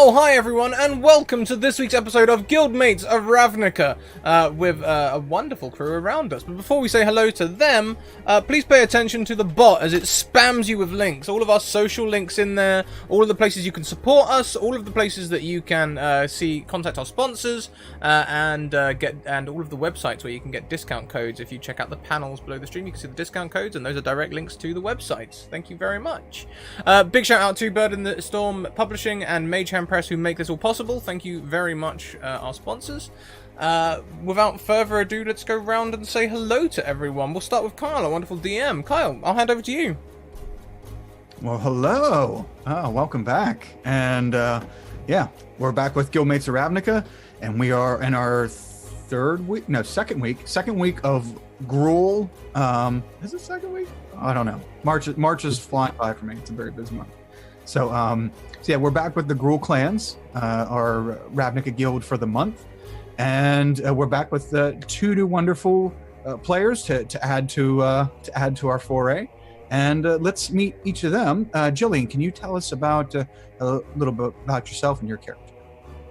Oh, hi everyone, and welcome to this week's episode of Guildmates of Ravnica, with a wonderful crew around us. But before we say hello to them, please pay attention to the bot as it spams you with links. All of our social links in there, all of the places you can support us, all of the places that you can contact our sponsors, and all of the websites where you can get discount codes. If you check out the panels below the stream, you can see the discount codes, and those are direct links to the websites. Thank you very much. Big shout out to Bird in the Storm Publishing and Mage Press who make this all possible. Thank you very much, our sponsors. Without further ado, let's go round and say hello to everyone. We'll start with Kyle, our wonderful DM. Kyle, I'll hand over to you. Well, hello. Welcome back. And yeah, we're back with Guildmates of Ravnica, and we are in our second week of Gruul. Is it second week? I don't know. March is flying by for me. It's a very busy month. So yeah, we're back with the Gruul clans, our Ravnica guild for the month, and we're back with two new wonderful players to add to our foray. And let's meet each of them. Jillian, can you tell us about a little bit about yourself and your character?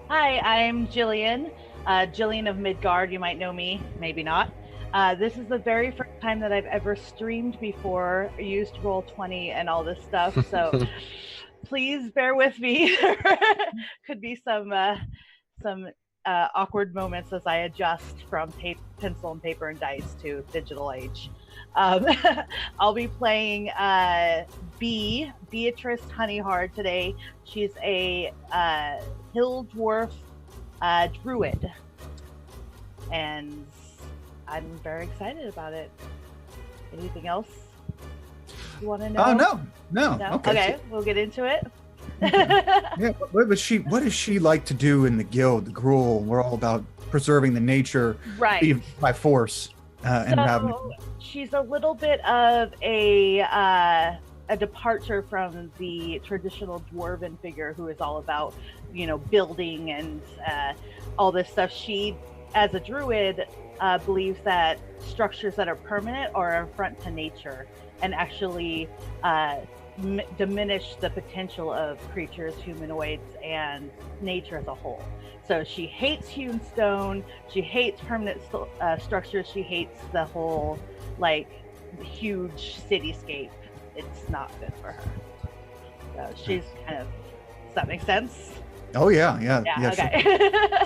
Hi, I'm Jillian. Jillian of Midgard. You might know me, maybe not. This is the very first time that I've ever streamed before, used Roll20 and all this stuff. So. Please bear with me. Could be some awkward moments as I adjust from pencil and paper and dice to digital age. I'll be playing Beatrice Honeyhard today. She's a hill dwarf druid, and I'm very excited about it. Anything else you want to know? No. Okay, we'll get into it. Yeah, what does she like to do in the guild, the Gruul? We're all about preserving the nature, right, by force. So she's a little bit of a departure from the traditional dwarven figure who is all about, building and all this stuff. She, as a druid, believes that structures that are permanent are an affront to nature and actually diminish the potential of creatures, humanoids, and nature as a whole. So she hates hewn stone, she hates permanent structures, she hates the whole, huge cityscape. It's not good for her. So she's kind of, does that make sense? Oh, yeah. Okay.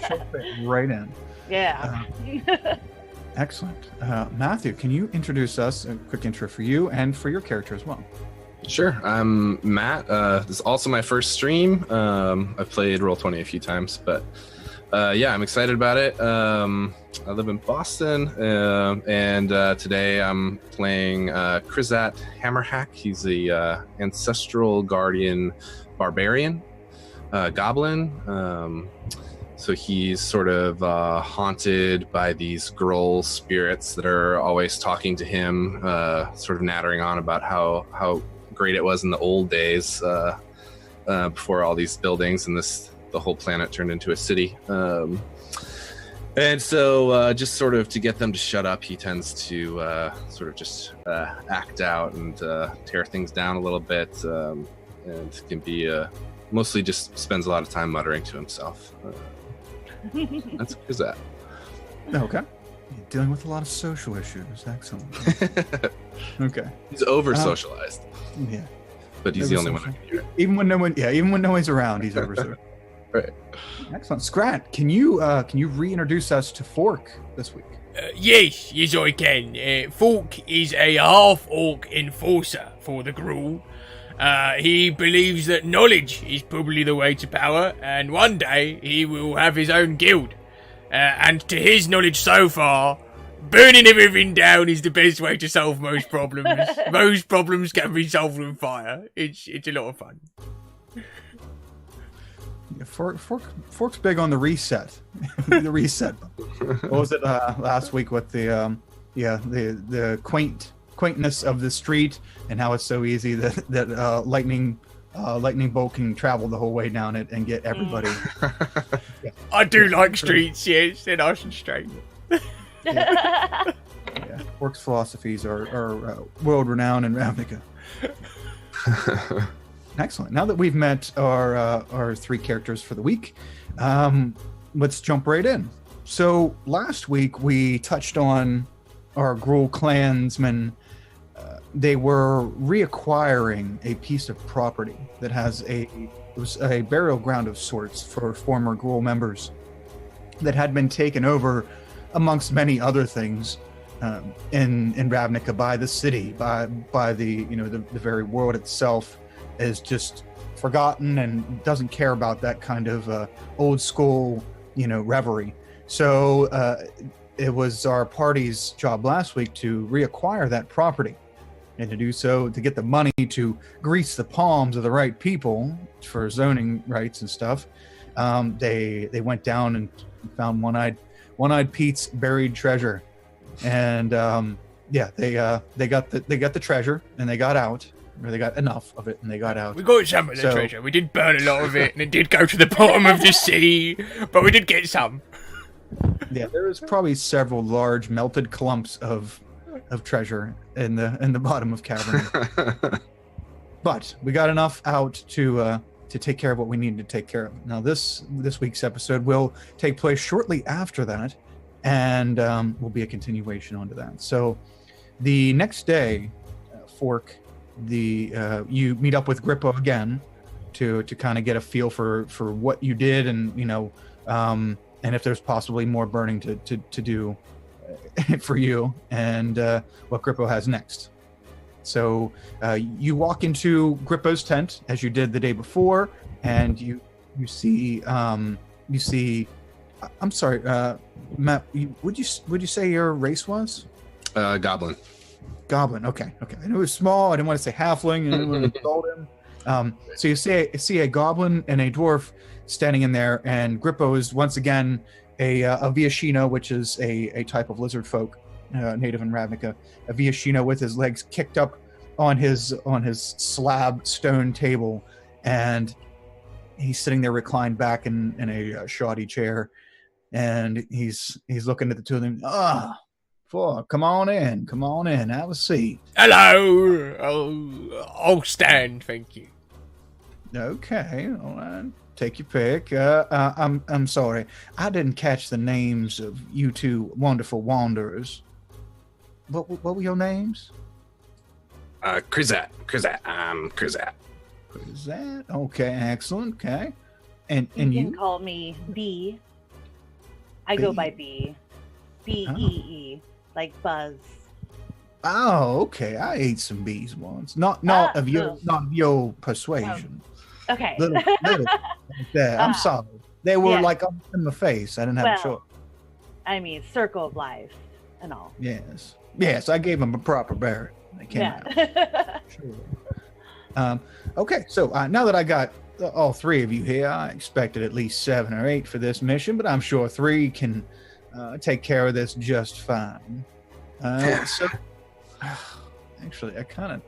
She'll fit right in. Yeah. Excellent. Matthew, can you introduce us, a quick intro for you and for your character as well? Sure. I'm Matt. This is also my first stream. I've played Roll20 a few times, but yeah, I'm excited about it. I live in Boston, and today I'm playing Krizat Hammerhack. He's the ancestral guardian barbarian goblin. So he's sort of haunted by these Gruul spirits that are always talking to him, sort of nattering on about how great it was in the old days, before all these buildings and the whole planet turned into a city. And so just sort of to get them to shut up, he tends to sort of just act out and tear things down a little bit, and can be mostly just spends a lot of time muttering to himself. That's that. Okay. Dealing with a lot of social issues. Excellent. Okay. He's over socialized. Yeah. But he's the only one I can hear. Even when no one's around, he's over socialized. Right. Excellent. Scrat, can you reintroduce us to Fork this week? Yes, I can. Fork is a half-orc enforcer for the Gruul. He believes that knowledge is probably the way to power, and one day he will have his own guild. And to his knowledge so far, burning everything down is the best way to solve most problems. Most problems can be solved with fire. It's a lot of fun. Yeah, Fork's big on the reset. The reset. What was it last week with the quaintness of the street and how it's so easy that lightning bolt can travel the whole way down it and get everybody. Yeah. I do like streets, yes, they're nice and straight. Yeah. Fork's philosophies are world renowned in Ravnica. Excellent. Now that we've met our three characters for the week, let's jump right in. So last week we touched on our Gruul clansmen. They were reacquiring a piece of property that has it was a burial ground of sorts for former Gruul members that had been taken over, amongst many other things, in Ravnica by the city, by the the very world itself is just forgotten and doesn't care about that kind of old school reverie. So it was our party's job last week to reacquire that property, and to do so, to get the money to grease the palms of the right people for zoning rights and stuff. They went down and found one-eyed Pete's buried treasure, and they got the treasure, and they got out. Or they got enough of it, and they got out. We got some of the treasure. We did burn a lot of it, and it did go to the bottom of the sea, but we did get some. Yeah, there was probably several large melted clumps of treasure in the bottom of cavern. But we got enough out to take care of what we needed to take care of. Now this week's episode will take place shortly after that, and will be a continuation onto that. So the next day, Fork, you meet up with Grippo again to kind of get a feel for what you did, and and if there's possibly more burning to do for you, and what Grippo has next. So you walk into Grippo's tent as you did the day before, and you see I'm sorry, Matt, would you say your race was? Goblin. Goblin. Okay. And it was small. I didn't want to say halfling. I didn't want to insult him. So you see a goblin and a dwarf standing in there, and Grippo is once again a Viashino, which is a type of lizard folk, native in Ravnica. A Viashino with his legs kicked up on his slab stone table, and he's sitting there reclined back in a shoddy chair, and he's looking at the two of them. Come on in, have a seat. Hello. I'll stand, thank you. Okay, all right. Take your pick. I'm sorry, I didn't catch the names of you two wonderful wanderers. What were your names? Krizat. I'm Krizat. Krizat. Okay, excellent. Okay, and You you can call me B. I go by B. B-E-E. Like Buzz. Oh, okay. I ate some bees once. Not of your persuasion. Okay. Little like that. I'm sorry. They were like up in my face. I didn't have a choice. I mean, circle of life and all. Yes. I gave them a proper burial. They came out. Sure. Okay. So now that I got all three of you here, I expected at least 7 or 8 for this mission, but I'm sure 3 can take care of this just fine. So, actually, I kind of.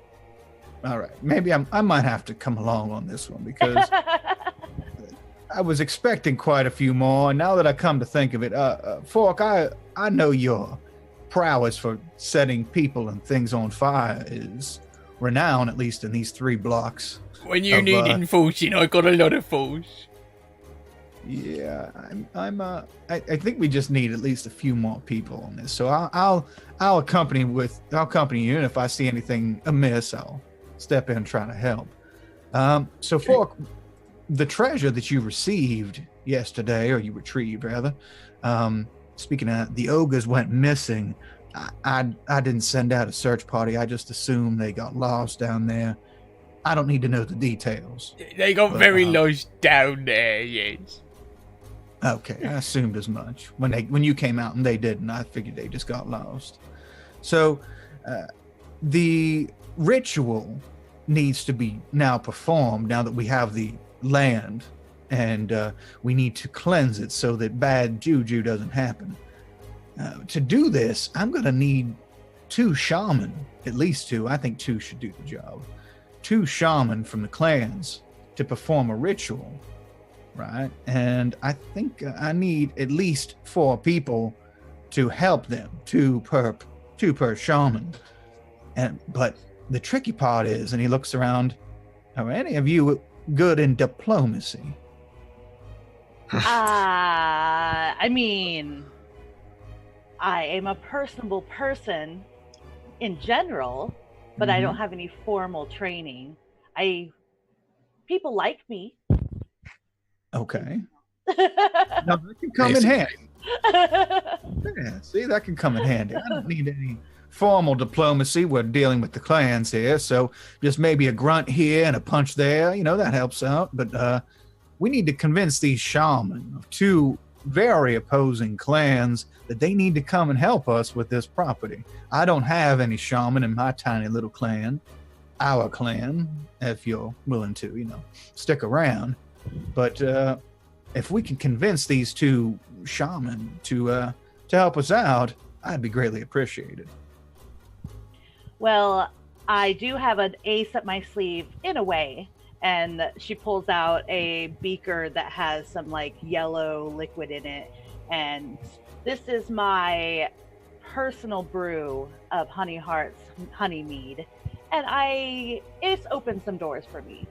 All right, maybe I might have to come along on this one, because I was expecting quite a few more. And now that I come to think of it, Fork, I know your prowess for setting people and things on fire is renowned, at least in these 3 blocks. When you need enforcing, I got a lot of force. Yeah, I think we just need at least a few more people on this. So I'll accompany you, and if I see anything amiss, I'll step in and try to help. So Fork, the treasure that you received yesterday, or you retrieved rather, speaking of, the ogres went missing. I didn't send out a search party. I just assumed they got lost down there. I don't need to know the details. They got very lost down there, yes. Okay, I assumed as much. When you came out and they didn't, I figured they just got lost. So the ritual needs to be now performed now that we have the land, and we need to cleanse it so that bad juju doesn't happen. To do this, I'm going to need 2 shaman, at least 2. I think 2 should do the job. 2 shaman from the clans to perform a ritual, right? And I think I need at least 4 people to help them, 2 per shaman. But the tricky part is, and he looks around, Are any of you good in diplomacy? I mean, I am a personable person in general, but I don't have any formal training. People like me. Okay. Now, that can come in handy. Yeah, see, that can come in handy. I don't need any formal diplomacy. We're dealing with the clans here, so just maybe a grunt here and a punch there. That helps out. But we need to convince these shaman of two very opposing clans that they need to come and help us with this property. I don't have any shaman in my tiny little clan, our clan, if you're willing to, stick around. But if we can convince these two shaman to help us out, I'd be greatly appreciated. Well, I do have an ace up my sleeve in a way. And she pulls out a beaker that has some like yellow liquid in it. And this is my personal brew of Honey Heart's honey mead. And it's opened some doors for me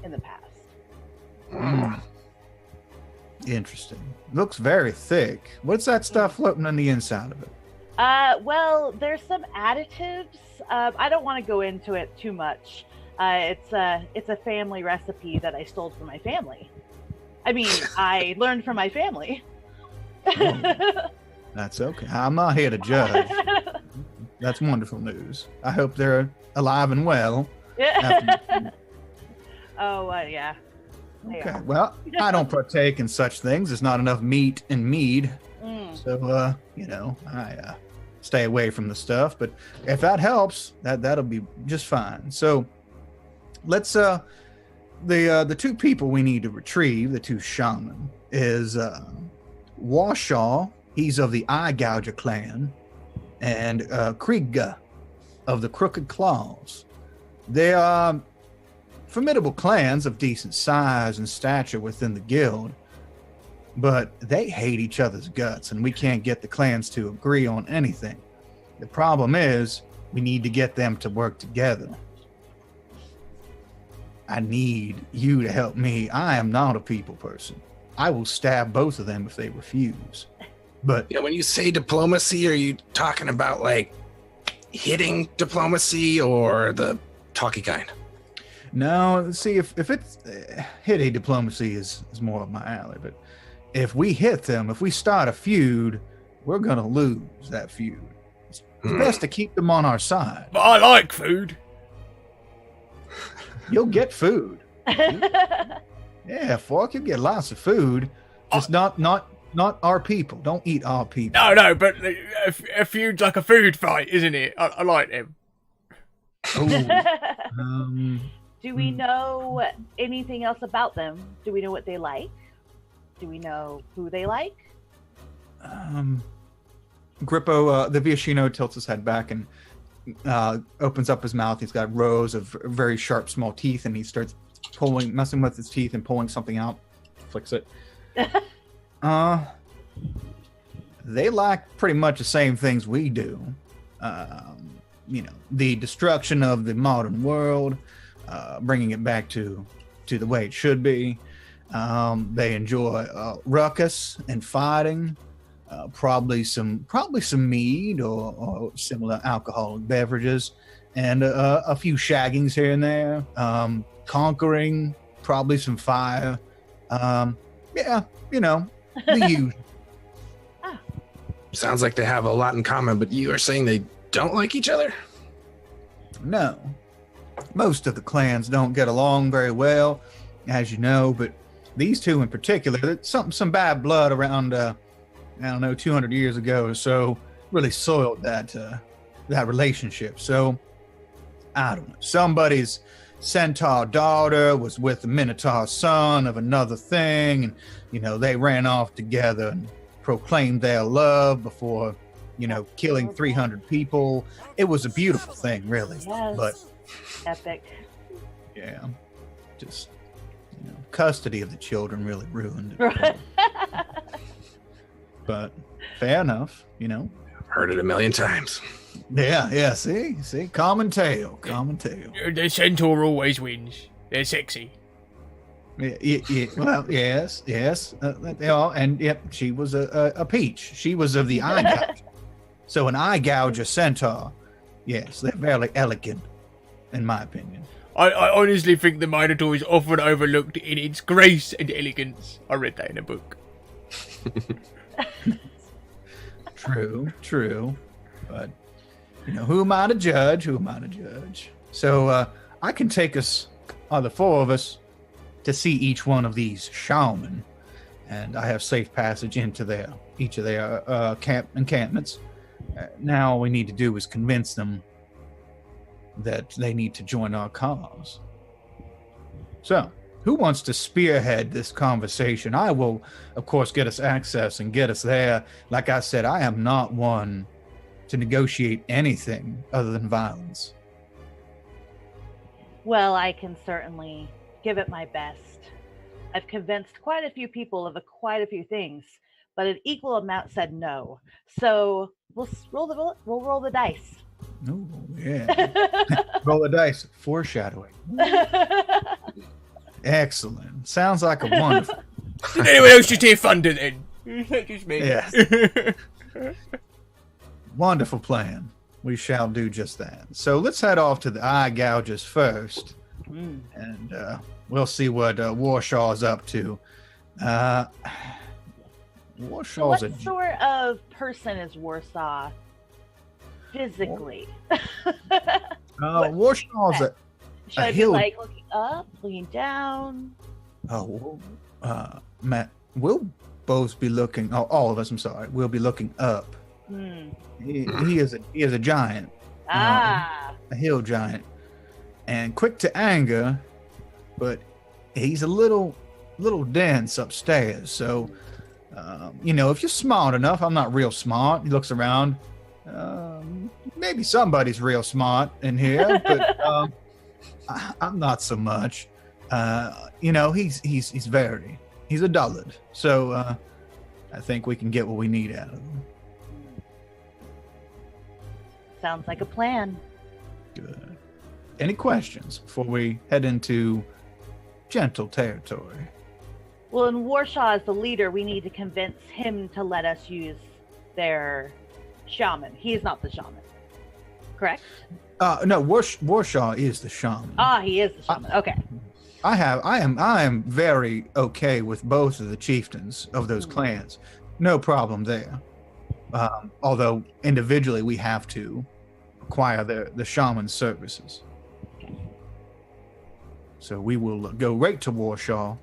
in the past. Interesting. Looks very thick. What's that stuff floating on the inside of it? Well, there's some additives. I don't want to go into it too much. It's a family recipe that I stole from my family. I mean, I learned from my family. That's okay. I'm not here to judge. That's wonderful news. I hope they're alive and well. Oh, yeah. Okay. Well, I don't partake in such things. There's not enough meat in mead. So, I stay away from the stuff. But if that helps, that'll be just fine. So, let's the two people we need to retrieve, the two shaman, is Washaw, he's of the Eye Gouger clan, and Kriegga of the Crooked Claws. They are formidable clans of decent size and stature within the guild, but they hate each other's guts, and we can't get the clans to agree on anything. The problem is we need to get them to work together. I need you to help me. I am not a people person. I will stab both of them if they refuse. But yeah, when you say diplomacy, are you talking about like hitting diplomacy or the talky kind? No, see, if it's hitting diplomacy is more of my alley. But if we hit them, if we start a feud, we're gonna lose that feud. It's best to keep them on our side. But I like food. You'll get food. Yeah, Fork, you'll get lots of food. Just not our people. Don't eat our people. No, but a feud's like a food fight, isn't it? I like them. Do we know anything else about them? Do we know what they like? Do we know who they like? Grippo, the Viashino tilts his head back and opens up his mouth. He's got rows of very sharp, small teeth, and he starts messing with his teeth and pulling something out. Flicks it. They like pretty much the same things we do. The destruction of the modern world, bringing it back to the way it should be. They enjoy ruckus and fighting. Probably some mead or similar alcoholic beverages, and a few shaggings here and there. Conquering, probably some fire. The usual. Sounds like they have a lot in common, but you are saying they don't like each other? No. Most of the clans don't get along very well, as you know, but these two in particular, some bad blood around 200 years ago or so really soiled that relationship. So I don't know. Somebody's centaur daughter was with the minotaur son of another thing, and they ran off together and proclaimed their love before killing 300 people. It was a beautiful thing, really. Yes. But epic. Yeah, just custody of the children really ruined it. But fair enough, Heard it a million times. Yeah. See, common tale. The centaur always wins. They're sexy. Well, yes. And yep, she was a peach. She was of the eye gouge. So an eye gouger centaur. Yes, they're very elegant, in my opinion. I honestly think the Minotaur is often overlooked in its grace and elegance. I read that in a book. True. But, who am I to judge? So I can take us, the four of us, to see each one of these shaman, and I have safe passage into each of their encampments. Now all we need to do is convince them that they need to join our cause. So, who wants to spearhead this conversation? I will, of course, get us access and get us there. Like I said, I am not one to negotiate anything other than violence. Well, I can certainly give it my best. I've convinced quite a few people of quite a few things, but an equal amount said no. So we'll roll the dice. Oh, yeah. Roll the dice. Foreshadowing. Excellent. Sounds like a wonderful. Did anyone else just hear thunder then? Just me. Yes. Wonderful plan. We shall do just that. So let's head off to the eye gouges first, and we'll see what Warshaw's up to. Warshaw's what sort of person is Warsaw physically? Warshaw's Should I be hill. like looking up, looking down? Matt, we'll both be looking. Oh, all of us. I'm sorry. We'll be looking up. He is a giant. A hill giant, and quick to anger, but he's a little dense upstairs. So, if you're smart enough, I'm not real smart. He looks around. Maybe somebody's real smart in here, but I'm not so much. He's a dullard. So I think we can get what we need out of him. Sounds like a plan. Good. Any questions before we head into gentle territory? Well, in Warshaw as the leader, we need to convince him to let us use their shaman. He is not the shaman, correct? No, Warshaw is the shaman. He is the shaman. Okay. I am very okay with both of the chieftains of those clans. No problem there. Although individually we have to acquire the shaman's services. Okay. So we will go right to Warshaw.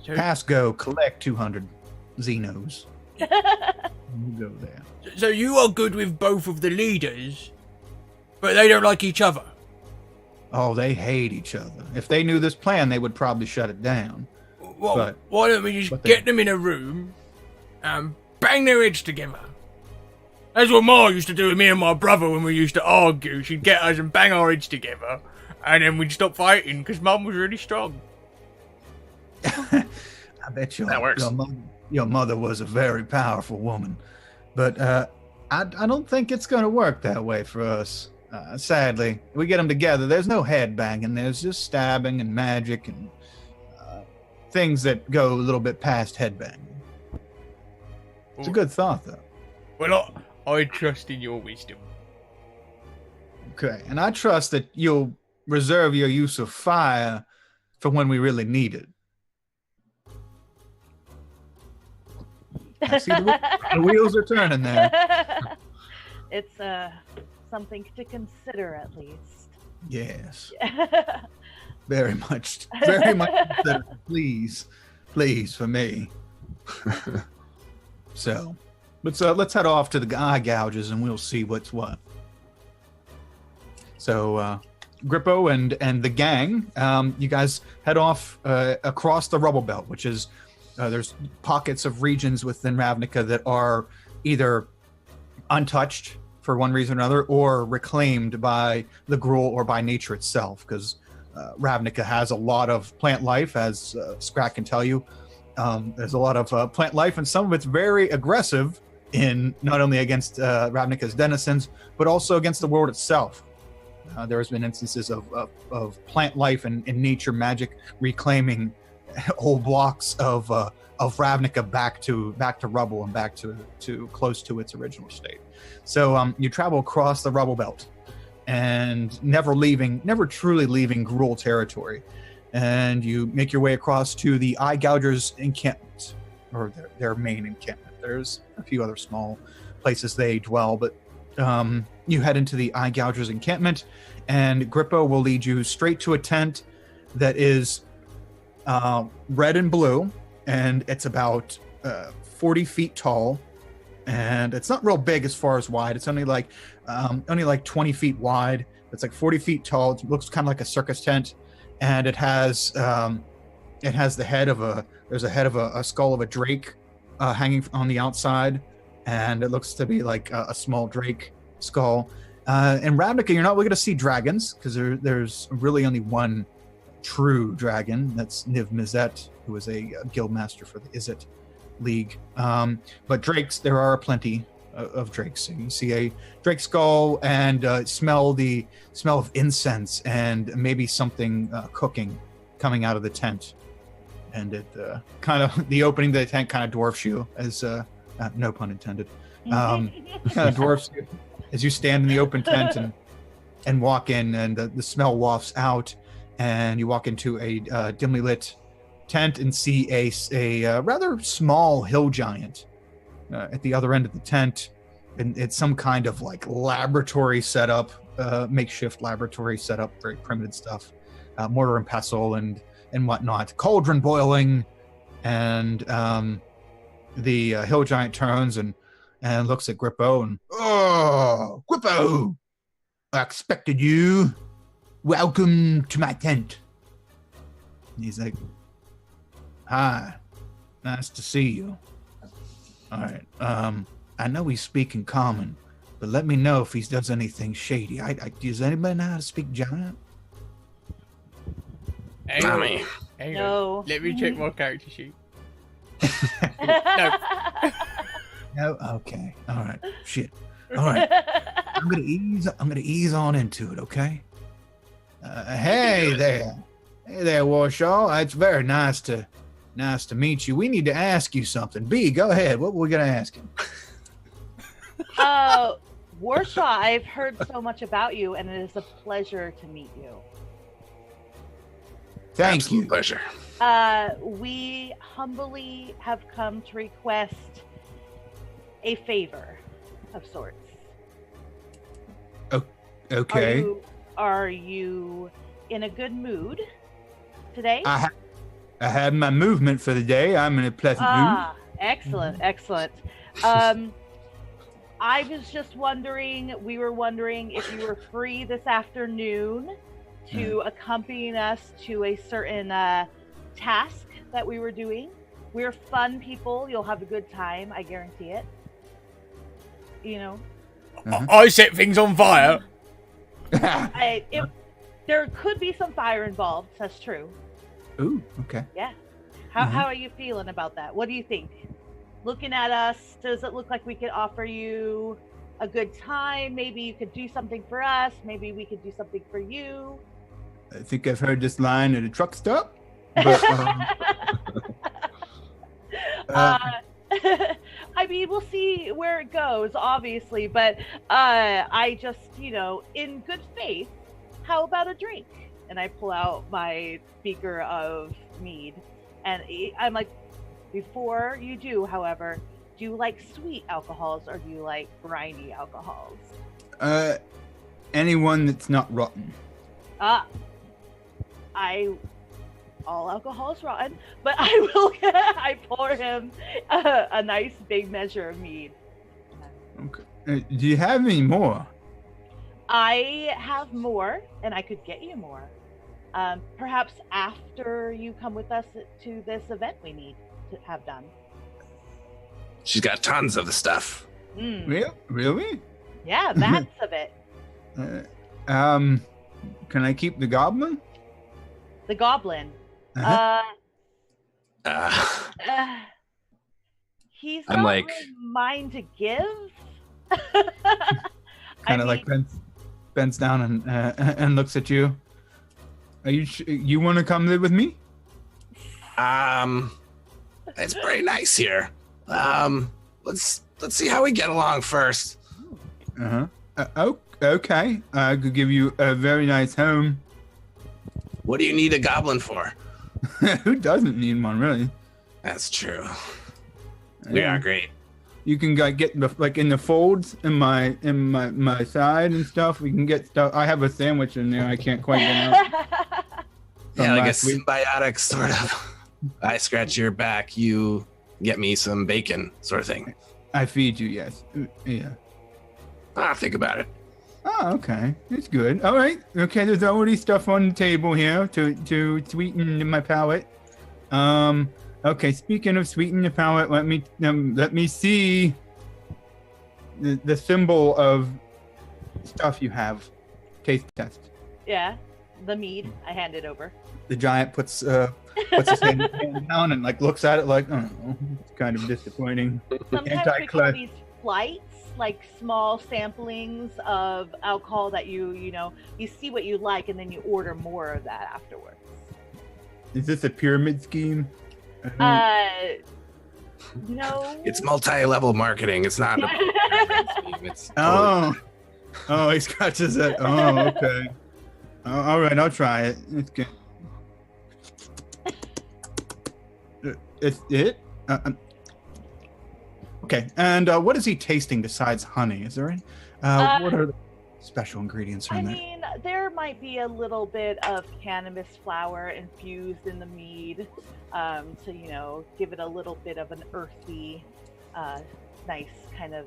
Pass go, collect 200 Xenos. We'll go there. So you are good with both of the leaders, but they don't like each other. Oh, they hate each other. If they knew this plan, they would probably shut it down. Well, why don't we just get them in a room and bang their heads together? That's what Ma used to do with me and my brother when we used to argue. She'd get us and bang our heads together, and then we'd stop fighting because Mum was really strong. I bet your mother was a very powerful woman. But I don't think it's going to work that way for us. Sadly, we get them together. There's no head banging. There's just stabbing and magic and things that go a little bit past head banging. It's a good thought, though. Well, I trust in your wisdom. Okay, and I trust that you'll reserve your use of fire for when we really need it. I see the wheels are turning there. It's something to consider, at least. Yes. Very much consider. Please for me. So let's head off to the eye gouges and we'll see what's what. So Grippo and the gang, you guys head off across the rubble belt, which is there's pockets of regions within Ravnica that are either untouched for one reason or another, or reclaimed by the Gruul or by nature itself, because Ravnica has a lot of plant life, as Scrat can tell you. There's a lot of plant life, and some of it's very aggressive in not only against Ravnica's denizens, but also against the world itself. There's been instances of plant life and nature magic reclaiming whole blocks of Ravnica back to rubble and back to close to its original state. So you travel across the rubble belt and never truly leaving Gruul territory. And you make your way across to the Eye Gougers encampment, or their main encampment. There's a few other small places they dwell, but you head into the Eye Gougers encampment, and Grippo will lead you straight to a tent that is red and blue, and it's about 40 feet tall, and it's not real big as far as wide. It's only like 20 feet wide. It's like 40 feet tall. It looks kind of like a circus tent, and it has the head of a skull of a drake hanging on the outside, and it looks to be like a small drake skull. In Ravnica, you're not really going to see dragons because there's really only one true dragon. That's Niv Mizzet, who is a guild master for the Izzet League. But drakes, there are plenty of drakes. So you see a drake skull and smell the smell of incense and maybe something cooking coming out of the tent. And it kind of, the opening of the tent kind of dwarfs you, as no pun intended. Kind of dwarfs you as you stand in the open tent and walk in, and the smell wafts out, and you walk into a dimly lit tent and see a rather small hill giant at the other end of the tent. And it's some kind of like laboratory setup, makeshift laboratory setup, very primitive stuff, mortar and pestle and whatnot, cauldron boiling, and the hill giant turns and looks at Grippo and, "Oh, Grippo, I expected you. Welcome to my tent." And he's like, "Hi, nice to see you. All right, I know we speak in common, but let me know if he does anything shady. Does anybody know how to speak giant?" Tommy. Hang No. on. Let me check my character sheet. No. Okay. All right. Shit. All right. I'm gonna ease on into it. Okay. Hey there, Warshaw. It's very nice to meet you. We need to ask you something. B, go ahead. What were we gonna ask him? Warshaw, I've heard so much about you, and it is a pleasure to meet you. Thank Absolute you. pleasure. We humbly have come to request a favor of sorts. Okay. Are you in a good mood today? I had my movement for the day. I'm in a pleasant mood. Excellent. I was just wondering, we were wondering if you were free this afternoon to accompany us to a certain task that we were doing. We're fun people. You'll have a good time. I guarantee it. You know? I set things on fire. There could be some fire involved. That's true. Ooh, okay. Yeah. How are you feeling about that? What do you think? Looking at us, does it look like we could offer you a good time? Maybe you could do something for us. Maybe we could do something for you. I think I've heard this line at a truck stop. But, I mean, we'll see where it goes, obviously, but I just, in good faith, how about a drink? And I pull out my beaker of mead, and I'm like, before you do, however, do you like sweet alcohols or do you like briny alcohols? Anyone that's not rotten. All alcohol is rotten, but I pour him a nice big measure of mead. Okay. Do you have any more? I have more, and I could get you more. Perhaps after you come with us to this event we need to have done. She's got tons of the stuff. Really? Yeah, vats of it. Can I keep the goblin? The goblin. He's I'm not like- really mine to give. Kind of like bends down and looks at you. Are you want to come live with me? It's pretty nice here. Let's see how we get along first. Okay. I could give you a very nice home. What do you need a goblin for? Who doesn't need one, really? That's true. We are great. You can get like in the folds in my side and stuff. We can get stuff. I have a sandwich in there. I can't quite get out. Yeah, like a symbiotic sort of. I scratch your back, you get me some bacon, sort of thing. I feed you, yes. Yeah. Think about it. Oh, okay. It's good. All right. Okay, there's already stuff on the table here to sweeten my palate. Okay, speaking of sweeten the palate, let me see the symbol of stuff you have. Taste test. Yeah, the mead. I hand it over. The giant puts his hand down and like looks at it like, oh, it's kind of disappointing. Sometimes we call these flights, like small samplings of alcohol that you see what you like and then you order more of that afterwards. Is this a pyramid scheme? No. It's multi-level marketing. It's not. It's oh, he scratches it. Oh, okay. All right, I'll try it. It's good. It's it. Okay, and what is he tasting besides honey? Is there any? What are the special ingredients in there? I mean, there might be a little bit of cannabis flower infused in the mead, to give it a little bit of an earthy, nice kind of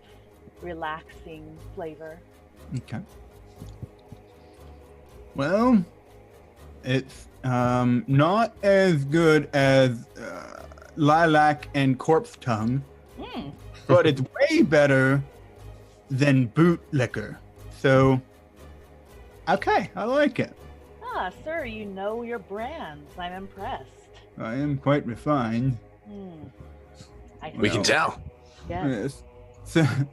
relaxing flavor. Okay. Well, it's not as good as lilac and corpse tongue, but it's way better than boot liquor. So, okay, I like it. Ah, sir, you know your brands. I'm impressed. I am quite refined. We can tell. Yes.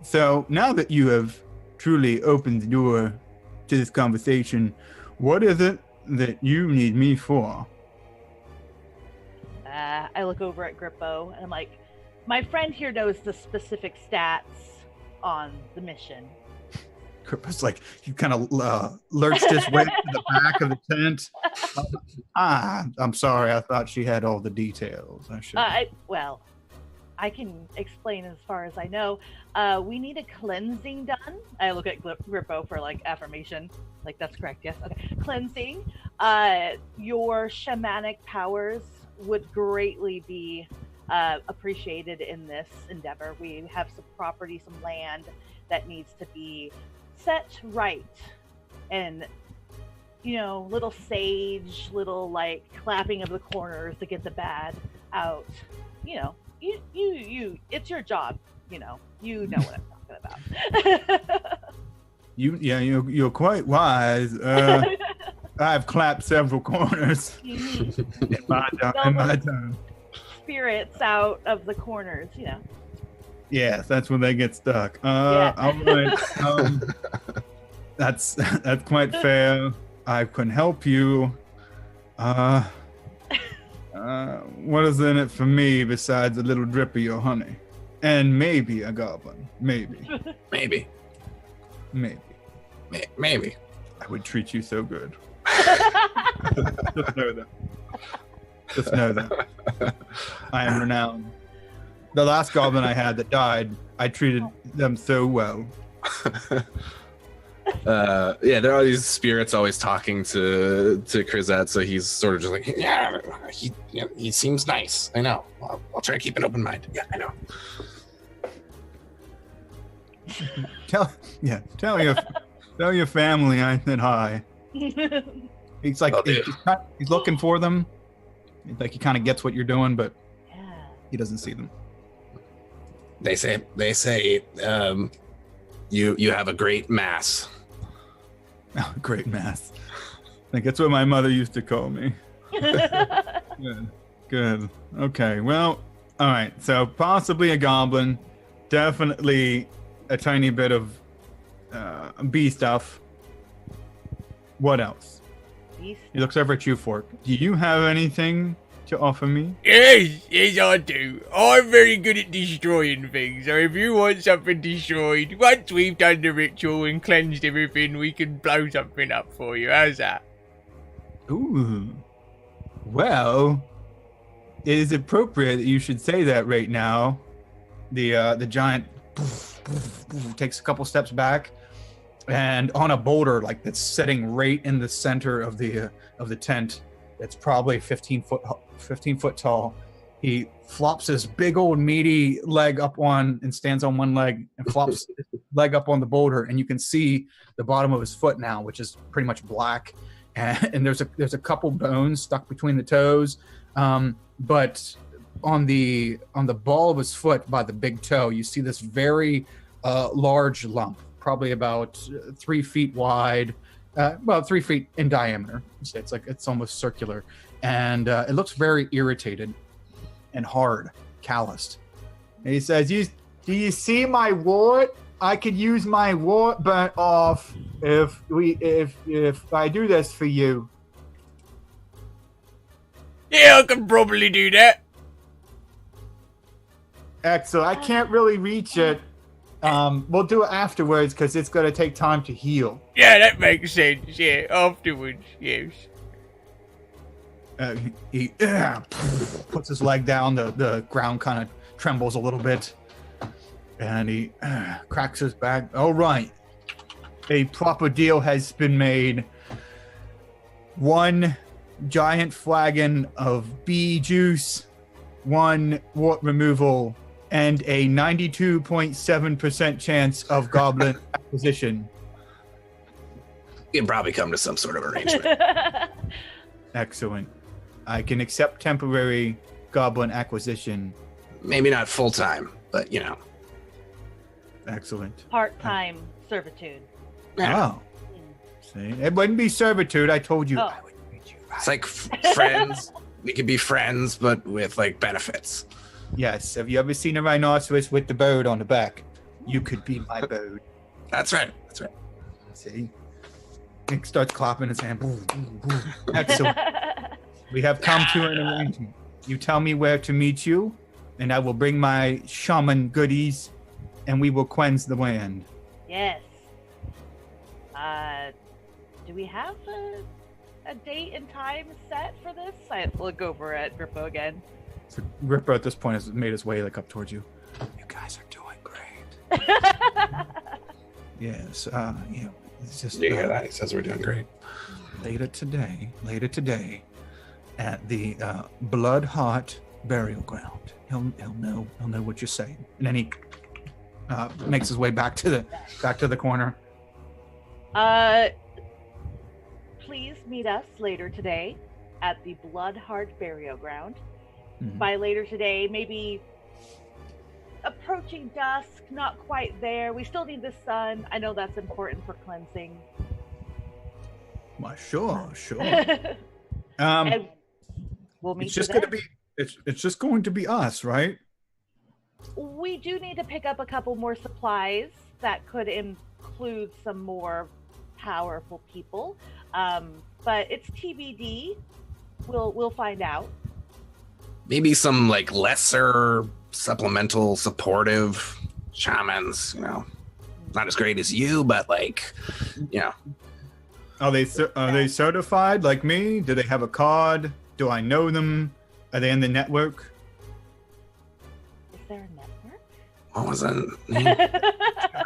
So now that you have truly opened the door to this conversation, what is it that you need me for? I look over at Grippo and I'm like, my friend here knows the specific stats on the mission. Grippo's like, he kind of lurched his way to the back of the tent. I'm sorry. I thought she had all the details. I should. Well, I can explain as far as I know. We need a cleansing done. I look at Grippo for like affirmation. Like, that's correct. Yes. Okay. Cleansing. Your shamanic powers would greatly be appreciated in this endeavor. We have some property, some land that needs to be set right, and little sage, little like clapping of the corners to get the bad out. You it's your job. You know what I'm talking about. You're quite wise. I've clapped several corners in my time. Spirits out of the corners, Yes, that's when they get stuck. Yeah. All right. That's quite fair. I can help you. What is in it for me besides a little drip of your honey? And maybe a goblin. Maybe. Maybe. I would treat you so good. Just know that. I am renowned. The last goblin I had that died, I treated them so well. There are these spirits always talking to Crisette, so he's sort of just like, he seems nice. I know. I'll try to keep an open mind. Yeah, I know. Tell your family I said hi. He's like, he's looking for them. Like he kind of gets what you're doing, but he doesn't see them. They say, you have a great mass. Oh, great mass. I think that's what my mother used to call me. Good. Okay. Well, all right. So possibly a goblin, definitely a tiny bit of bee stuff. What else? These He looks over at you, Fork. Do you have anything to offer me? Yes, I do. I'm very good at destroying things, so if you want something destroyed, once we've done the ritual and cleansed everything, we can blow something up for you. How's that? Ooh. Well, it is appropriate that you should say that right now. The giant takes a couple steps back, and on a boulder like that's sitting right in the center of the tent, that's probably 15 foot tall. He flops his big old meaty leg up on and stands on one leg and flops his leg up on the boulder, and you can see the bottom of his foot now, which is pretty much black, and there's a couple bones stuck between the toes, but on the ball of his foot by the big toe, you see this very large lump, probably about 3 feet wide, 3 feet in diameter. So it's almost circular, and it looks very irritated and hard, calloused. And he says, "Do you see my wart? I could use my wart burnt off if I do this for you." Yeah, I can probably do that. Excellent. I can't really reach it. We'll do it afterwards because it's going to take time to heal. Yeah, that makes sense. Yeah, afterwards, yes. He puts his leg down. The ground kind of trembles a little bit. And he cracks his back. All right. A proper deal has been made. 1 giant flagon of bee juice, 1 wart removal, and a 92.7% chance of goblin acquisition. We can probably come to some sort of arrangement. Excellent. I can accept temporary goblin acquisition. Maybe not full time, but Excellent. part-time servitude. Oh. See, it wouldn't be servitude. I told you. Oh. I would treat you right. It's like friends. We could be friends, but with like benefits. Yes. Have you ever seen a rhinoceros with the bird on the back? You could be my bird. That's right. That's right. See? Nick starts clapping his hand. Excellent. We have come to an arrangement. You tell me where to meet you, and I will bring my shaman goodies, and we will cleanse the land. Yes. Do we have a date and time set for this? I look over at Grippo again. So Ripper at this point has made his way like up towards you. You guys are doing great. Yes. It's just. You hear that? He says we're doing great. Later today, at the Blood Heart Burial Ground. He'll know what you're saying. And then he makes his way back to the corner. Please meet us later today at the Blood Heart Burial Ground. Mhm. By later today, maybe approaching dusk, not quite there. We still need the sun. I know that's important for cleansing. Well, sure. And we'll meet It's just you gonna then. be it's just going to be us, right? We do need to pick up a couple more supplies that could include some more powerful people. But it's TBD. We'll find out. Maybe some like lesser supplemental supportive shamans, not as great as you, but like, Are they certified like me? Do they have a card? Do I know them? Are they in the network? Is there a network? what was that?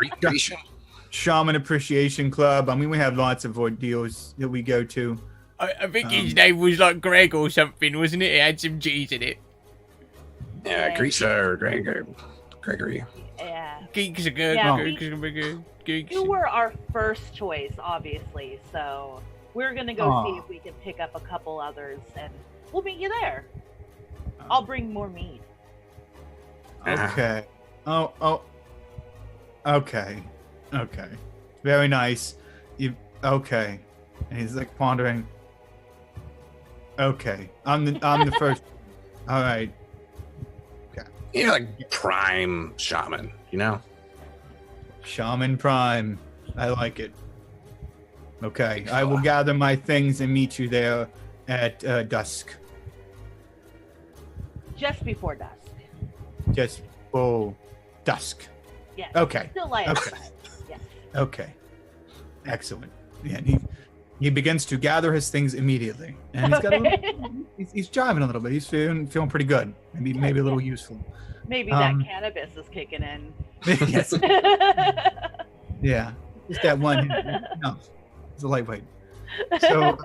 Recreation? Shaman Appreciation Club. I mean, we have lots of ordeals that we go to. I think his name was like Greg or something, wasn't it? It had some G's in it. Yeah, Grisha or Gregory. Yeah. Geeks are good. Yeah, Geeks are good. Geeks. You were our first choice, obviously, so we're gonna go see if we can pick up a couple others, and we'll meet you there. I'll bring more meat. Okay. Okay. Very nice. Okay. And he's like pondering. Okay. I'm the first. All right. You're like prime shaman, Shaman Prime. I like it. Okay, I will gather my things and meet you there at dusk. Just before dusk. Just dusk. Yes. Okay. Still light Okay. outside. Yes. Okay. Excellent. Yeah, and he begins to gather his things immediately, and he's jiving a little bit. He's feeling pretty good. Maybe a little useful. Maybe that cannabis is kicking in. Yes. Yeah. Just that one. No, it's a lightweight. So,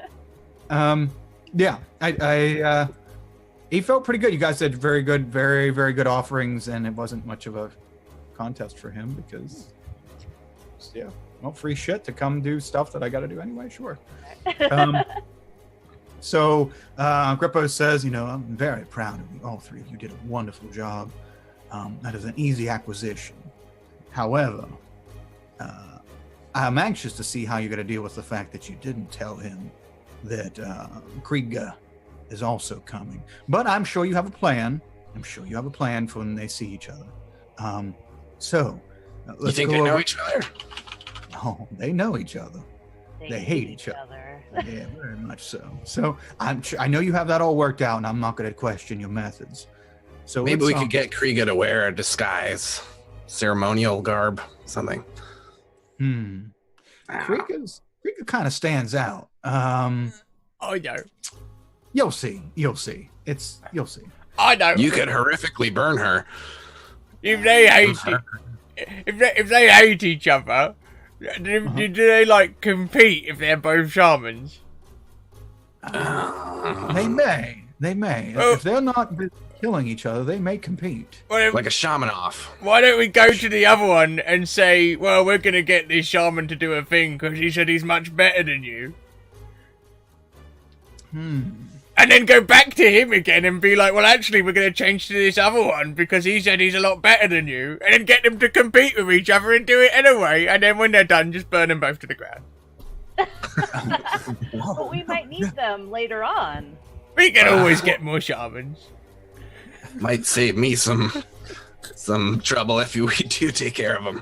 yeah, I he felt pretty good. You guys did very good, very, very good offerings, and it wasn't much of a contest for him because, yeah, well, free shit to come do stuff that I got to do anyway. Sure. So Grippo says, I'm very proud of you. All three of you did a wonderful job. That is an easy acquisition. However, I'm anxious to see how you're going to deal with the fact that you didn't tell him that Kriega is also coming. But I'm sure you have a plan. I'm sure you have a plan for when they see each other. So let's you think go they know over... each other? No, they know each other. They hate each other. Yeah, very much so. So I know you have that all worked out, and I'm not going to question your methods. So maybe we could get Kriega to wear a disguise, ceremonial garb, something. Kriega kind of stands out. I know. You'll see. You'll see. You'll see. I know. You could horrifically burn her. If they hate if they hate each other, do they like compete if they're both shamans? They may. If they're not killing each other, they may compete. Like a shaman off. Why don't we go to the other one and say, well, we're going to get this shaman to do a thing because he said he's much better than you. And then go back to him again and be like, well, actually, we're going to change to this other one because he said he's a lot better than you. And then get them to compete with each other and do it anyway. And then when they're done, just burn them both to the ground. But we might need them later on. We can always get more shamans. Might save me some trouble if we do take care of them.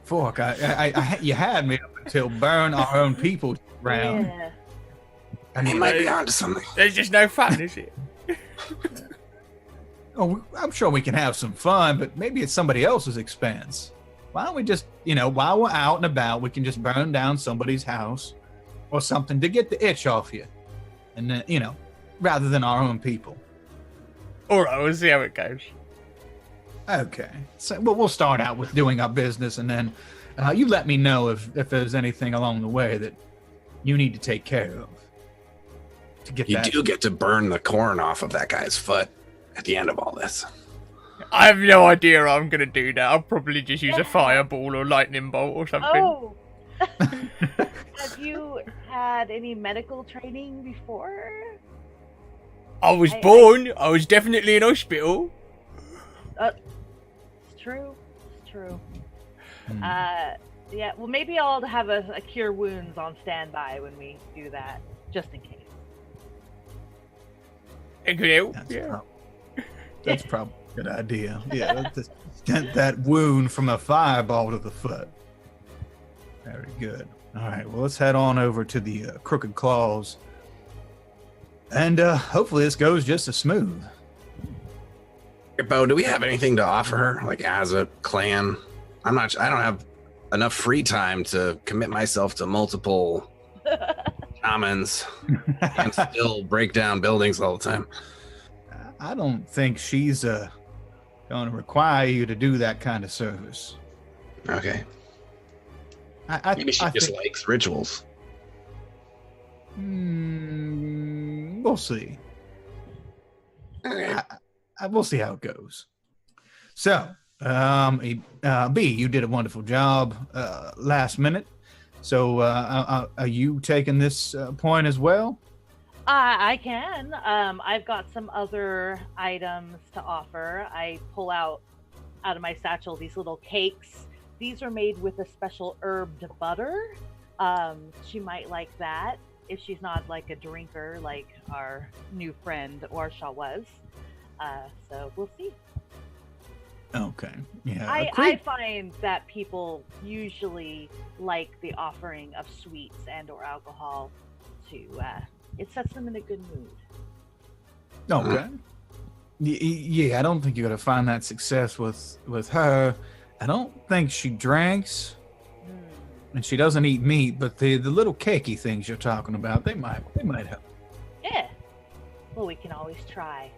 Fuck, you had me up until burn our own people round. Yeah. I He mean, might be onto something. There's just no fun, is it? I'm sure we can have some fun, but maybe it's somebody else's expense. Why don't we just, while we're out and about, we can just burn down somebody's house or something to get the itch off you. And then, rather than our own people. All right, we'll see how it goes. Okay. So we'll start out with doing our business, and then you let me know if there's anything along the way that you need to take care of. To get You do get to burn the corn off of that guy's foot at the end of all this. I have no idea how I'm going to do that. I'll probably just use a fireball or lightning bolt or something. Oh! Have you had any medical training before? I was born. I was definitely in hospital. It's true. It's true. Yeah, well, maybe I'll have a cure wounds on standby when we do that, just in case. That's probably a good idea. Yeah, get that wound from a fireball to the foot. Very good. All right, well, let's head on over to the Crooked Claws. And hopefully this goes just as smooth. Hey, Bo, do we have anything to offer her, like as a clan? I don't have enough free time to commit myself to multiple shamans and still break down buildings all the time. I don't think she's going to require you to do that kind of service. Okay. Maybe she just likes rituals. We'll see. Okay. We'll see how it goes. So, B, you did a wonderful job last minute. So, are you taking this point as well? I can. I've got some other items to offer. I pull out of my satchel these little cakes. These are made with a special herbed butter. She might like that if she's not like a drinker like our new friend Orsha was. So we'll see. Okay. Yeah. I find that people usually like the offering of sweets and or alcohol to it sets them in a good mood. Okay. Yeah, I don't think you're gonna find that success with her. I don't think she drinks, and she doesn't eat meat. But the little cakey things you're talking about, they might help. Yeah. Well, we can always try.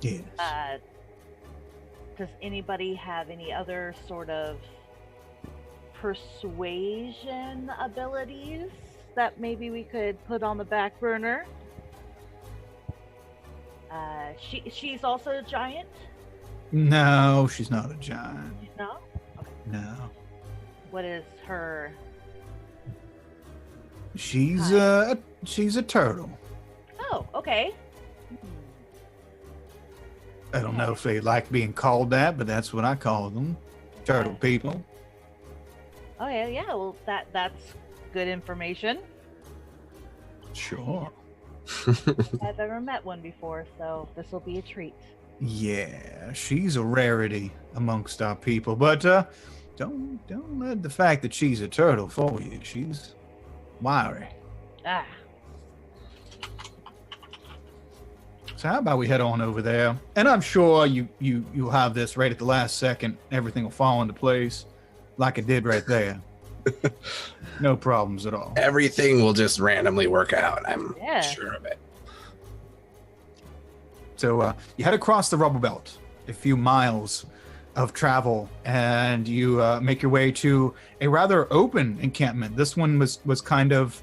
Yes. Does anybody have any other sort of persuasion abilities that maybe we could put on the back burner? She's also a giant? No, she's not a giant. No? Okay. No. What is her... She's a turtle. Oh, okay. I don't know if they like being called that, but that's what I call them. Turtle people. Oh yeah, well that's good information. Sure. I've ever met one before, so this will be a treat. Yeah, she's a rarity amongst our people, but don't let the fact that she's a turtle fool you. She's wiry. Ah. So how about we head on over there? And I'm sure you'll have this right at the last second. Everything will fall into place like it did right there. No problems at all. Everything will just randomly work out. I'm sure of it. So you head across the rubble belt, a few miles of travel, and you make your way to a rather open encampment. This one was kind of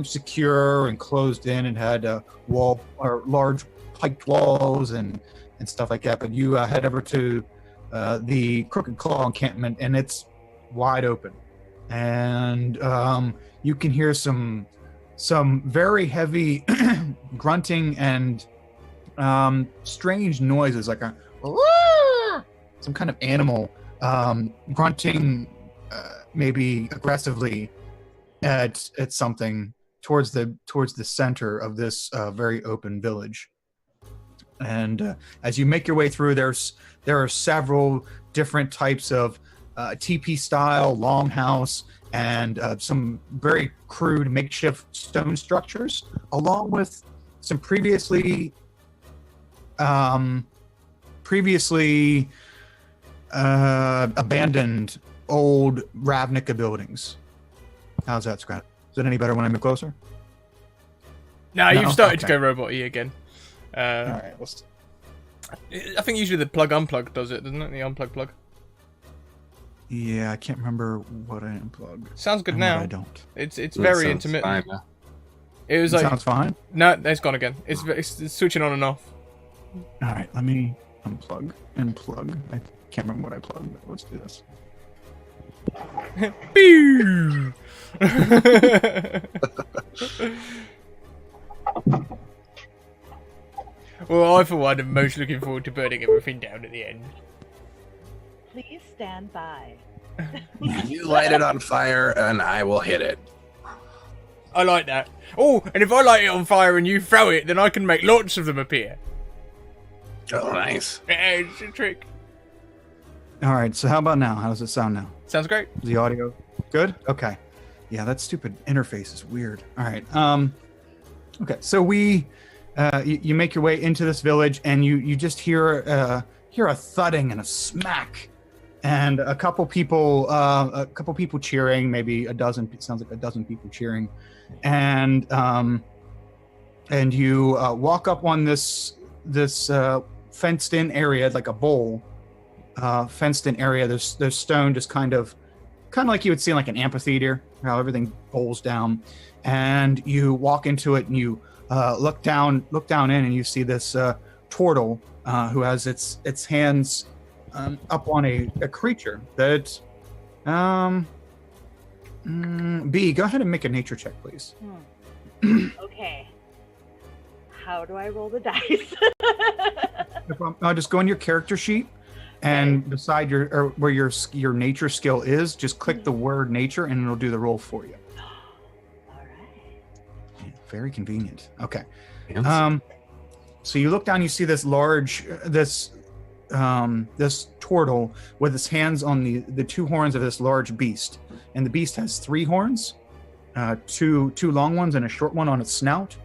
secure and closed in and had wall or large piped walls and stuff like that. But you head over to the Crooked Claw encampment, and it's wide open, and you can hear some very heavy grunting and strange noises, like some kind of animal grunting, maybe aggressively at something towards the center of this very open village. And as you make your way through, there are several different types of teepee style longhouse and some very crude makeshift stone structures, along with some previously abandoned old Ravnica buildings. How's that, Scrat? Is it any better when I move closer? No, you've started to go robot-y again. All right. I think usually the plug-unplug does it, doesn't it? The unplug-plug. Yeah, I can't remember what I unplugged. Sounds good now. I don't. It's very intermittent. Fine. It was like sounds fine. No, it's gone again. It's switching on and off. All right, let me unplug and plug. I can't remember what I plugged, but let's do this. Pew! Well, I for one am most looking forward to burning everything down at the end. Please stand by. You light it on fire, and I will hit it. I like that. Oh, and if I light it on fire and you throw it, then I can make lots of them appear. Oh, nice. Yeah, it's a trick. All right, so how about now? How does it sound now? Sounds great. Is the audio good? Okay. Yeah, that stupid interface is weird. All right. Okay, so you make your way into this village, and you just hear a thudding and a smack, and a couple people cheering, maybe a dozen. It sounds like a dozen people cheering, and you walk up on this fenced-in area, like a bowl, fenced-in area. There's stone, just kind of like you would see in like an amphitheater, how everything bowls down, and you walk into it, and you look down in, and you see this turtle who has its hands up on a creature that B, go ahead and make a nature check, please. Okay. How do I roll the dice? Just go on your character sheet, and beside where your nature skill is, just click the word nature, and it'll do the roll for you. All right. Yeah, very convenient. Okay. Fancy. So you look down, you see this large, this turtle with its hands on the two horns of this large beast, and the beast has three horns, two long ones and a short one on its snout,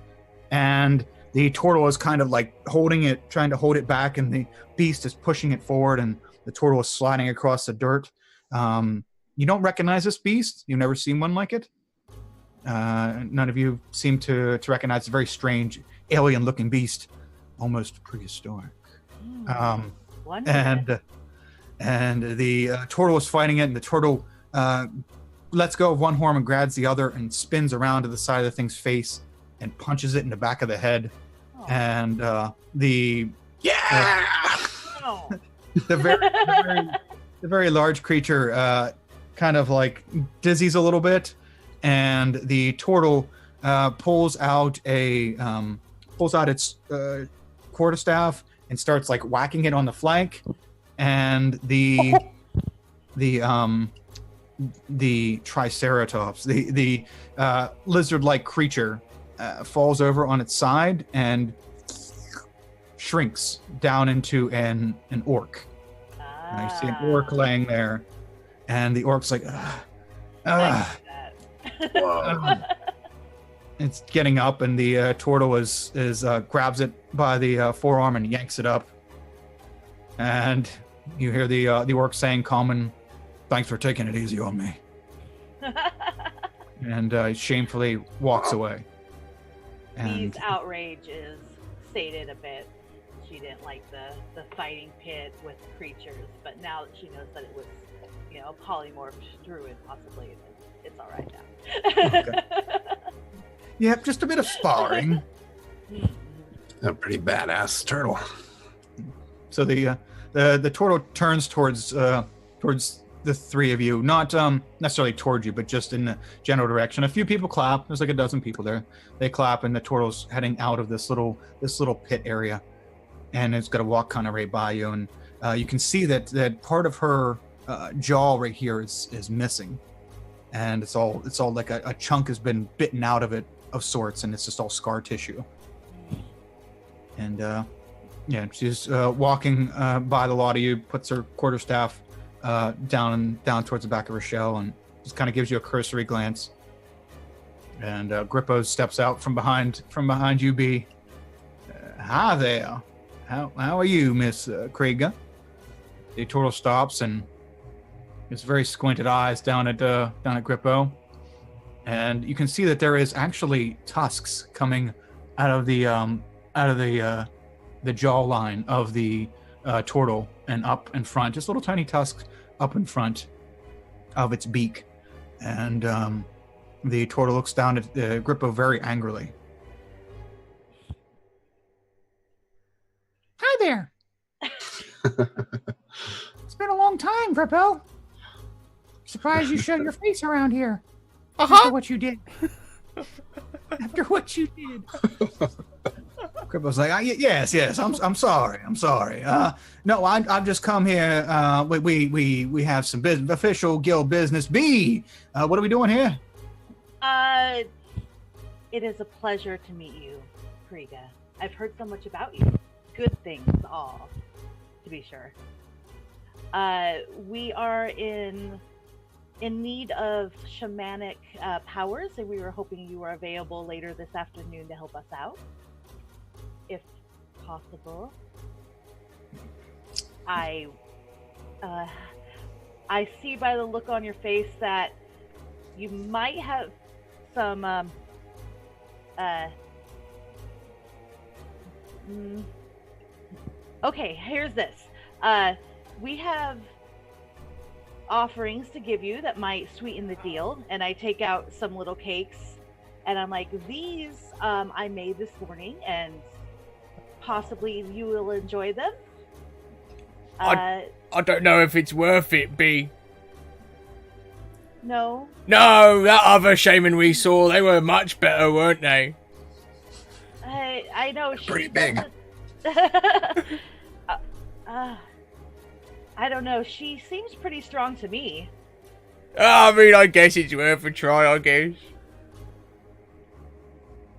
and the turtle is kind of like trying to hold it back, and the beast is pushing it forward, and the turtle is sliding across the dirt. You don't recognize this beast. You've never seen one like it. None of you seem to recognize a very strange, alien-looking beast, almost prehistoric. And the turtle is fighting it, and the turtle lets go of one horn and grabs the other and spins around to the side of the thing's face and punches it in the back of the head. Oh. And the very large creature kind of like dizzies a little bit, and the turtle pulls out its quarterstaff and starts like whacking it on the flank, and the triceratops, the lizard-like creature, falls over on its side and shrinks down into an orc. You see an orc laying there, and the orc's like, it's getting up, and the turtle is grabs it by the forearm and yanks it up, and you hear the orc saying, "Common, thanks for taking it easy on me," and shamefully walks away. Lee's outrage is sated a bit. She didn't like the fighting pit with creatures, but now that she knows that it was, a polymorph druid possibly, it's all right now. Okay. Yep, just a bit of sparring. A pretty badass turtle. So the turtle turns towards the three of you, not necessarily towards you, but just in the general direction. A few people clap. There's like a dozen people there. They clap, and the turtle's heading out of this little pit area, and it's gonna walk kind of right by you, and you can see that part of her jaw right here is missing, and it's all like a chunk has been bitten out of it of sorts, and it's just all scar tissue. And she's walking by the lot of you, puts her quarterstaff down towards the back of her shell, and just kind of gives you a cursory glance. And Grippo steps out from behind you, B. Hi there. How are you, Miss Krieger? The turtle stops and his very squinted eyes down at Grippo, and you can see that there is actually tusks coming out of the jawline of the turtle and up in front, just little tiny tusks up in front of its beak. And the turtle looks down at Grippo very angrily. Hi there. It's been a long time, Grippo. Surprised you showed your face around here. After what you did. After what you did. Grippo's like, yes. I'm sorry. No, I've just come here. We have some official guild business. B, what are we doing here? It is a pleasure to meet you, Kriga. I've heard so much about you. Good things, all, to be sure. We are in need of shamanic powers, and we were hoping you were available later this afternoon to help us out, if possible. I see by the look on your face that you might have some okay, here's this. We have offerings to give you that might sweeten the deal, and I take out some little cakes, and I'm like, these I made this morning, and possibly you will enjoy them. I don't know if it's worth it, B. No, that other shaman we saw, they were much better, weren't they? I know. Pretty big. I don't know. She seems pretty strong to me. I guess it's worth a try, I guess.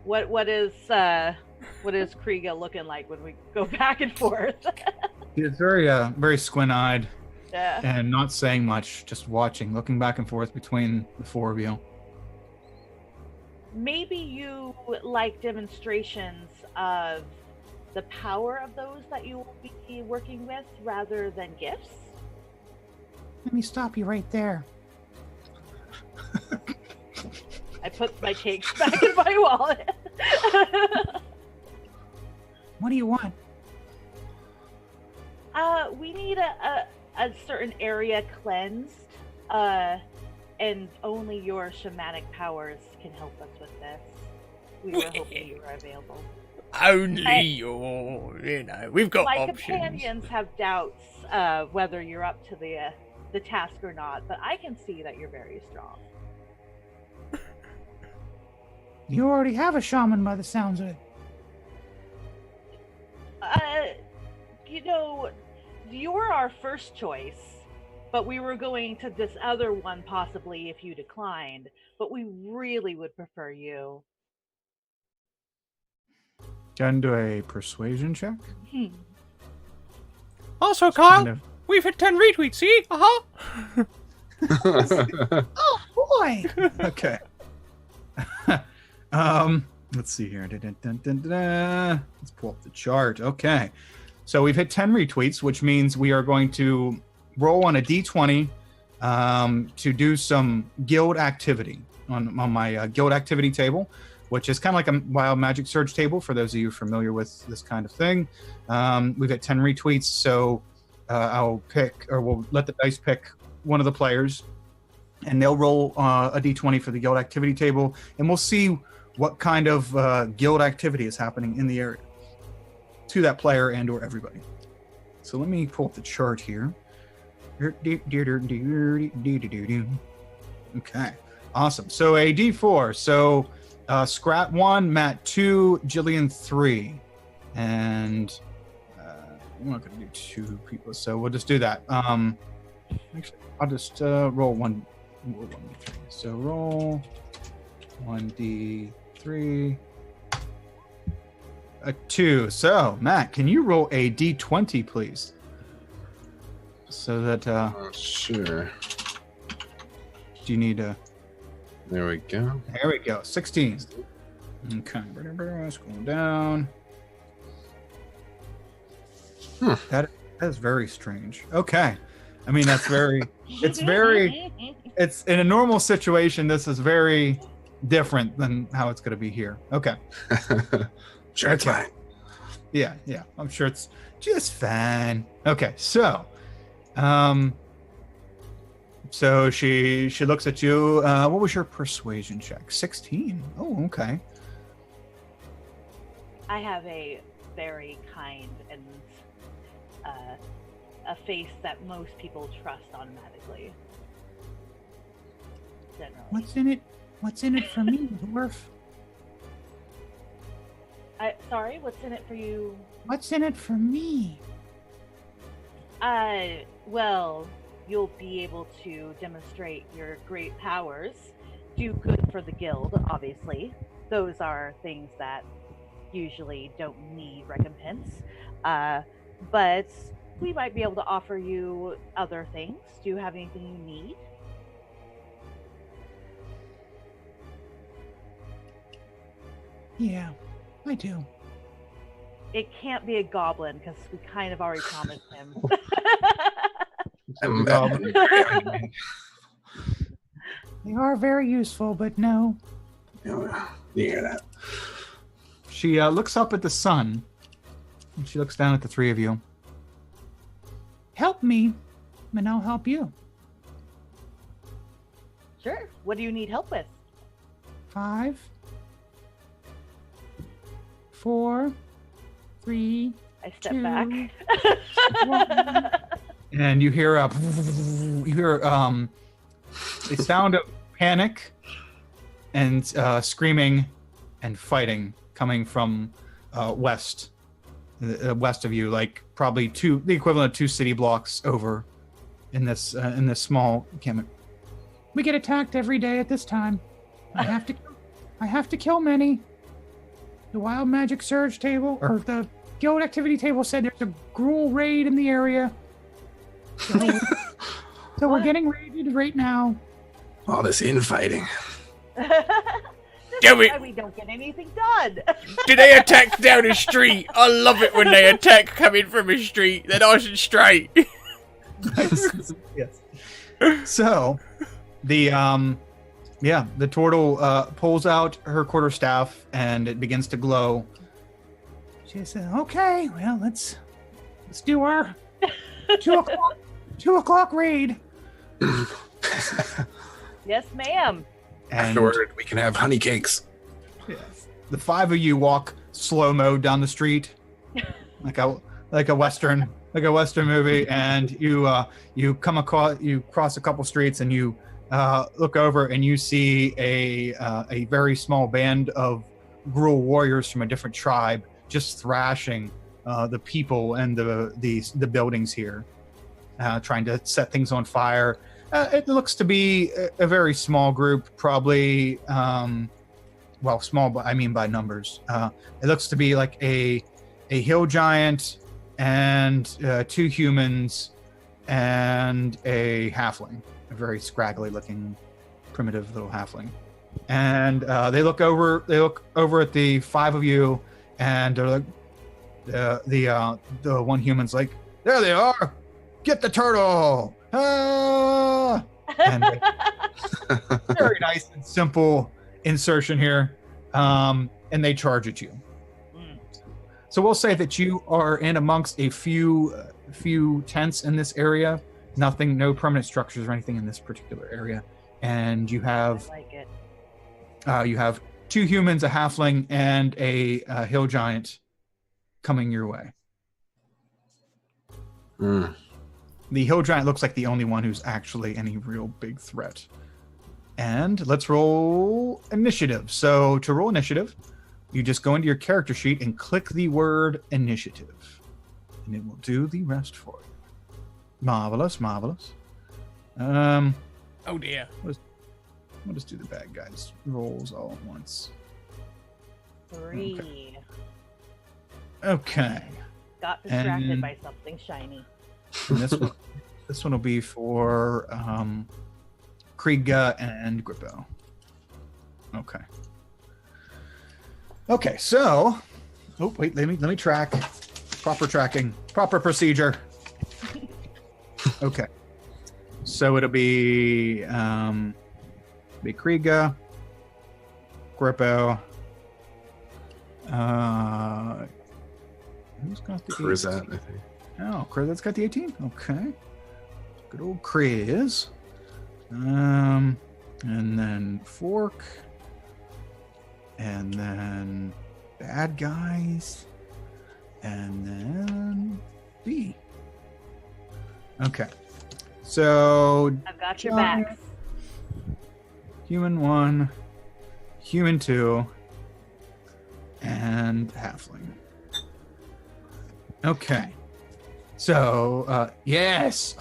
What is Kriega looking like when we go back and forth? He's very squint-eyed Yeah. and not saying much, just watching, looking back and forth between the four of you. Maybe you like demonstrations of the power of those that you will be working with rather than gifts. Let me stop you right there. I put my cakes back in my wallet. What do you want? We need a certain area cleansed, and only your shamanic powers can help us with this. We were hoping you were available. Only your, we've got My options. companions have doubts whether you're up to the task or not, but I can see that you're very strong. You already have a shaman by the sounds of it. You were our first choice, but we were going to this other one possibly if you declined, but we really would prefer you. Can do a persuasion check. Also, Kyle, Kind of- we've hit 10 retweets, see? Oh boy! Okay. Let's see here. Let's pull up the chart. Okay. So we've hit 10 retweets, which means we are going to roll on a d20 to do some guild activity on my guild activity table, which is kind of like a wild magic surge table for those of you familiar with this kind of thing. We've got 10 retweets, so we'll let the dice pick one of the players, and they'll roll a d20 for the guild activity table, and we'll see what kind of guild activity is happening in the area to that player and or everybody. So let me pull up the chart here. Okay, awesome. So a d4. So Scrat 1, Matt 2, Jillian 3, and I'm not going to do 2 people, so we'll just do that. Actually, I'll just roll 1d3. So roll 1d3. A 2. So, Matt, can you roll a d20, please? So that, Sure. do you need a... There we go. There we go. 16. Okay. Scroll down. That is very strange. Okay. I mean, that's very... it's in a normal situation, this is very different than how it's going to be here. Okay. Sure, it's Okay. fine. Yeah. I'm sure it's just fine. Okay, so she looks at you. What was your persuasion check? 16. Oh, okay. I have a very kind and a face that most people trust automatically. Generally. What's in it? What's in it for me, dwarf? Sorry, what's in it for you? What's in it for me? Well, you'll be able to demonstrate your great powers, do good for the guild, obviously. Those are things that usually don't need recompense. But we might be able to offer you other things. Do you have anything you need? Yeah, I do. It can't be a goblin because we kind of already promised him. They are very useful, but no. You hear that? She looks up at the sun, and she looks down at the three of you. Help me, and I'll help you. Sure. What do you need help with? 5, 4, 3. I step 2, back. 1. And you hear a sound of panic and screaming and fighting coming from west of you, like probably the equivalent of 2 city blocks over in this small encampment. We get attacked every day at this time. I have to kill many. The wild magic surge table, or the guild activity table said there's a gruel raid in the area. So we're getting raided right now. All this infighting. Damn it! We don't get anything done. Do they attack down a street? I love it when they attack coming from a street. They're nice and straight. Yes. So, the turtle pulls out her quarterstaff and it begins to glow. She said, "Okay, well, let's do our 2 o'clock raid." Yes, ma'am. And Afterward, we can have honey cakes. the 5 of you walk slow-mo down the street, like a western movie, and you cross a couple streets and you look over and you see a very small band of gruel warriors from a different tribe just thrashing the people and the buildings here, trying to set things on fire. It looks to be a very small group, probably, small, but I mean by numbers. It looks to be like a hill giant and 2 humans and a halfling, a very scraggly looking, primitive little halfling. And they look over at the 5 of you, and they're like, the one human's like, "There they are! Get the turtle!" Ah! And very nice and simple insertion here, and they charge at you. So we'll say that you are in amongst a few tents in this area. No permanent structures or anything in this particular area, and you have I like it. you have 2 humans, a halfling, and a hill giant coming your way. The hill giant looks like the only one who's actually any real big threat. And let's roll initiative. So to roll initiative, you just go into your character sheet and click the word initiative, and it will do the rest for you. Marvelous, marvelous. Oh dear. We'll just do the bad guys rolls all at once. 3. Okay. Got distracted And- by something shiny. And this one will be for Kriega and Grippo. Okay, so wait, let me track. Proper tracking. Proper procedure. Okay. So it'll be Kriega, Grippo, who's got the Crizat, I think. Oh, Crizat's got the 18. Okay. Good old Criz. And then Fork. And then Bad Guys. And then B. Okay. So I've got your back. Human 1, Human 2, and Halfling. Okay. So, yes.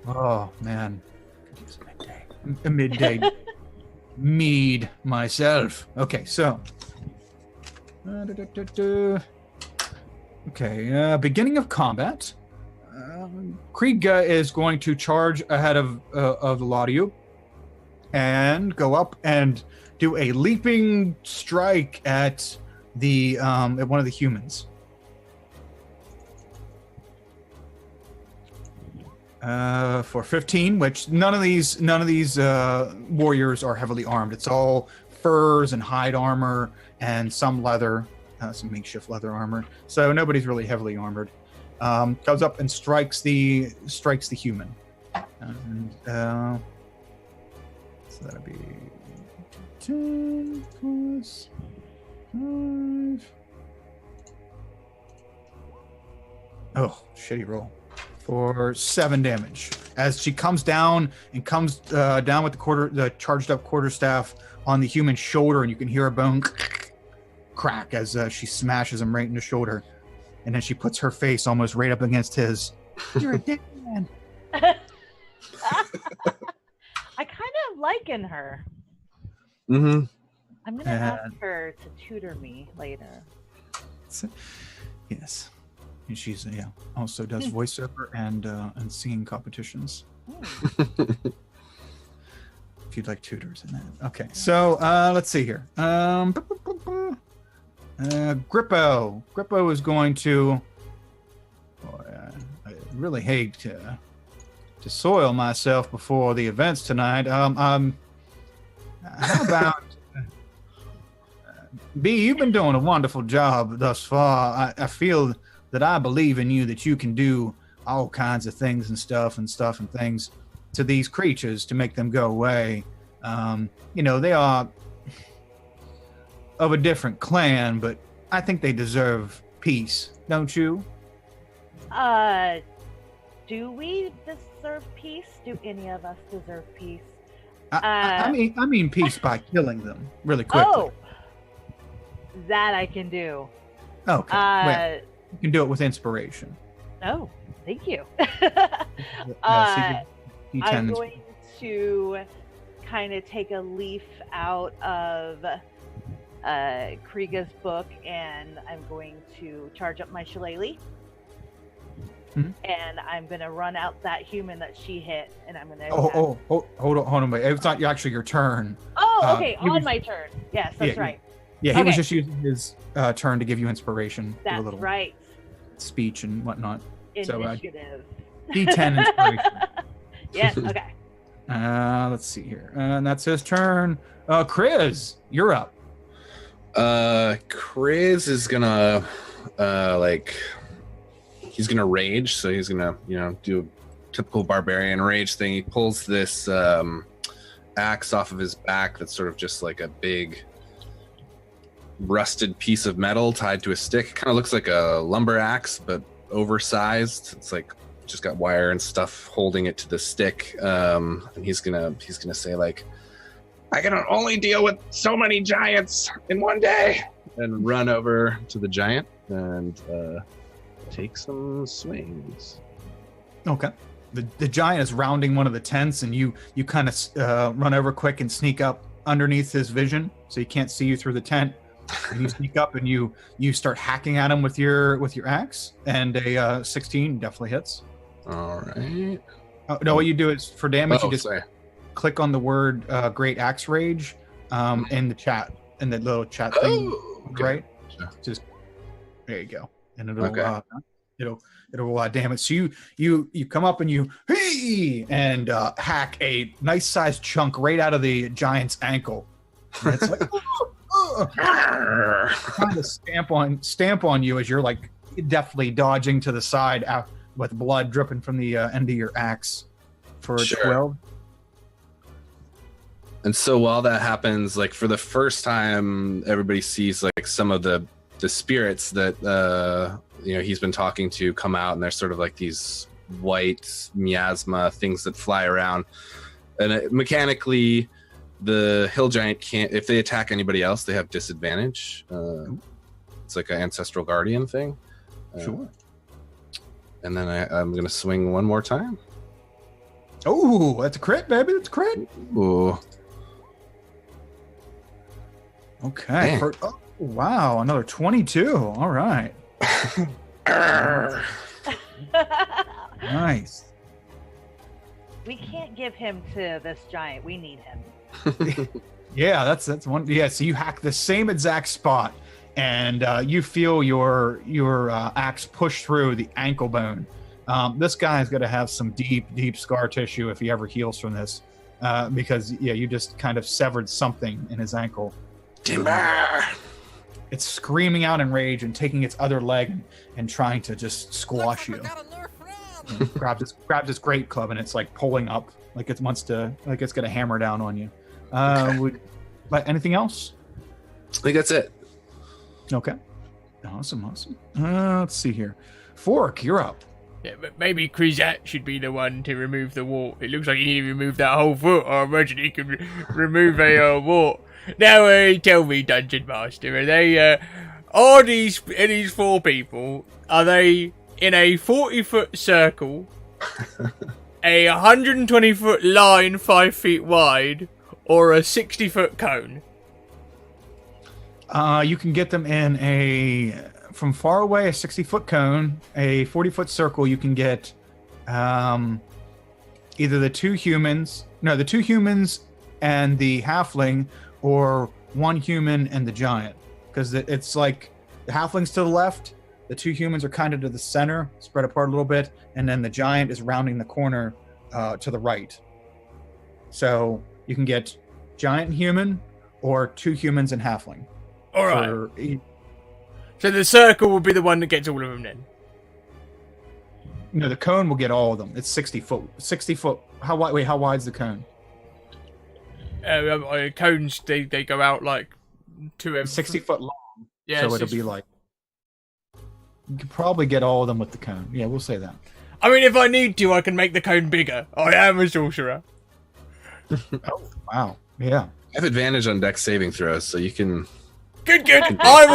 Oh, man. Could use a midday mead myself. Okay, so. Okay, beginning of combat. Kriega is going to charge ahead of the lot of you and go up and do a leaping strike at at one of the humans. For 15, which none of these warriors are heavily armed. It's all furs and hide armor and some leather, some makeshift leather armor. So nobody's really heavily armored. Goes up and strikes the human. And so that'll be 10 plus 5. Oh, shitty roll. For 7 damage. As she comes down and comes down with the charged up quarterstaff on the human's shoulder, and you can hear a bone crack as she smashes him right in the shoulder. And then she puts her face almost right up against his. You're a dead man. I kind of liken her. Mm-hmm. I'm gonna ask her to tutor me later. Yes. And she's also does voiceover and singing competitions. If you'd like tutors in that. Okay. So let's see here. Grippo. Grippo is going to. I really hate to soil myself before the events tonight. How about B? You've been doing a wonderful job thus far. I feel that I believe in you, that you can do all kinds of things and things to these creatures to make them go away. They are of a different clan, but I think they deserve peace, don't you? Do we deserve peace? Do any of us deserve peace? I mean peace by killing them really quickly. Oh, that I can do. Okay. Well, you can do it with inspiration. Oh, thank you. I'm going to kind of take a leaf out of Kriega's book, and I'm going to charge up my shillelagh. Mm-hmm. And I'm going to run out that human that she hit, and I'm going to... hold on, wait. It's not actually your turn. Oh, okay, my turn. Yes, that's right. Yeah, he was just using his turn to give you inspiration. That's do a little right. Speech and whatnot. Initiative. So, D10 inspiration. Yes, okay. Let's see here. And that's his turn. Chris, you're up. Chris is gonna he's gonna rage, so he's gonna do a typical barbarian rage thing. He pulls this axe off of his back that's sort of just like a big rusted piece of metal tied to a stick. Kind of looks like a lumber axe, but oversized. It's like just got wire and stuff holding it to the stick. And he's gonna say like, I can only deal with so many giants in one day, and run over to the giant and take some swings. Okay. The giant is rounding one of the tents, and you kind of run over quick and sneak up underneath his vision, so he can't see you through the tent. And you sneak up and you start hacking at him with your axe, and a 16 definitely hits. All right. No, what you do is for damage, you just sorry. click on the word Great Axe Rage in the chat, in the little chat thing, okay. right? Sure. Just there you go, and it'll damage. So you come up and you and hack a nice sized chunk right out of the giant's ankle. And it's like trying to stamp on you as you're like deftly dodging to the side out with blood dripping from the end of your axe for a 12. And so while that happens, like for the first time, everybody sees like some of the spirits that he's been talking to come out, and they're sort of like these white miasma things that fly around. And mechanically, the hill giant can't, if they attack anybody else, they have disadvantage. It's like an ancestral guardian thing. Sure. And then I'm going to swing one more time. Oh, that's a crit, baby. That's a crit. Ooh. Okay. Wow. Another 22. All right. Nice. We can't give him to this giant. We need him. Yeah, that's one. Yeah, so you hack the same exact spot, and you feel your axe push through the ankle bone. This guy's going to have some deep scar tissue if he ever heals from this, because you just kind of severed something in his ankle. Timber! It's screaming out in rage and taking its other leg and trying to just squash you. Grabs its great club, and it's like pulling up, like it wants to, like it's gonna hammer down on you. But anything else? I think that's it. Okay. Awesome. Let's see here. Fork, you're up. Yeah, but maybe Krizat should be the one to remove the wart. It looks like he need to remove that whole foot. I imagine he can remove a wart. Now, tell me, Dungeon Master, are they, are these four people, are they in a 40-foot circle, a 120-foot line 5 feet wide, or a 60-foot cone? You can get them in a from far away, a 60-foot cone, a 40-foot circle, you can get either the two humans and the halfling, or one human and the giant. Because it's like the halfling's to the left, the two humans are kind of to the center, spread apart a little bit, and then the giant is rounding the corner to the right. So you can get giant and human, or two humans and halfling. All right. So the circle will be the one that gets all of them then? No, the cone will get all of them. It's 60 foot. 60 foot. How wide? Wait, how wide's the cone? Cones, they go out like 60 foot long. Yeah, so it'll be like, you could probably get all of them with the cone. Yeah, we'll say that. I mean, if I need to, I can make the cone bigger. I am a sorcerer. Oh, wow. Yeah. I have advantage on dex saving throws, so you can. Good. I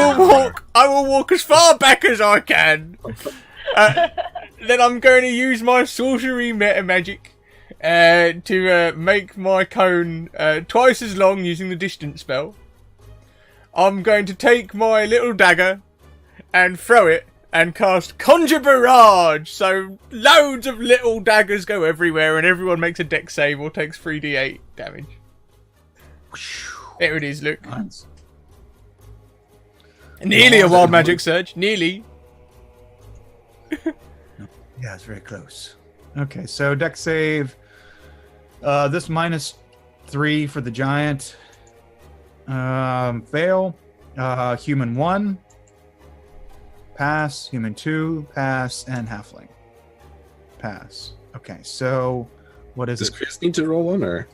will walk as far back as I can. Then I'm going to use my sorcery meta magic to make my cone twice as long using the distance spell. I'm going to take my little dagger and throw it and cast Conjure Barrage. So loads of little daggers go everywhere and everyone makes a dex save or takes 3d8 damage. There it is, look. Nice. Nearly a wild magic surge. Nearly. Yeah, it's very close. Okay, so dex save. This -3 for the giant. Fail. Human 1. Pass. Human 2. Pass. And halfling. Pass. Okay, so what is Does it? Chris need to roll one, or?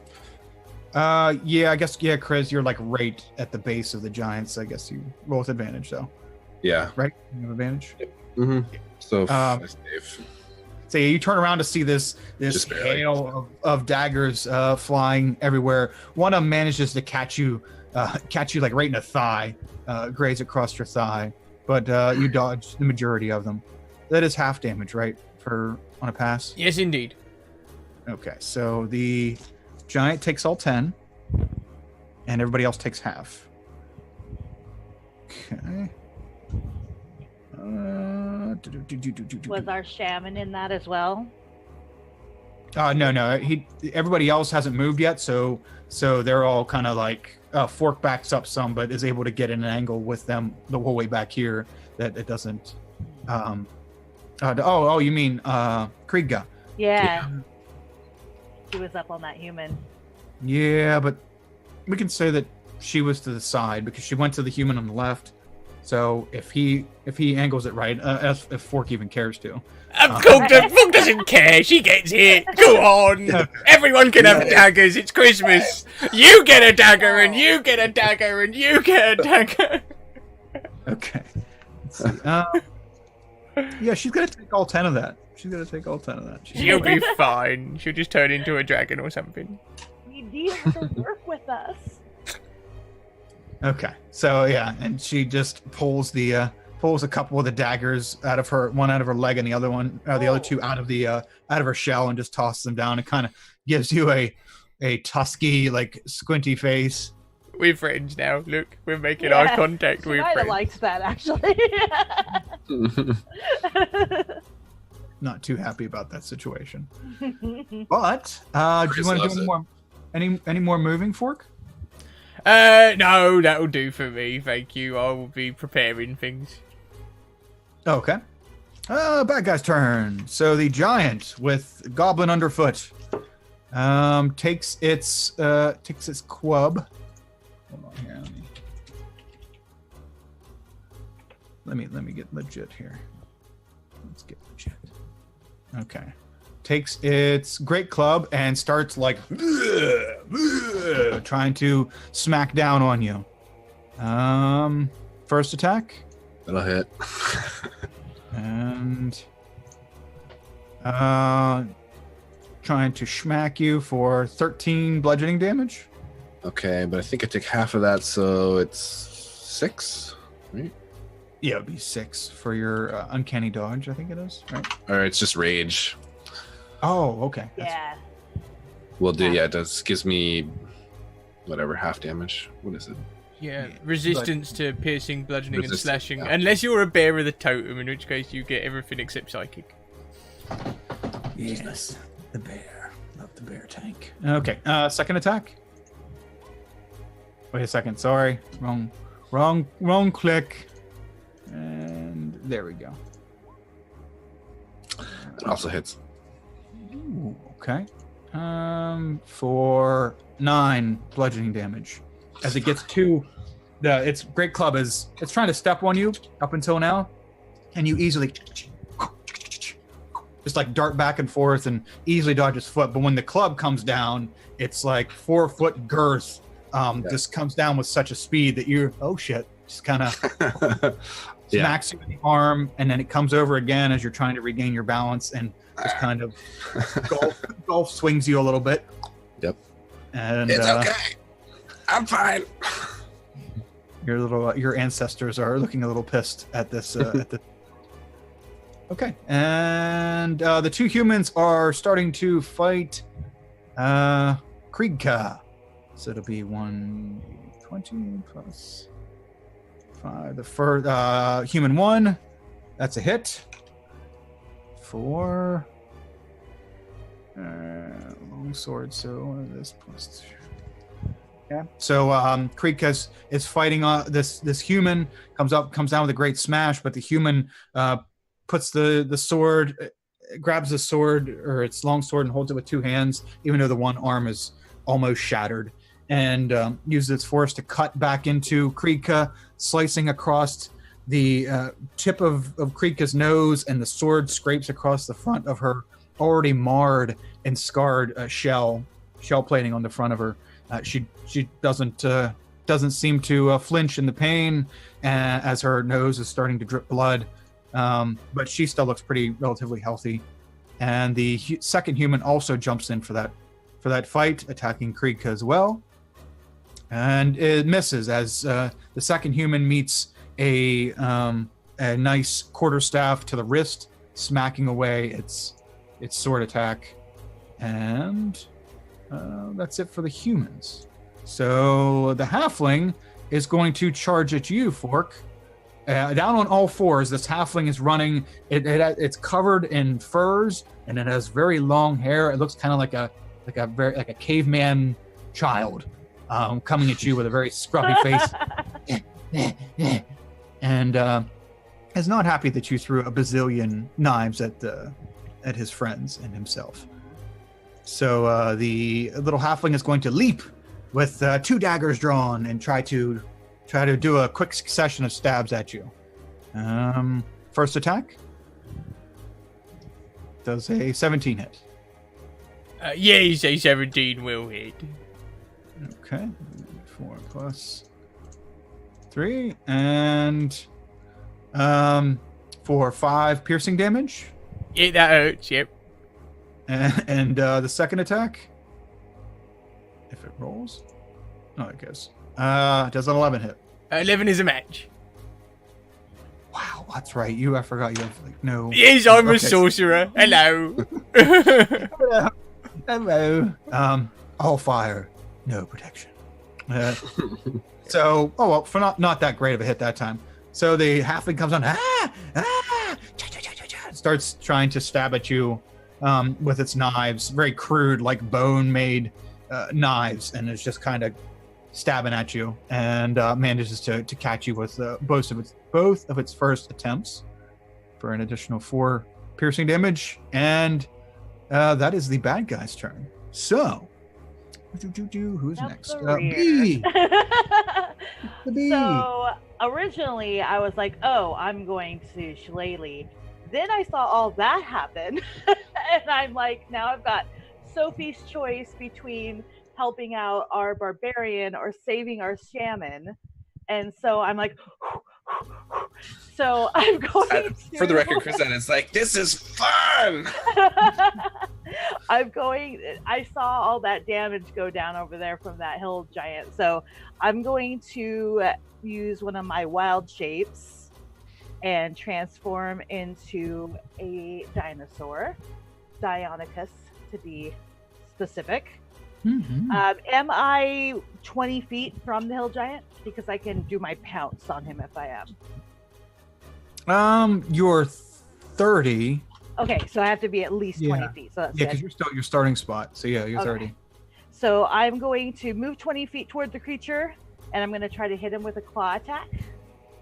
Yeah, I guess, yeah, Chris, you're like right at the base of the giants. I guess you roll with advantage, though. Yeah. Right? You have advantage? Mm-hmm. So, I save. So you turn around to see this Just barely. hail of daggers flying everywhere. One of them manages to catch you like right in the thigh, graze across your thigh, but you dodge the majority of them. That is half damage, right? On a pass? Yes, indeed. Okay, so the giant takes all 10, and everybody else takes half. Okay. Was our shaman in that as well? No. Everybody else hasn't moved yet, so they're all kind of like Fork backs up some, but is able to get in an angle with them the whole way back here that it doesn't. You mean Kriega? Yeah. She was up on that human. Yeah, but we can say that she was to the side because she went to the human on the left. So if he angles it right, if Fork even cares to. Fork doesn't care. She gets hit. Go on. Everyone can have daggers. It's Christmas. You get a dagger, and you get a dagger, and you get a dagger. Okay. Let's see. Yeah, she's gonna take all 10 of that. She'll be fine. She'll just turn into a dragon or something. We need her to work with us. Okay, so yeah, and she just pulls a couple of the daggers out of her leg, and the other two out of her shell, and just tosses them down. It kind of gives you a tusky, like squinty face. We're friends now. Look, we're making eye contact. We're I friends. liked that actually. Not too happy about that situation. But do you want to do any more moving, Fork? No, that'll do for me. Thank you. I will be preparing things. Okay. Bad guy's turn. So the giant with goblin underfoot takes its club. Hold on here. Let me get legit here. Let's get legit. Okay. Takes its great club and starts like trying to smack down on you. First attack. That'll hit. And trying to smack you for 13 bludgeoning damage. Okay, but I think I take half of that, so it's 6, right? Yeah, it'd be 6 for your uncanny dodge, I think it is, right? Or it's just rage. Oh, okay. Yeah. Will do. Yeah, it does. Gives me whatever half damage. What is it? Yeah, resistance to piercing, bludgeoning, and Resistance, slashing. yeah. Unless you're a bear with a totem, in which case you get everything except psychic. Yes, the bear. Love the bear tank. Okay, second attack. Wait a second. Sorry, wrong click. And there we go. It also hits. Ooh, okay. For 9 bludgeoning damage. As it gets to its great club it's trying to step on you up until now, and you easily just like dart back and forth and easily dodge its foot. But when the club comes down, it's like 4-foot girth. Just comes down with such a speed that you're just kind of smacks you in the arm, and then it comes over again as you're trying to regain your balance and just kind of golf swings you a little bit. Yep. And It's okay. I'm fine. Your ancestors are looking a little pissed at this. Okay, and the 2 humans are starting to fight Kriegka. So it'll be 120 plus 5. The first human 1, that's a hit. 4 longsword. So what is this plus 2? Yeah. So Kriegka is fighting this human. Comes down with a great smash, but the human puts the sword, grabs the sword or its long sword and holds it with 2 hands, even though the one arm is almost shattered, and uses its force to cut back into Kriegka, slicing across the tip of Kriegka's nose, and the sword scrapes across the front of her already marred and scarred shell plating on the front of her. She doesn't seem to flinch in the pain as her nose is starting to drip blood. But she still looks relatively healthy. And the second human also jumps in for that fight, attacking Kriegka as well. And it misses as the second human meets a nice quarterstaff to the wrist, smacking away its sword attack. And that's it for the humans. So the halfling is going to charge at you, Fork. Down on all fours, this halfling is running. It's covered in furs, and it has very long hair. It looks kind of like a caveman child, coming at you with a very scruffy face, and is not happy that you threw a bazillion knives at his friends and himself. So the little halfling is going to leap with 2 daggers drawn and try to do a quick succession of stabs at you. First attack does a 17 hit. Yes, a 17 will hit. Okay, 4 plus 3, and for 5 piercing damage. Yeah, that hurts. Yep. And the second attack, if it rolls, it goes. Does an 11 hit? 11 is a match. Wow, that's right. I forgot you have no. Yes, I'm a sorcerer. Hello. Hello. All fire, no protection. So, for not that great of a hit that time. So the halfling comes on, starts trying to stab at you with its knives, very crude, like bone-made knives, and it's just kind of stabbing at you, and manages to catch you with both of its first attempts for an additional 4 piercing damage, and that is the bad guy's turn. So, who's next? B. The bee. So originally I was like, oh, I'm going to Shillelagh. Then I saw all that happen, and I'm like, now I've got Sophie's choice between helping out our barbarian or saving our shaman. And so I'm like, so I'm going to... For the record, Chris, it's like, this is fun! I saw all that damage go down over there from that hill giant. So I'm going to use one of my wild shapes and transform into a dinosaur. Deinonychus, to be specific. Mm-hmm. Am I 20 feet from the hill giant? Because I can do my pounce on him if I am. You're 30. Okay, so I have to be at least 20 Yeah. feet. So that's Yeah, good. because you're still your starting spot. So yeah, you're Okay. 30. So I'm going to move 20 feet toward the creature, and I'm going to try to hit him with a claw attack,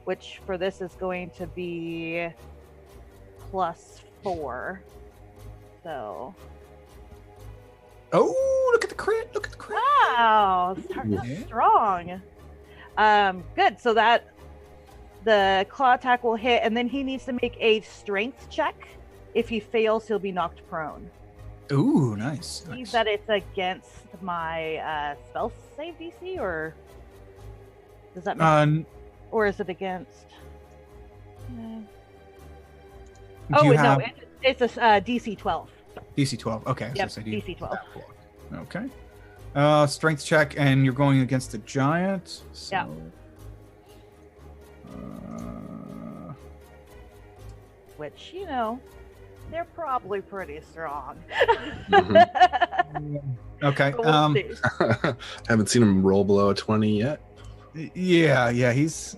which for this is going to be +4. So. Oh, look at the crit! Look at the crit! Wow, Yeah. strong. Good. So that the claw attack will hit, and then he needs to make a strength check. If he fails, he'll be knocked prone. Ooh, nice. See Nice. that it's against my spell save DC, or does that make or is it against? Do Oh you wait, have no, it's a DC 12. DC 12? Okay. I was Yep, gonna say, do you- DC 12. Okay. Strength check, and you're going against the giant. So, Yeah. Which, you know, they're probably pretty strong. Okay. But we'll see. Haven't seen him roll below a 20 yet. Yeah. He's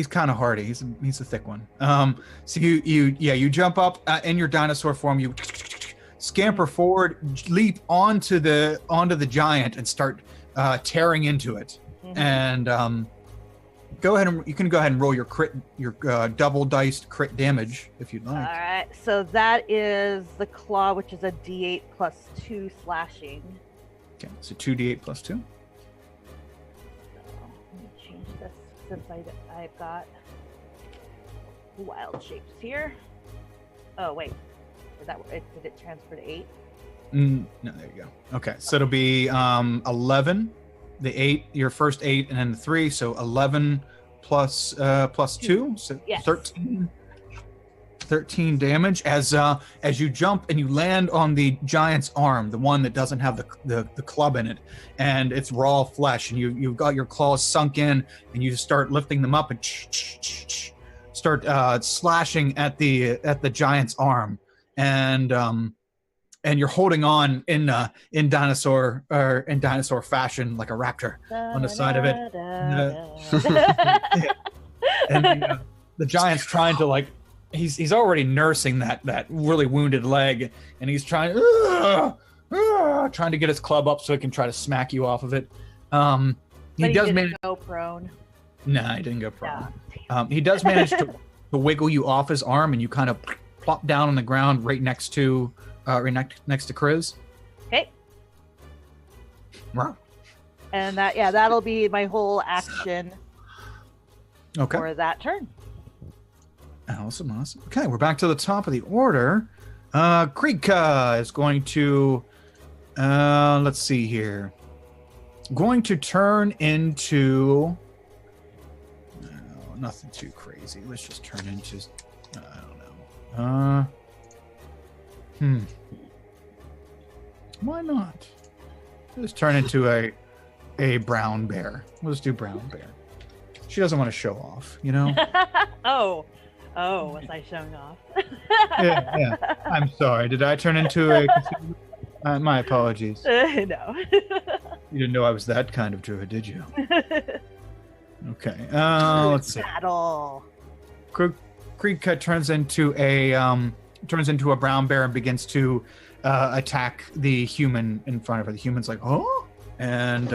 kind of hardy. He's a thick one. So you jump up in your dinosaur form. You scamper forward, leap onto the giant, and start tearing into it. Mhm. And you can go ahead and roll your crit, your double diced crit damage if you'd like. All right, so that is the claw, which is a D8 +2 slashing. Okay, so 2d8 plus 2. So let me change this since I've got wild shapes here. Oh wait, did it transfer to 8? No, there you go. Okay, so it'll be 11, the 8, your first 8, and then the 3. So 11 plus 2, so Yes. 13 damage as you jump and you land on the giant's arm, the one that doesn't have the club in it, and it's raw flesh, and you've got your claws sunk in, and you start lifting them up and start slashing at the giant's arm, and you're holding on in dinosaur fashion like a raptor on the side of it. And the giant's trying to, like, he's already nursing that really wounded leg, and he's trying to get his club up so he can try to smack you off of it. But He does didn't manage. go prone. Nah, he didn't go prone. Yeah. He does manage to wiggle you off his arm, and you kind of plop down on the ground right next to Chris. Okay. Wow. And that'll be my whole action Okay. for that turn. Awesome. Okay, we're back to the top of the order. Krika is going to, let's see here. Going to turn into, nothing too crazy. Let's just turn into, I don't know. Why not? Let's turn into a brown bear. Let's do brown bear. She doesn't want to show off, you know? Oh, was I showing off? Yeah. I'm sorry. Did I turn into a... my apologies. No. You didn't know I was that kind of druid, did you? Okay. Let's see. Battle. Krika turns into a brown bear and begins to attack the human in front of her. The human's like, oh, and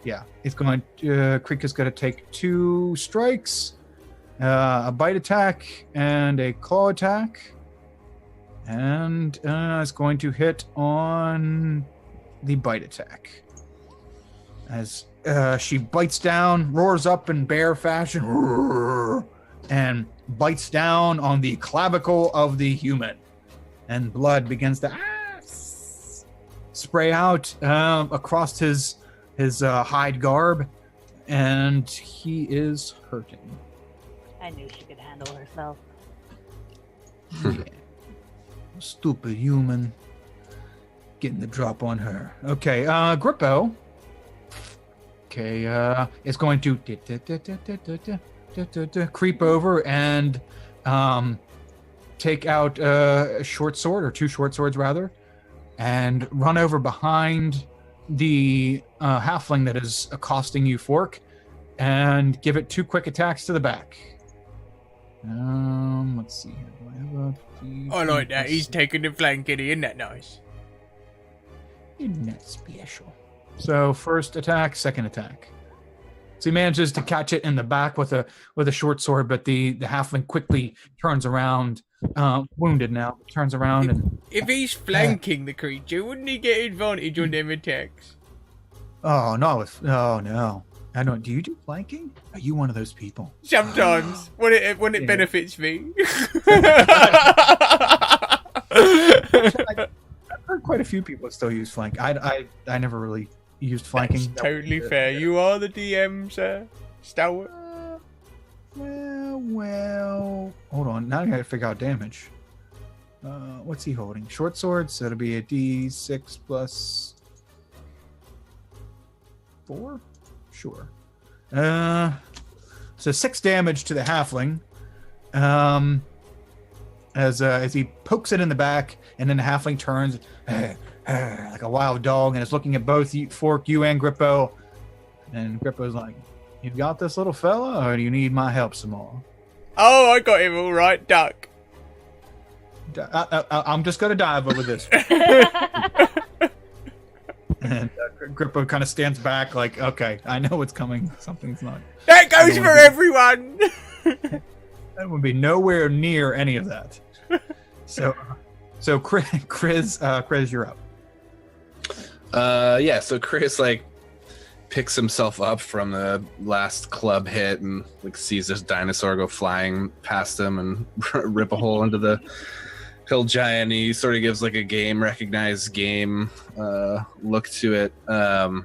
Krika's going to take 2 strikes, a bite attack and a claw attack, and it's going to hit on the bite attack as she bites down, roars up in bear fashion, and bites down on the clavicle of the human, and blood begins to spray out across his hide garb, and he is hurting. I knew she could handle herself. Yeah. Stupid human. Getting the drop on her. Okay, Grippo. Okay, is going to creep over and take out a short sword, or 2 short swords rather, and run over behind the halfling that is accosting you, Fork, and give it 2 quick attacks to the back. Let's see here. Do I have a? I like that. He's taking the flanking. Isn't that nice? Isn't that special? So first attack, second attack. So he manages to catch it in the back with a short sword, but the halfling quickly turns around, wounded now, turns around and. If he's flanking the creature, wouldn't he get advantage on them attacks? Oh no! Oh no! I don't. Do you do flanking? Are you one of those people? Sometimes when it benefits me. I've heard quite a few people still use flank. I never really used flanking. That's totally fair. You are the DM, sir. Stalwart. Well. Hold on. Now I gotta figure out damage. What's he holding? Short sword, so it'll be a D6 plus 4? Sure. So 6 damage to the halfling. As he pokes it in the back, and then the halfling turns like a wild dog and is looking at both you, Fork, you and Grippo. And Grippo's like, "You got this, little fella, or do you need my help some more?" Oh, I got him all right, duck. I'm just gonna dive over this. And Grippo kind of stands back, like, "Okay, I know what's coming. Something's not." That goes for everyone. That would be nowhere near any of that. So Chris, you're up. Yeah, so Chris like picks himself up from the last club hit and like sees this dinosaur go flying past him and rip a hole into the hill giant. He sort of gives like a recognized game look to it. Then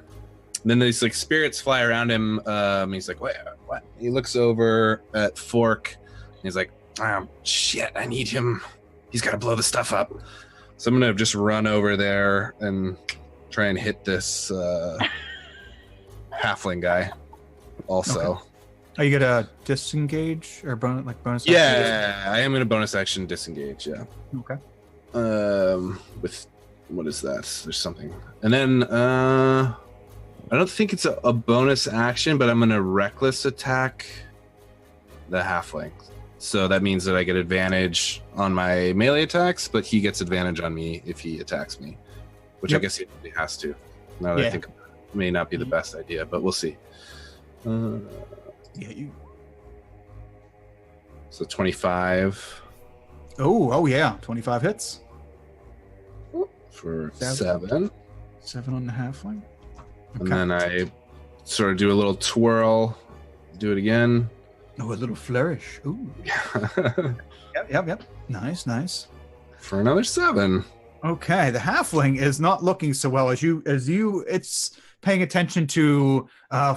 these like spirits fly around him. He's like, "Wait, what?" He looks over at Fork. And he's like, "Oh shit, I need him. He's got to blow the stuff up." So I'm gonna just run over there and try and hit this halfling guy. Also, Okay. Are you gonna disengage or bonus? Yeah, I am gonna bonus action disengage. Yeah. Okay. With what is that? There's something, and then I don't think it's a bonus action, but I'm gonna reckless attack the halfling. So that means that I get advantage on my melee attacks, but he gets advantage on me if he attacks me, which I guess he has to. Now that I think it may not be the best idea, but we'll see. So 25. Oh yeah, 25 hits. For 7. 7 on the halfling. Okay. And then I sort of do a little twirl, do it again. Oh, a little flourish. Ooh. Yep. Nice. For another 7. Okay, the halfling is not looking so well as you. It's paying attention to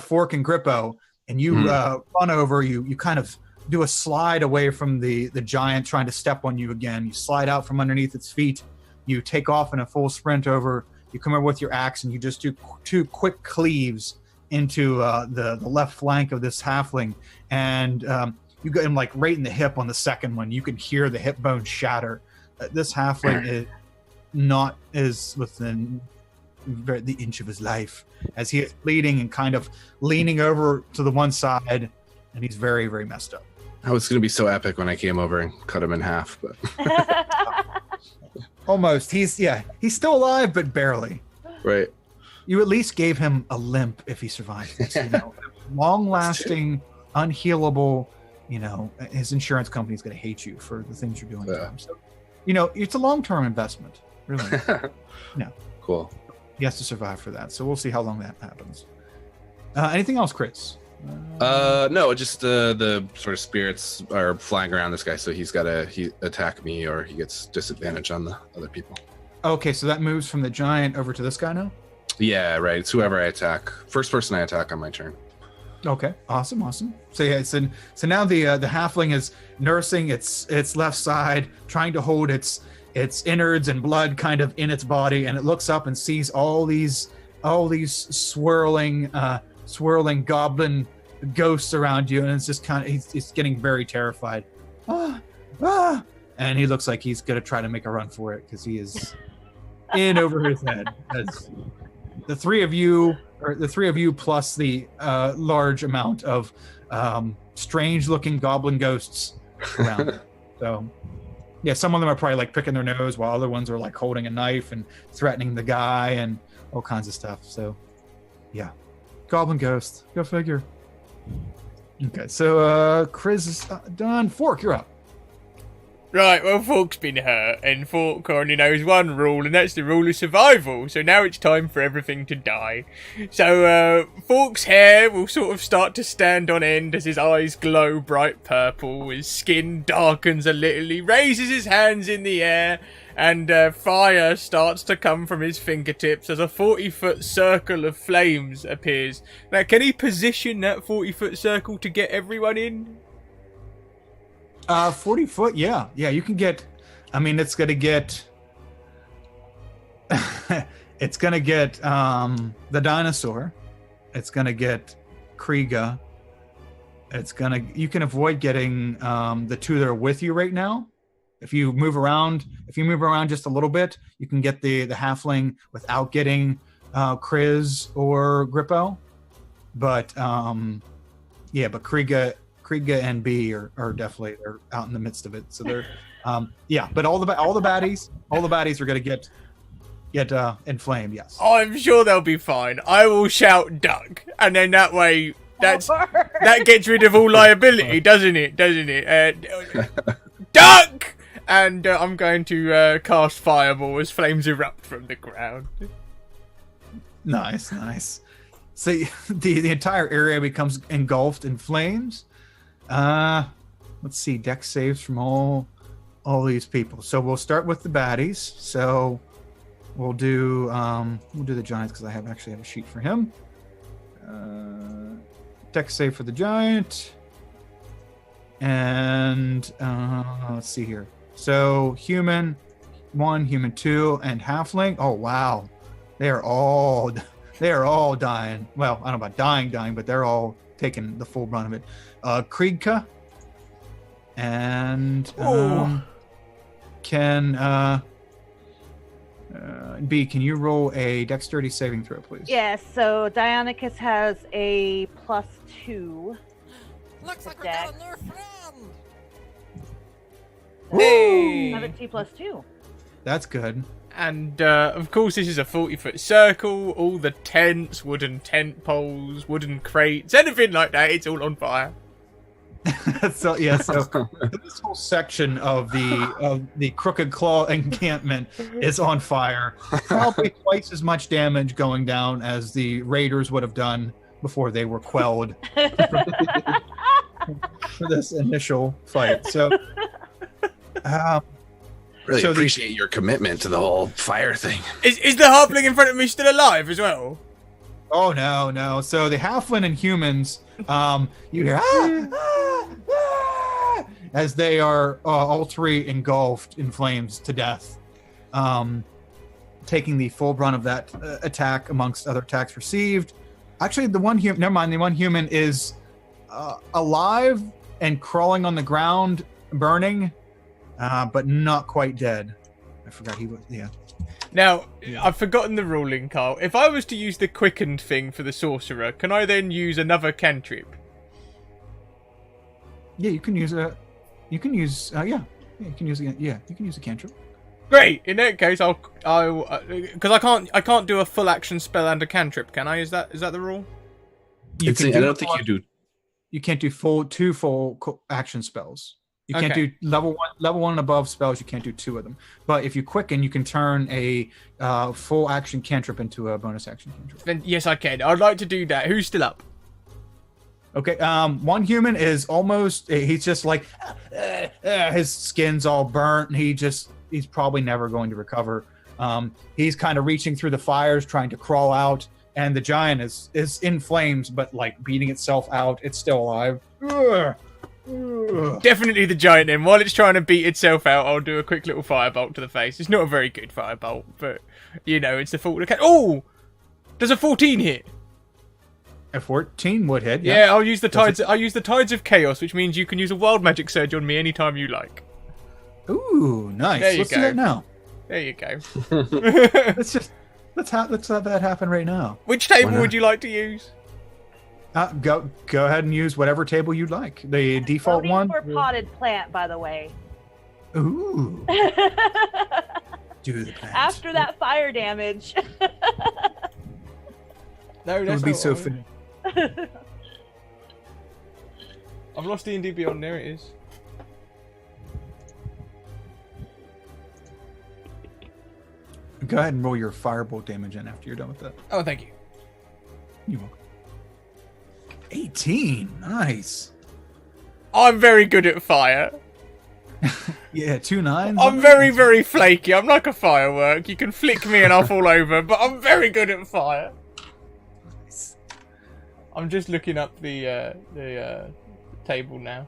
Fork and Grippo, and you run over. You kind of do a slide away from the giant trying to step on you again. You slide out from underneath its feet. You take off in a full sprint over. You come over with your axe, and you just do 2 quick cleaves into the left flank of this halfling, and you get him like right in the hip on the second one. You can hear the hip bone shatter. This halfling is within the inch of his life as he is bleeding and kind of leaning over to the one side, and he's very, very messed up. I was going to be so epic when I came over and cut him in half, but almost. He's still alive, but barely. Right. You at least gave him a limp if he survives this, long-lasting, unhealable. His insurance company's going to hate you for the things you're doing to him. So, it's a long-term investment, really. Yeah. Cool. He has to survive for that. So we'll see how long that happens. Anything else, Chris? No, just the sort of spirits are flying around this guy, so he attack me or he gets disadvantage on the other people. Okay, so that moves from the giant over to this guy now? Yeah, right. It's whoever I attack. First person I attack on my turn. Okay, awesome. So now the halfling is nursing its left side, trying to hold its innards and blood kind of in its body, and it looks up and sees all these swirling goblin ghosts around you, and it's just kind of he's getting very terrified. And he looks like he's gonna try to make a run for it because he is in over his head. the three of you, plus the large amount of strange-looking goblin ghosts around. So, yeah, some of them are probably like picking their nose, while other ones are like holding a knife and threatening the guy and all kinds of stuff. So, yeah, goblin ghosts. Go figure. Okay, so Chris is done. Fork, you're up. Right, well, Fork's been hurt, and Fork only knows one rule, and that's the rule of survival. So now it's time for everything to die. So, Fork's hair will sort of start to stand on end as his eyes glow bright purple, his skin darkens a little, he raises his hands in the air, and fire starts to come from his fingertips as a 40-foot circle of flames appears. Now, can he position that 40-foot circle to get everyone in? 40 foot, yeah, you can get. I mean, it's gonna get. It's gonna get the dinosaur. It's gonna get Kriega. You can avoid getting the two that are with you right now. If you move around just a little bit, you can get the halfling without getting Kriz or Grippo. But but Kriega and B are definitely they're out in the midst of it. So they're but all the baddies are gonna get inflamed. Yes, I'm sure they'll be fine. I will shout duck, and then that way that gets rid of all liability, doesn't it? Duck, and I'm going to cast fireball as flames erupt from the ground. Nice. So the entire area becomes engulfed in flames. Let's see, dex saves from all these people. So we'll start with the baddies. So we'll do the giants because I have a sheet for him. Dex save for the giant. And let's see here. So human 1, human 2, and halfling. Oh wow, they are all dying. Well, I don't know about dying, but they're all taking the full brunt of it. Kriegka and can B, can you roll a dexterity saving throw, please? Yes, so Dionicus has a +2. Looks like we got a new friend. Hey! 17 +2. That's good. And of course, this is a 40-foot circle. All the tents, wooden tent poles, wooden crates, anything like that, it's all on fire. So this whole section of the Crooked Claw encampment is on fire. Probably twice as much damage going down as the raiders would have done before they were quelled for this initial fight. So, really appreciate your commitment to the whole fire thing. Is the halfling in front of me still alive as well? Oh no! So the halfling and humans, you hear as they are all three engulfed in flames to death, taking the full brunt of that attack amongst other attacks received. Actually, the one human is alive and crawling on the ground, burning, but not quite dead. I forgot he was. Yeah. Now, I've forgotten the ruling, Carl. If I was to use the quickened thing for the sorcerer, can I then use another cantrip? Yeah, you can use a. You can use. You can use. You can use a cantrip. Great. In that case, I'll because I can't do a full action spell and a cantrip, can I? Is that the rule? I don't think you do. You can't do two full action spells. You can't do level one and above spells. You can't do 2 of them. But if you quicken, you can turn a full action cantrip into a bonus action cantrip. Then yes, I can. I'd like to do that. Who's still up? Okay. One human is almost. He's just like his skin's all burnt, and he's probably never going to recover. He's kind of reaching through the fires, trying to crawl out, and the giant is in flames, but like beating itself out. It's still alive. Definitely the giant then. While it's trying to beat itself out, I'll do a quick little firebolt to the face. It's not a very good firebolt, but it's the fault of the cat. Oh! Does a 14 hit? A 14 would hit. Yeah, I'll use the tides. I'll use the tides of chaos, which means you can use a wild magic surge on me anytime you like. Ooh, nice. There you Let's go. do that now. There you go. let's have that happen right now. Which table not? would you like to use? Go ahead and use whatever table you'd like. The default Voting one. for potted plant, by the way. Ooh. Do the plant. After that fire damage. No, It that's would be not so what I- fitting. I've lost D&D Beyond. There it is. Go ahead and roll your firebolt damage in after you're done with that. Oh, thank you. You're welcome. 18. Nice. I'm very good at fire. Yeah, 2 9s. I'm very, very flaky. I'm like a firework. You can flick me and I'll fall over, but I'm very good at fire. I'm just looking up the table now.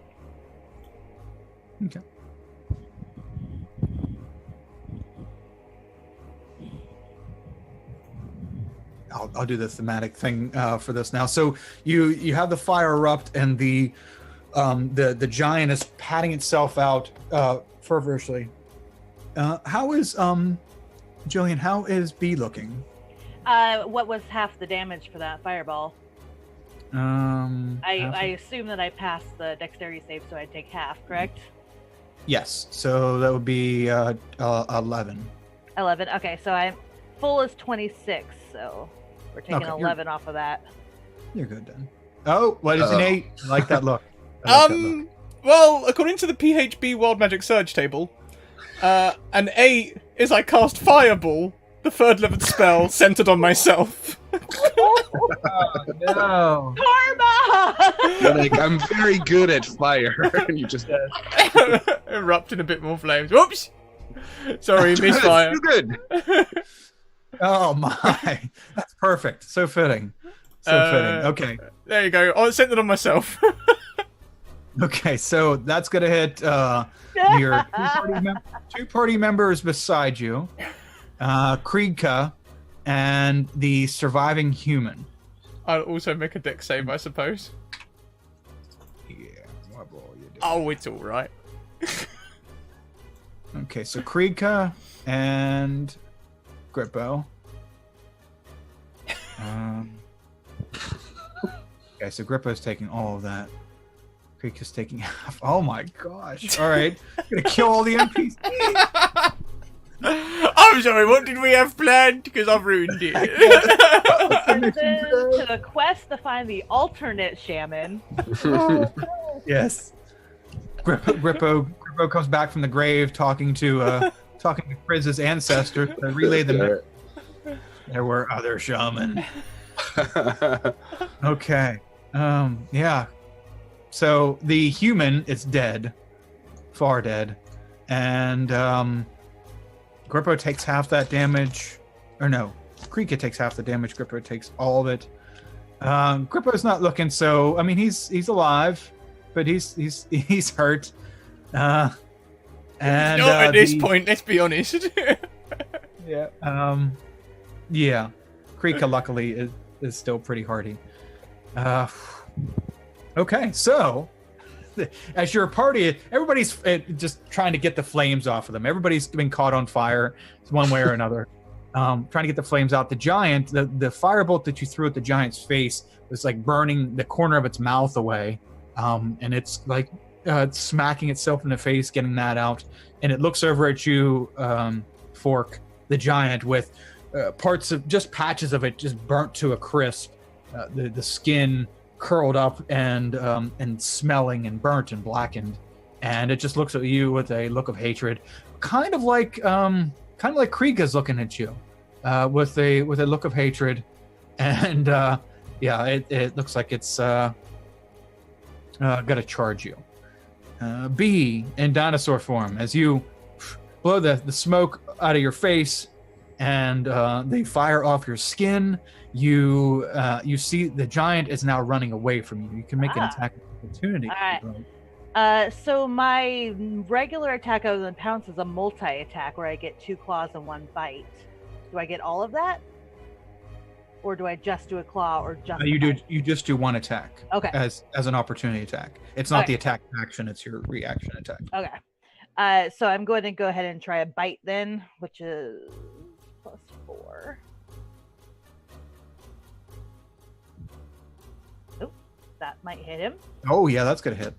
Okay. I'll do the thematic thing for this now. So you have the fire erupt and the giant is patting itself out fervorously. How is Jillian? How is B looking? What was half the damage for that fireball? I assume that I passed the dexterity save, so I'd take half, correct? Yes. So that would be 11. 11. Okay, so I'm full is 26, so we're taking Okay, 11 off of that. You're good then. Oh, what is an 8? I like that look. I like that look. Well, according to the PHB Wild Magic Surge table, an 8 is I cast Fireball, the 3rd level spell centered on myself. No. Karma! You're like, I'm very good at fire. And you just Erupt in a bit more flames. Whoops! Sorry, misfire. Too good. Oh my. That's perfect. So fitting. So fitting. Okay. There you go. Oh, it's centered on myself. Okay, so that's gonna hit your two party members beside you, Kriegka, and the surviving human. I'll also make a dex save, I suppose. Yeah, what roll you doing? Oh, it's all right. Okay, so Kriegka and Grippo. Okay, so Grippo's taking all of that. Kriegka's taking half. Oh my gosh! All right, I'm gonna kill all the NPCs. I'm sorry, what did we have planned? Because I've ruined it. To the quest to find the alternate shaman. Yes. Grippo comes back from the grave talking to Frizz's ancestor to relay the there were other shaman. Okay. Yeah. So the human is dead. Far dead. And Grippo takes half that damage. Or no. Kriegka takes half the damage. Grippo takes all of it. Grippo's not looking so. I mean, he's alive, but he's hurt. And Not at this point, let's be honest. yeah. Yeah. Kriegka luckily is still pretty hardy. Okay, so as your party, everybody's just trying to get the flames off of them. Everybody's been caught on fire one way or another. Trying to get the flames out. The giant, the firebolt that you threw at the giant's face was like burning the corner of its mouth away. And it's like smacking itself in the face, getting that out. And it looks over at you, Fork, the giant, with parts of just patches of it just burnt to a crisp. The skin curled up and smelling and burnt and blackened. And it just looks at you with a look of hatred, kind of like Kriegka's looking at you, with a look of hatred, and yeah, it looks like it's gonna charge you. B in dinosaur form, as you blow the smoke out of your face and the fire off your skin, you see the giant is now running away from you. You can make an attack opportunity. All right. So my regular attack other than pounce is a multi-attack where I get 2 claws and 1 bite. Do I get all of that? Or do I just do a claw or just you just do 1 attack. Okay. As an opportunity attack. It's not the attack action, it's your reaction attack. Okay. So I'm going to go ahead and try a bite then, which is +4. That might hit him. Oh yeah, that's gonna hit.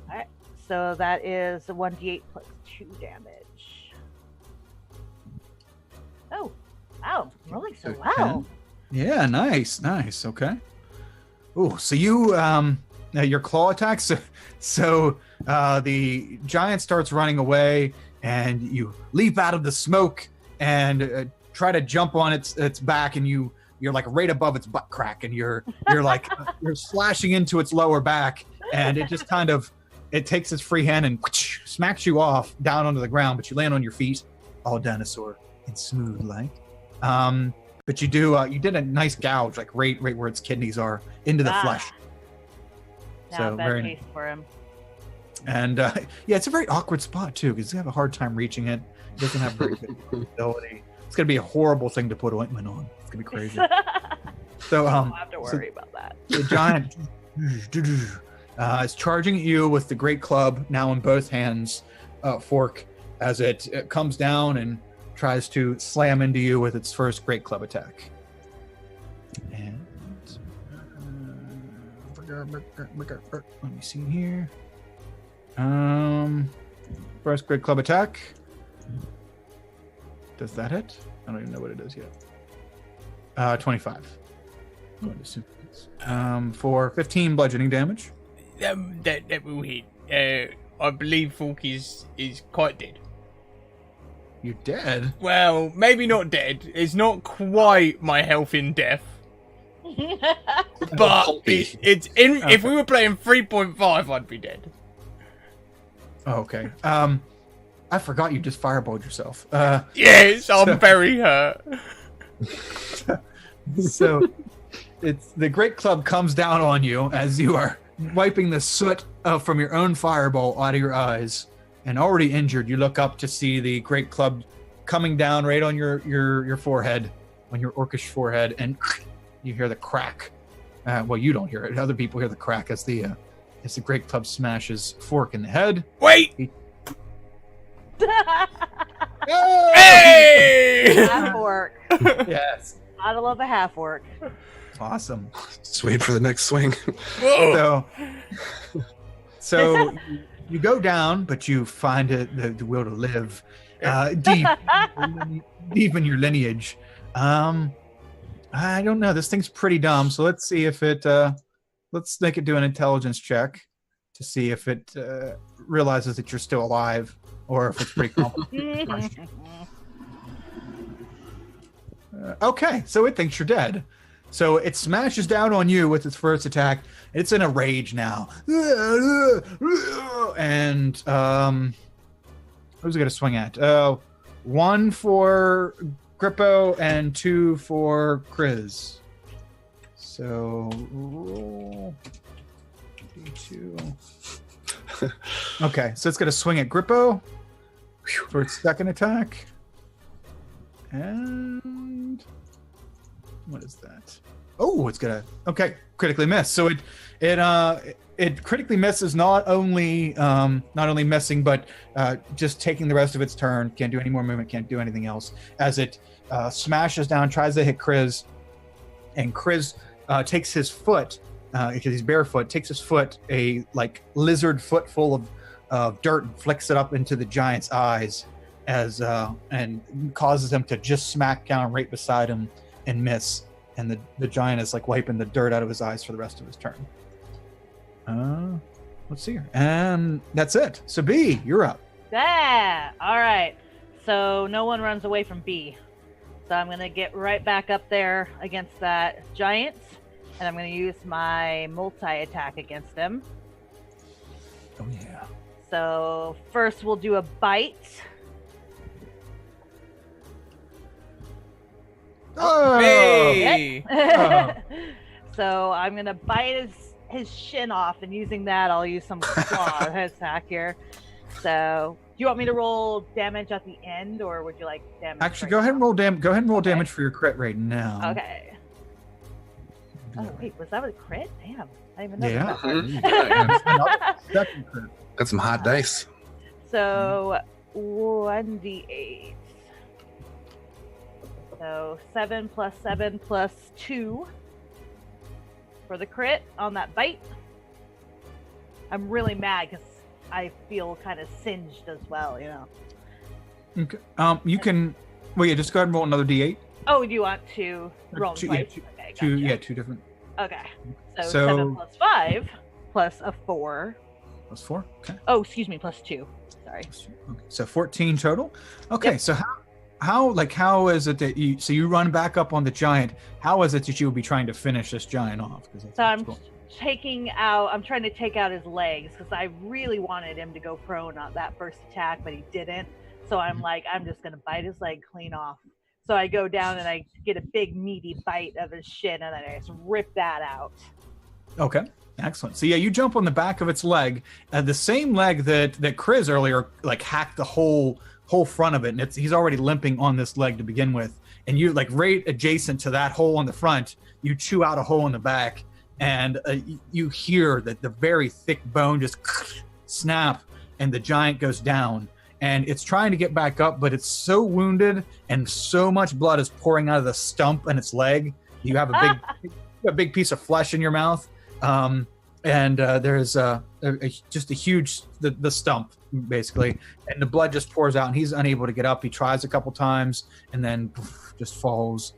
All right. So that is 1d8 plus 2 damage. Oh, wow. Rolling so So well. 10. Yeah, nice. Okay. Oh, so you your claw attacks. So the giant starts running away, and you leap out of the smoke and try to jump on its back, and you're like right above its butt crack, and you're like you're slashing into its lower back, and it just kind of takes its free hand and smacks you off down onto the ground, but you land on your feet, all dinosaur and smooth like. But you did a nice gouge, like right where its kidneys are, into the flesh. Now So, bad very case for him. And yeah, it's a very awkward spot too, because you have a hard time reaching it. It doesn't have very good ability. It's gonna be a horrible thing to put ointment on. It's gonna be crazy. So Don't have to worry about that. the giant is charging at you with the great club now in both hands, fork, as it comes down and tries to slam into you with its first great club attack. And let me see here. First great club attack. Does that hit? I don't even know what it is yet. 25. Going to assume it's, for 15 bludgeoning damage. That will hit. I believe Fork is quite dead. You're dead. Well, maybe not dead. It's not quite my health in death. But it's in. Okay. If we were playing 3.5, I'd be dead. Oh, okay. I forgot you just fireballed yourself. Yes, I'm very hurt. So it's the great club comes down on you as you are wiping the soot from your own fireball out of your eyes, and already injured. You look up to see the great club coming down right on your forehead, on your orcish forehead, and you hear the crack. Well, you don't hear it. Other people hear the crack as the great club smashes Fork in the head. Wait! Oh! Hey! Half orc. Yes. Gotta love a half orc. Awesome. Just wait for the next swing. Whoa. So you go down, but you find the will to live deep in your lineage. I don't know. This thing's pretty dumb. So let's see if it. Let's make it do an intelligence check to see if it realizes that you're still alive, or if it's pretty complicated. Okay, so it thinks you're dead. So it smashes down on you with its first attack. It's in a rage now. And who's it going to swing at? 1 for Grippo and 2 for Kriz. So roll D2. Okay, so it's going to swing at Grippo for its second attack. And what is that? Oh, it's gonna critically miss. So it critically misses, not only missing, but just taking the rest of its turn. Can't do any more movement. Can't do anything else. As it smashes down, tries to hit Kriz, and Kriz takes his foot because he's barefoot. Takes his foot, a like lizard foot full of dirt, and flicks it up into the giant's eyes, and causes him to just smack down right beside him and miss. And the giant is like wiping the dirt out of his eyes for the rest of his turn. Let's see here. And that's it. So B, you're up. Yeah. All right. So no one runs away from B. So I'm going to get right back up there against that giant. And I'm going to use my multi-attack against him. Oh, yeah. So first we'll do a bite. Oh! Hey! So I'm going to bite his shin off, and using that I'll use some claw attack here. So do you want me to roll damage at the end, or would you like damage? Actually, right go ahead and now? roll Go ahead and roll Okay. damage for your crit right now. Okay. Oh wait, was that a crit? Damn, I didn't even know. Yeah. That. Second crit. Got some hot dice. So 1d8. So 7 plus 7 plus 2 for the crit on that bite. I'm really mad because I feel kind of singed as well, you know. Okay. You can. Well, yeah. Just go ahead and roll another d8. Oh, do you want to roll Two, twice? yeah, Okay, two. gotcha. Yeah, two different. Okay. So So- 7 plus 5 plus a 4. Plus 4. Okay. Oh, excuse me, plus 2. Sorry. Okay, so 14 total. Okay, Yep. so how is it that you run back up on the giant? How is it that you would be trying to finish this giant off? So I'm trying to take out his legs because I really wanted him to go prone on that first attack, but he didn't. So I'm like, I'm just gonna bite his leg clean off. So I go down and I get a big meaty bite of his shin, and then I just rip that out. Okay, excellent. So yeah, you jump on the back of its leg, the same leg that Chris earlier like hacked the whole front of it, and he's already limping on this leg to begin with. And you like right adjacent to that hole in the front, you chew out a hole in the back, and you hear that the very thick bone just snap, and the giant goes down. And it's trying to get back up, but it's so wounded, and so much blood is pouring out of the stump in its leg. You have a big piece of flesh in your mouth, and there's just a huge the stump basically, and the blood just pours out, and he's unable to get up. He tries a couple times, and then just falls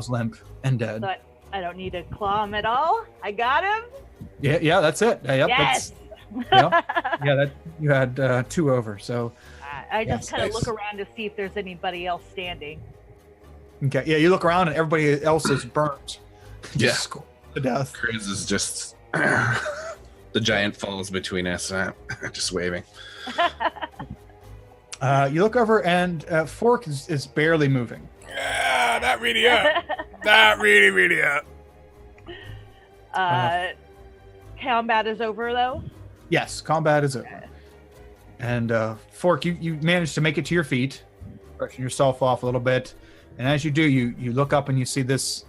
limp and dead. So I don't need to claw him at all. I got him. Yeah, that's it. Yep, Yes. yeah, that you had 2 over. So I just kind of nice. look around to see if there's anybody else standing. okay, yeah, you look around and everybody else is burnt. Yeah. Scorched to death. Chris is just the giant falls between us. Just waving. You look over and Fork is barely moving. Yeah, that really hurt. That really hurt. Combat is over though. Yes, combat is over. And Fork, you manage to make it to your feet, brushing yourself off a little bit. And as you do, you look up and you see this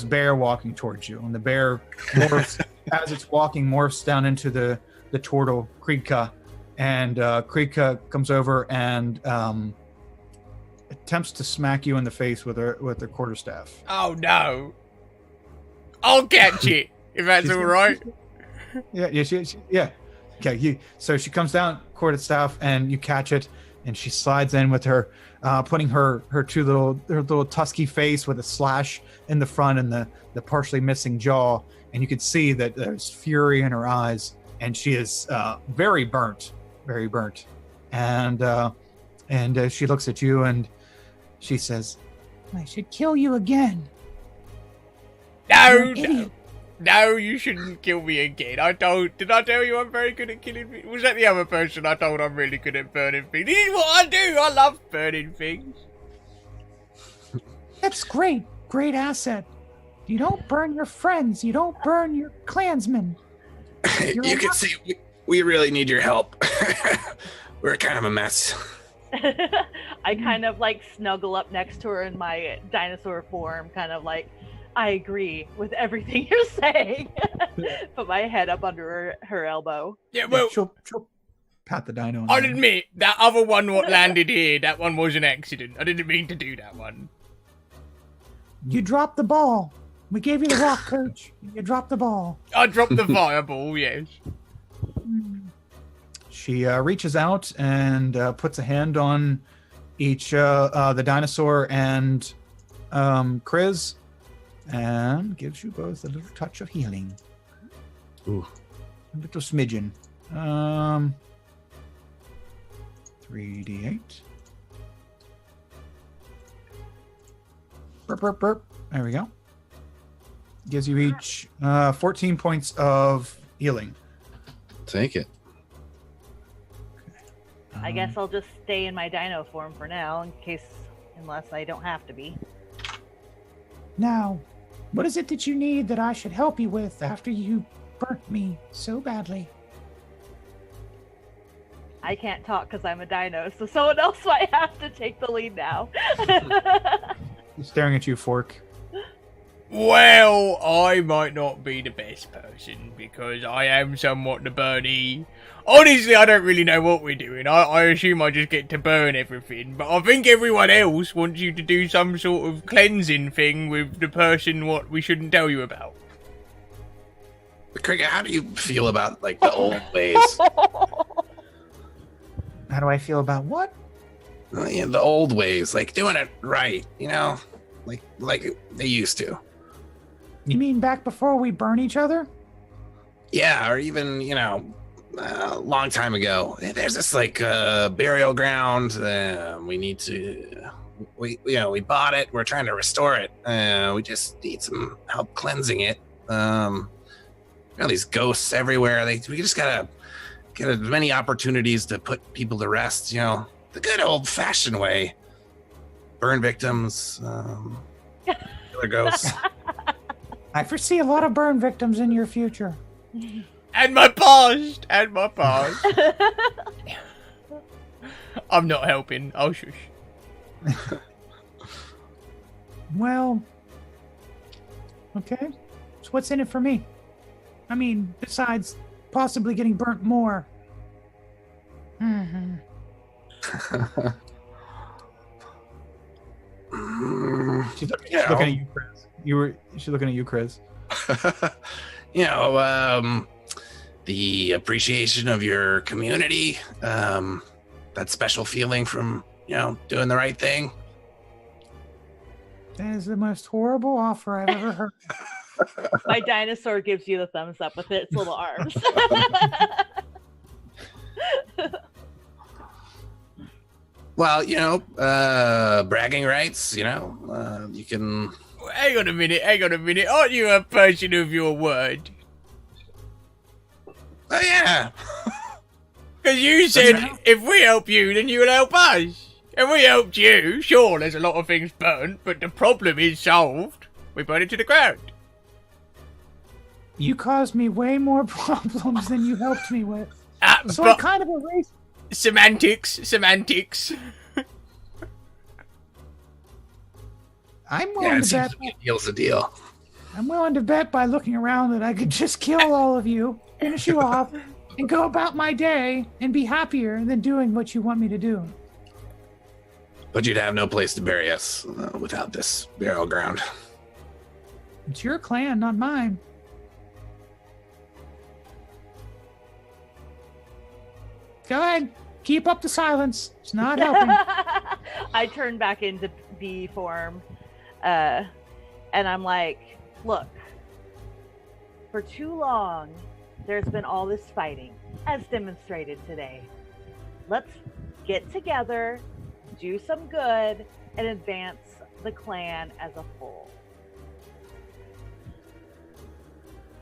bear walking towards you. And the bear morphs, as it's walking, morphs down into the turtle, Kriegka. And Kriegka comes over and attempts to smack you in the face with her quarterstaff. Oh no! I'll catch it if that's all right. Yeah. Okay, so she comes down, quarterstaff, and you catch it, and she slides in with her, putting her little tusky face with a slash in the front and the partially missing jaw, and you can see that there's fury in her eyes, and she is very burnt, and she looks at you and she says, I should kill you again. No, You're an idiot. no, you shouldn't kill me again. Did I tell you I'm very good at killing people? Was that the other person I told I'm really good at burning things? This is what I do. I love burning things. That's great. Great asset. You don't burn your friends. You don't burn your clansmen. You're You a can rock- see we really need your help. We're kind of a mess. I kind of like snuggle up next to her in my dinosaur form, kind of like, I agree with everything you're saying. Put my head up under her elbow. Yeah, well, she'll pat the dino. on the I'll head. admit, that other one what landed here, that one was an accident. I didn't mean to do that one. You dropped the ball. We gave you the rock, coach. You dropped the ball. I dropped the fireball, yes. She reaches out and puts a hand on each the dinosaur and Chris, and gives you both a little touch of healing. Ooh. A little smidgen. 3d8. Burp, burp, burp. There we go. Gives you each 14 points of healing. Take it. I guess I'll just stay in my dino form for now, unless I don't have to be. Now, what is it that you need that I should help you with after you burnt me so badly? I can't talk because I'm a dino, so someone else might have to take the lead now. Staring at you, Fork. Well, I might not be the best person because I am somewhat the burny. Honestly, I don't really know what we're doing. I assume I just get to burn everything, but I think everyone else wants you to do some sort of cleansing thing with the person what we shouldn't tell you about. Cricket, how do you feel about like the old ways? How do I feel about what? Yeah, the old ways, like doing it right, like they used to. You mean back before we burn each other? Yeah, or even a long time ago. There's this like burial ground. We need to. We bought it. We're trying to restore it. We just need some help cleansing it. These ghosts everywhere. We just gotta get as many opportunities to put people to rest. The good old-fashioned way. Burn victims. Killer ghosts. I foresee a lot of burn victims in your future. And my past! I'm not helping. Oh, shush. Well, okay. So what's in it for me? I mean, besides possibly getting burnt more. Mm-hmm. She's looking at you, Chris. She's looking at you, Chris. The appreciation of your community, that special feeling from, doing the right thing. That is the most horrible offer I've ever heard. My dinosaur gives you the thumbs up with its little arms. Well, bragging rights, you can... Hang on a minute. Aren't you a person of your word? Oh, yeah. Because you said if we help you, then you'll help us. And we helped you. Sure, there's a lot of things burnt, but the problem is solved. We burn it to the ground. You caused me way more problems than you helped me with. So I But kind of erased. semantics. I'm Yeah, willing it to seems bet. like a deal's a deal. I'm willing to bet by looking around that I could just kill all of you, finish you off, and go about my day and be happier than doing what you want me to do. But you'd have no place to bury us without this burial ground. It's your clan, not mine. Go ahead. Keep up the silence. It's not helping. I turn back into bee form, and I'm like, look, for too long, there's been all this fighting, as demonstrated today. Let's get together, do some good, and advance the clan as a whole.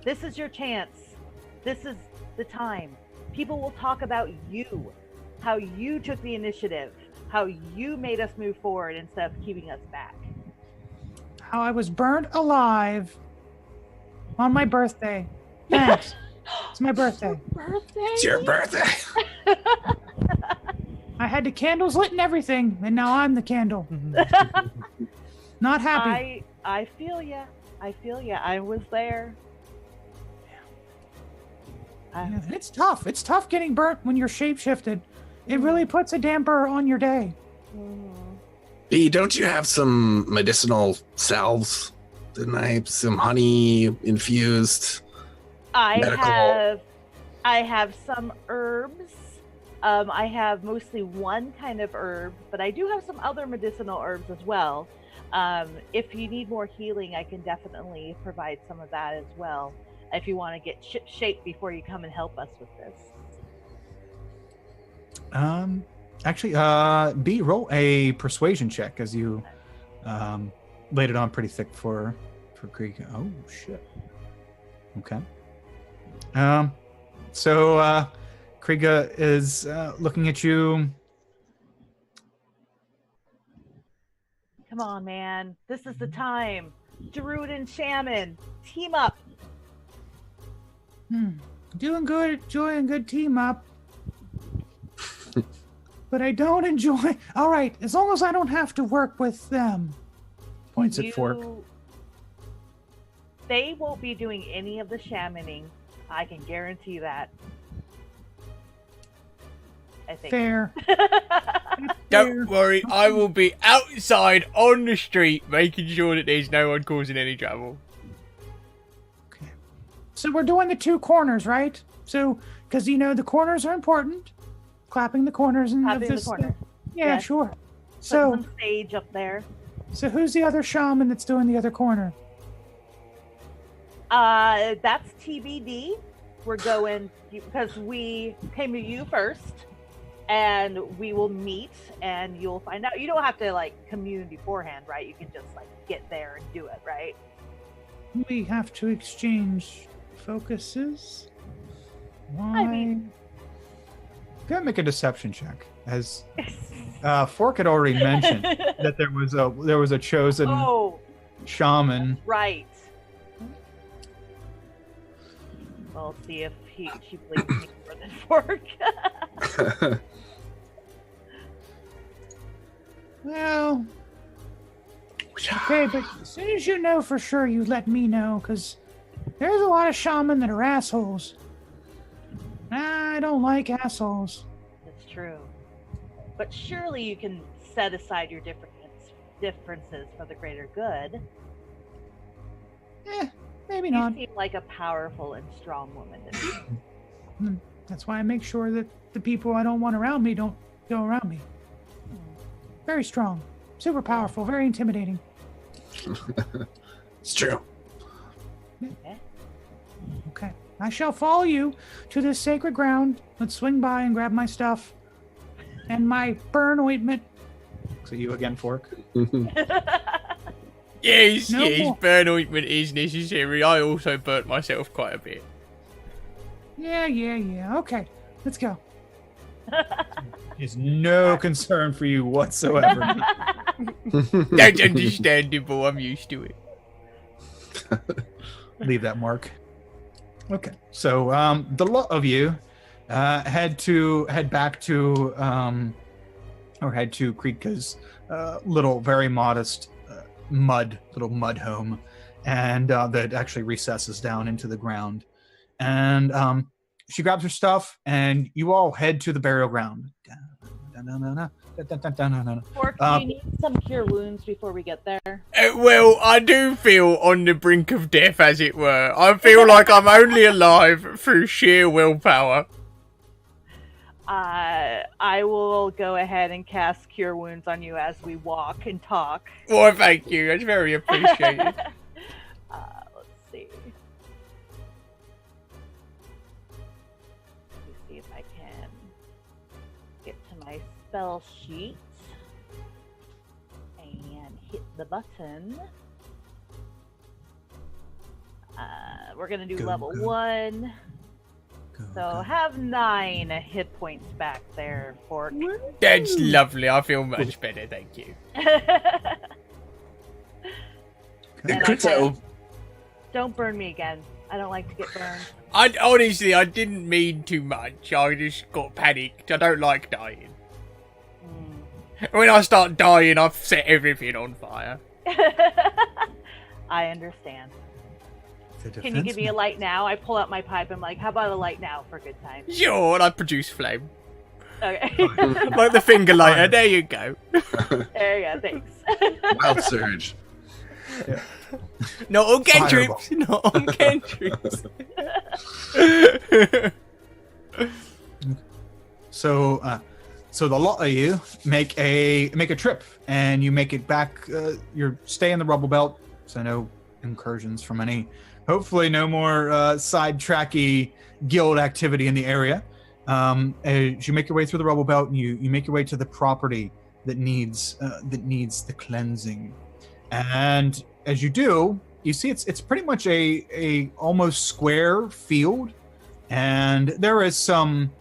This is your chance. This is the time. People will talk about you, how you took the initiative, how you made us move forward instead of keeping us back. How I was burnt alive on my birthday. Thanks. It's my birthday. It's your birthday. I had the candles lit and everything, and now I'm the candle. Not happy. I feel ya. I was there. Yeah, it's tough. It's tough getting burnt when you're shapeshifted. It really puts a damper on your day. B, don't you have some medicinal salves? Didn't I? Some honey infused. I have some herbs. I have mostly one kind of herb, but I do have some other medicinal herbs as well. If you need more healing, I can definitely provide some of that as well. If you want to get ship-shape before you come and help us with this. Actually, B, roll a persuasion check as you laid it on pretty thick for Krieg. Oh shit. Okay. So Kriega is looking at you. Come on, man. This is the time. Druid and Shaman, team up. Doing good, enjoying good team up. But I don't enjoy. All right, as long as I don't have to work with them. Points at Fork. They won't be doing any of the shamaning. I can guarantee that. I think. Fair. Don't worry, I will be outside on the street making sure that there's no one causing any trouble. So we're doing the 2 corners, right? So, because the corners are important. Clapping the corners and Clapping the corners. Yeah, Yes. sure. Put So, some sage up there. so who's the other shaman that's doing the other corner? That's TBD. We're going because we came to you first, and we will meet, and you'll find out. You don't have to like commune beforehand, right? You can just like get there and do it, right? We have to exchange focuses. Why? I mean- Go ahead and make a deception check. As Fork had already mentioned that there was a chosen Oh, shaman. right. We'll see if she believes me for this work. Well, okay, but as soon as you know for sure, you let me know, because there's a lot of shaman that are assholes. I don't like assholes. That's true. But surely you can set aside your differences for the greater good. Maybe You not. seem like a powerful and strong woman to me. That's why I make sure that the people I don't want around me don't go around me. Very strong, super powerful, very intimidating. It's true. Okay. I shall follow you to this sacred ground. Let's swing by and grab my stuff and my burn ointment. So you again, Fork. Yes, No yes, more. burn ointment is necessary. I also burnt myself quite a bit. Yeah. Okay, let's go. Is no concern for you whatsoever. That's understandable. I'm used to it. Leave that mark. Okay, so the lot of you head back to Kritka's little, very modest little mud home, and that actually recesses down into the ground. And she grabs her stuff, and you all head to the burial ground. Fork, do you need some cure wounds before we get there? Well, I do feel on the brink of death, as it were. I feel like I'm only alive through sheer willpower. I will go ahead and cast cure wounds on you as we walk and talk. Well, thank you. That's very appreciated. Let's see. Let me see if I can get to my spell sheet and hit the button. We're gonna do Go, level go. 1. So have 9 hit points back there, Fork. That's lovely. I feel much better, thank you. And I said, don't burn me again. I don't like to get burned. I didn't mean too much. I just got panicked. I don't like dying. When I start dying, I've set everything on fire. I understand. Can you give me a light now? I pull out my pipe. I'm like, how about a light now for good time? Sure, and I produce flame. Okay. Like the finger lighter. There you go. There you go. Thanks. Wild surge. Not on Fireball. cantrips. Not on cantrips. So the lot of you make a trip, and you make it back. You stay in the rubble belt, so no incursions from any. Hopefully, no more sidetracky guild activity in the area. As you make your way through the rubble belt, and you make your way to the property that needs the cleansing. And as you do, you see it's pretty much a almost square field, and there is some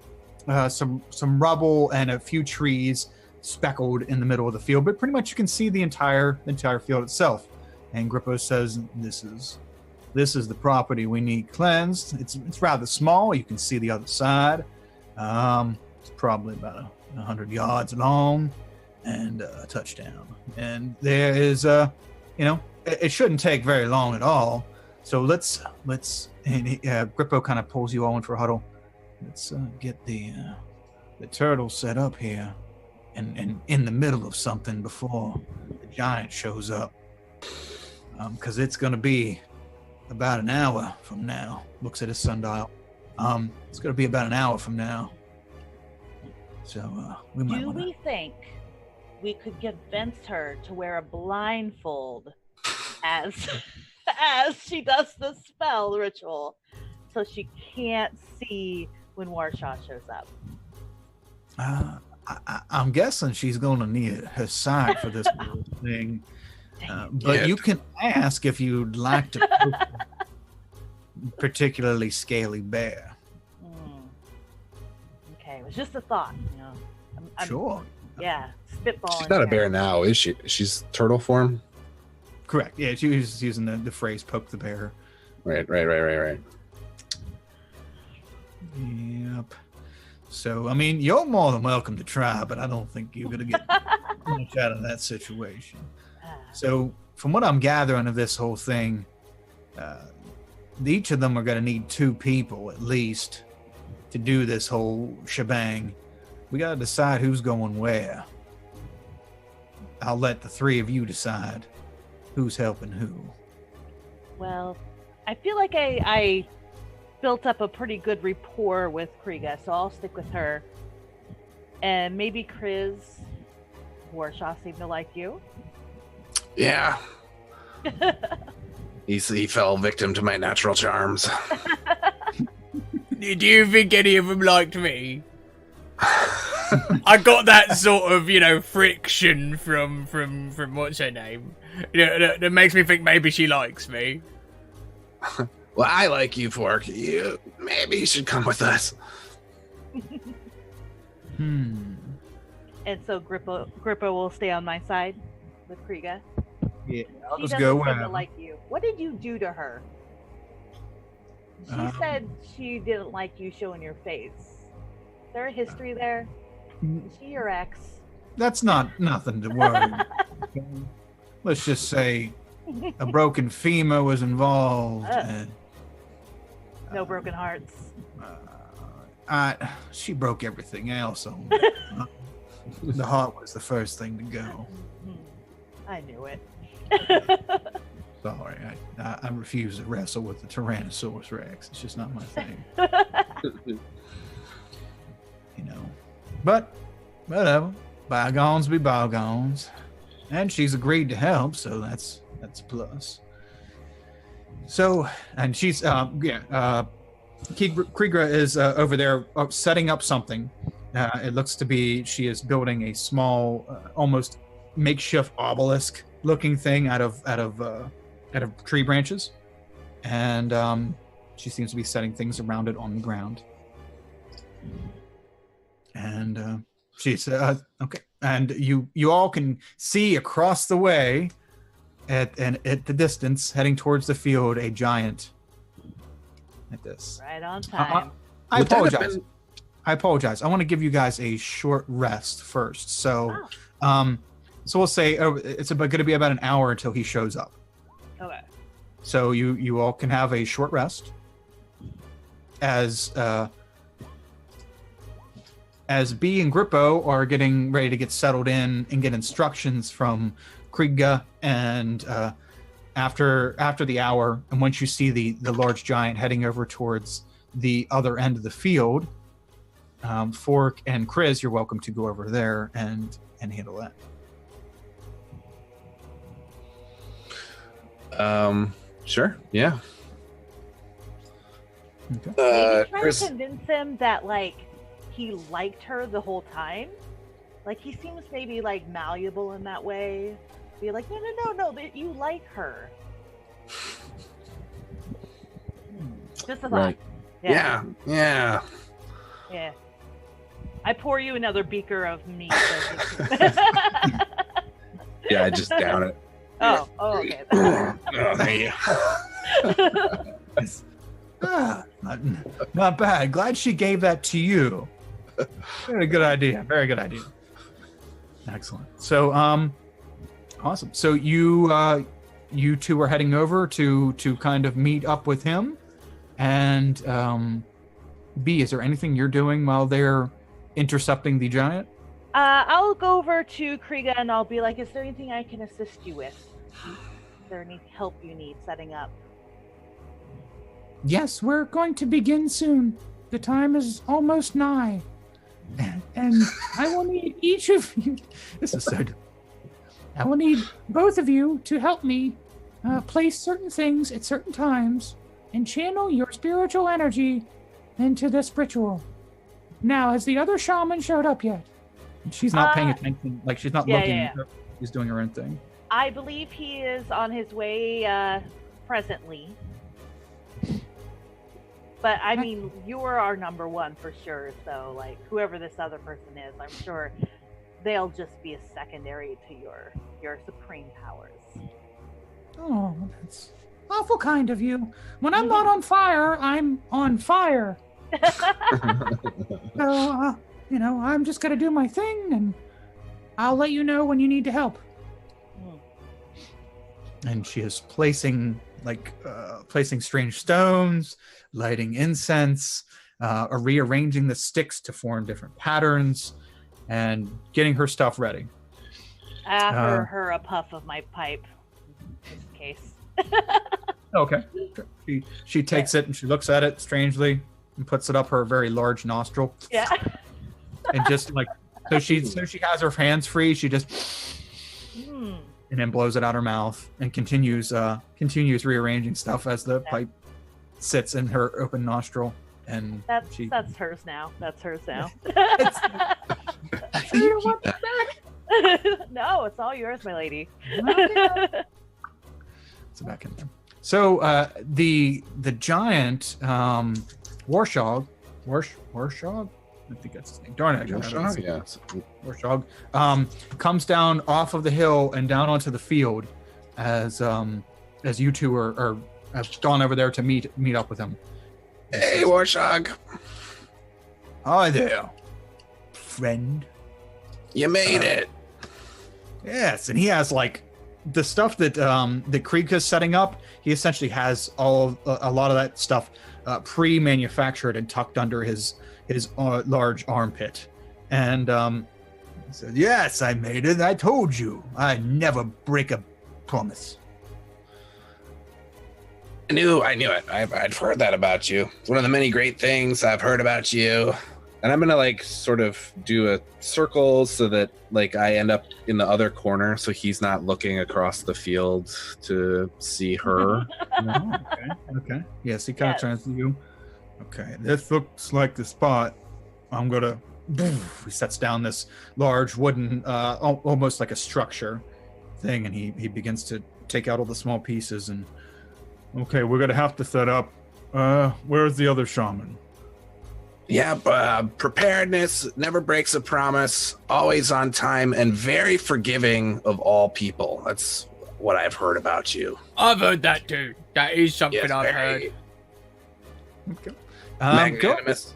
rubble and a few trees speckled in the middle of the field, but pretty much you can see the entire field itself. And Grippo says, "This is the property we need cleansed. It's rather small. You can see the other side. It's probably about 100 yards long, and a touchdown. And there is it shouldn't take very long at all. So let's and Grippo kind of pulls you all in for a huddle. Let's get the turtle set up here, and in the middle of something before the giant shows up, because it's gonna be about an hour from now. Looks at his sundial. It's going to be about an hour from now. So we might Do want to... we think we could convince her to wear a blindfold as she does the spell ritual, so she can't see when Warshaw shows up? I'm guessing she's going to need her sight for this whole thing. But you can ask if you'd like to cook a particularly scaly bear. Okay, it was just a thought. I'm Sure. Yeah, spitballing. She's not a here. bear now, is she? She's turtle form. Correct. Yeah, she was using the phrase "poke the bear." Right. Yep. So, I mean, you're more than welcome to try, but I don't think you're going to get much out of that situation. So, from what I'm gathering of this whole thing, each of them are going to need 2 people at least to do this whole shebang. We got to decide who's going where. I'll let the 3 of you decide who's helping who. Well, I feel like I built up a pretty good rapport with Kriga, so I'll stick with her. And maybe Kriz, Warshaw seemed to like you. Yeah. He fell victim to my natural charms. Do you think any of them liked me? I got that sort of, friction from what's her name? That makes me think maybe she likes me. Well, I like you, Fork. Maybe you should come with us. And so Grippo will stay on my side with Kriga. Yeah, I'll She just doesn't go seem to wherever. like you. What did you do to her? She said she didn't like you showing your face. Is there a history there? Is she your ex? That's nothing to worry. Let's just say a broken femur was involved. And, No broken hearts. she broke everything else. The heart was the first thing to go. I knew it. Sorry, I refuse to wrestle with the Tyrannosaurus Rex. It's just not my thing. But whatever. Bygones be bygones. And she's agreed to help, so that's a plus. So, and she's Krigra is over there setting up something. It looks to be she is building a small, almost makeshift obelisk-looking thing out of tree branches, and she seems to be setting things around it on the ground. And she said, "Okay." And you all can see across the way, at the distance, heading towards the field, a giant. Like this. Right on time. I apologize. I want to give you guys a short rest first. So, so we'll say it's going to be about an hour until he shows up. Okay. So you all can have a short rest. As B and Grippo are getting ready to get settled in and get instructions from Kriga, and after the hour, and once you see the large giant heading over towards the other end of the field, Fork and Kriz, you're welcome to go over there and handle that. Sure. Yeah. Okay. Maybe try Chris, to convince him that he liked her the whole time. He seems maybe malleable in that way. Be like, no, that you like her. Just a thought. Right. Yeah. Yeah. I pour you another beaker of meat. Yeah, I just down it. Oh, okay. Oh, thank you. Not bad. Glad she gave that to you. Very good idea. Very good idea. Excellent. So, awesome. So you two are heading over to kind of meet up with him. And B, is there anything you're doing while they're intercepting the giant? I'll go over to Kriga and I'll be like, is there anything I can assist you with? Is there any help you need setting up? Yes, we're going to begin soon. The time is almost nigh. And I will need each of you. This is so. I will need both of you to help me place certain things at certain times and channel your spiritual energy into this ritual. Now, has the other shaman showed up yet? She's not paying attention. Like, she's not looking. yeah. She's doing her own thing. I believe he is on his way presently. But I mean, you are our number one for sure. So, like, whoever this other person is, I'm sure they'll just be a secondary to your supreme powers. Oh, that's awful kind of you. When I'm not on fire, I'm on fire. So, I'm just gonna do my thing, and I'll let you know when you need to help. And she is placing strange stones, lighting incense, rearranging the sticks to form different patterns, and getting her stuff ready. I offer her a puff of my pipe, just in case. Okay. She takes it and she looks at it strangely and puts it up her very large nostril. Yeah. And just like so she has her hands free, she just and then blows it out her mouth and continues rearranging stuff as the pipe sits in her open nostril. And that's hers now. That's hers now. You don't want that back? No, it's all yours, my lady. It's back in there. So the giant Warshog, I think that's his name. Darn it, Warshog comes down off of the hill and down onto the field as you two are have gone over there to meet up with him. Hey, Warshog. Hi there, friend. You made it. Yes, and he has like the stuff that that Krieg is setting up. He essentially has a lot of that stuff pre-manufactured and tucked under his large armpit. And he said, "Yes, I made it. I told you, I never break a promise." I knew it. I'd heard that about you. It's one of the many great things I've heard about you. And I'm gonna like sort of do a circle so that like I end up in the other corner, so he's not looking across the field to see her. Okay. Yes, he kind of turns to you. Okay, this looks like the spot. I'm gonna. He sets down this large wooden, almost like a structure thing, and he begins to take out all the small pieces. And okay, we're gonna have to set up. Where's the other shaman? Yeah, preparedness never breaks a promise, always on time, and very forgiving of all people. That's what I've heard about you. I've heard that too. That is something I've heard. Okay. Magnanimous.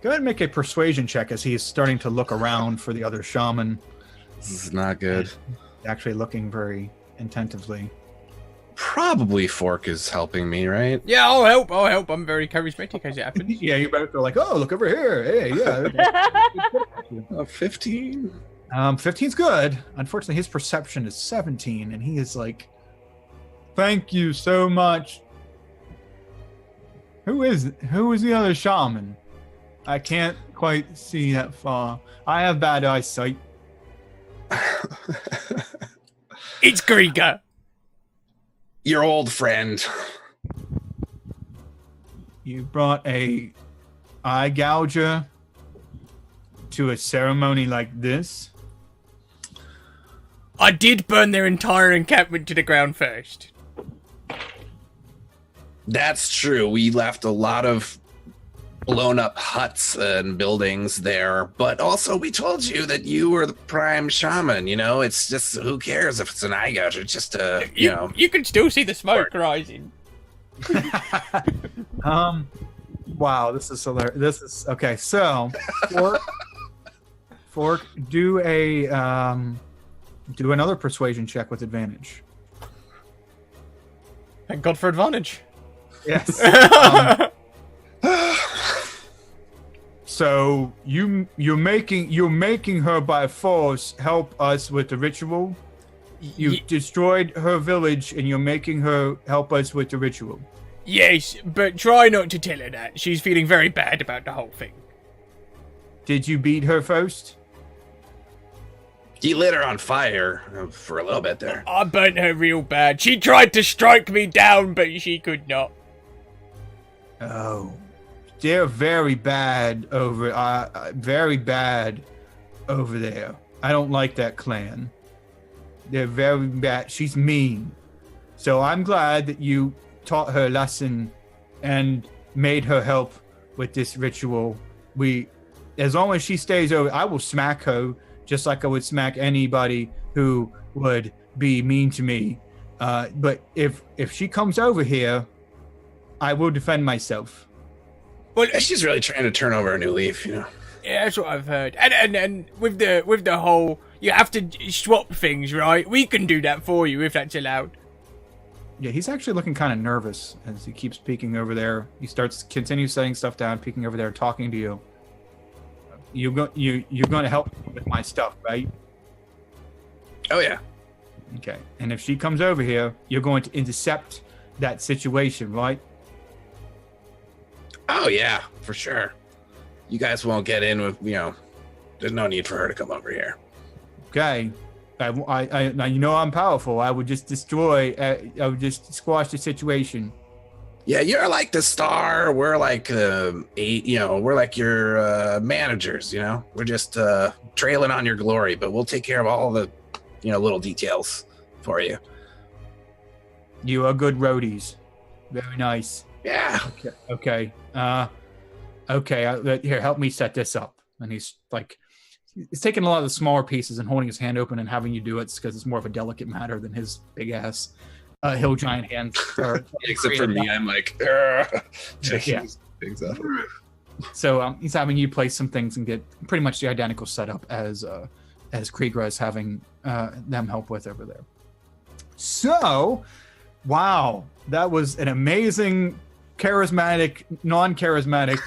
Go ahead and make a persuasion check as he's starting to look around for the other shaman. This is not good. Actually looking very attentively. Probably Fork is helping me, right? Yeah, I'll help. I'm very charismatic as it happens. Yeah, you better go like, oh, look over here. Hey, yeah. 15. 15's good. Unfortunately, his perception is 17, and he is like, thank you so much. Who is the other shaman? I can't quite see that far. I have bad eyesight. It's Krieger. Your old friend. You brought a eye gouger to a ceremony like this? I did burn their entire encampment to the ground first. That's true. We left a lot of blown up huts and buildings there, but also we told you that you were the prime shaman. You know, it's just, who cares if it's an eye gouge? It's just a, you know. You can still see the smoke rising. Wow, this is hilarious. This is okay. So, Fork, do another persuasion check with advantage. Thank God for advantage. Yes. So you're making her by force help us with the ritual. You destroyed her village, and you're making her help us with the ritual. Yes, but try not to tell her that. She's feeling very bad about the whole thing. Did you beat her first? He lit her on fire for a little bit there. I burnt her real bad. She tried to strike me down, but she could not. Oh, they're very bad over there. I don't like that clan. They're very bad. She's mean. So I'm glad that you taught her a lesson and made her help with this ritual. As long as she stays over, I will smack her just like I would smack anybody who would be mean to me. But if she comes over here, I will defend myself. Well, She's really trying to turn over a new leaf, you know. yeah, that's what I've heard. And with the whole, you have to swap things, right? We can do that for you if that's allowed. Yeah, he's actually looking kind of nervous as he keeps peeking over there. He continues setting stuff down, peeking over there, talking to you. You're going to help me with my stuff, right? Oh, yeah. Okay. And if she comes over here, you're going to intercept that situation, right? Oh, yeah, for sure. You guys won't get in with, there's no need for her to come over here. Okay. I now you know I'm powerful. I would just I would just squash the situation. Yeah, you're like the star. We're like we're like your managers, We're just trailing on your glory, but we'll take care of all the, little details for you. You are good roadies. Very nice. Yeah. Okay. Okay. Here, help me set this up. And he's taking a lot of the smaller pieces and holding his hand open and having you do it because it's more of a delicate matter than his big ass hill giant hands. Except for me, I'm like, yeah. Things up. So he's having you place some things and get pretty much the identical setup as Krieger is having them help with over there. So, wow, that was an amazing, charismatic, non-charismatic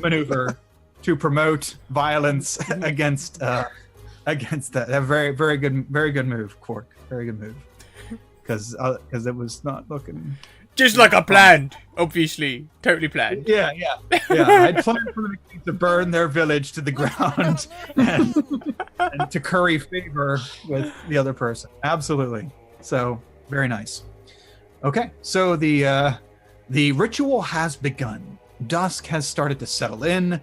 maneuver to promote violence against that. A very, very good move, Quark. Very good move. Because it was not looking just like I planned, obviously, totally planned. Yeah. I planned for them to burn their village to the ground and to curry favor with the other person. Absolutely. So very nice. Okay, so the ritual has begun. Dusk has started to settle in.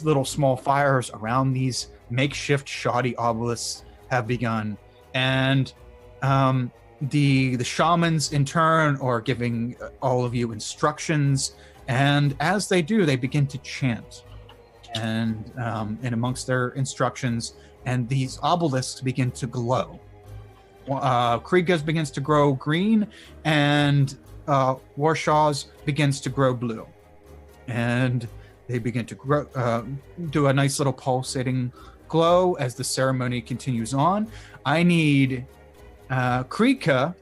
Little small fires around these makeshift shoddy obelisks have begun, and the shamans in turn are giving all of you instructions, and as they do, they begin to chant, and amongst their instructions, and these obelisks begin to glow. Krieg's begins to grow green, and Warshaw's begins to grow blue, and they begin to grow, do a nice little pulsating glow as the ceremony continues on. I need Krika,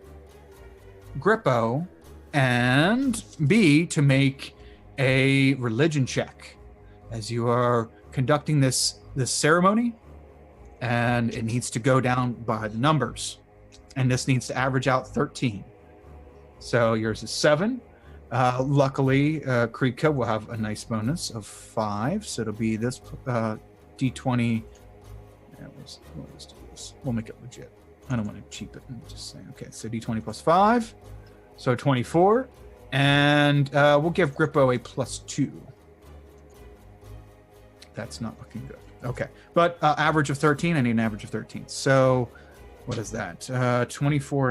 Grippo, and B to make a religion check as you are conducting this ceremony, and it needs to go down by the numbers, and this needs to average out 13. So yours is 7. Luckily, Krika will have a nice bonus of 5, so it'll be this D20. Yeah, let's do this. We'll make it legit. I don't want to cheap it. I'm just saying. Okay, so D20 plus 5, so 24, and we'll give Grippo a +2. That's not looking good. Okay, but average of 13. I need an average of 13. So, what is that? 24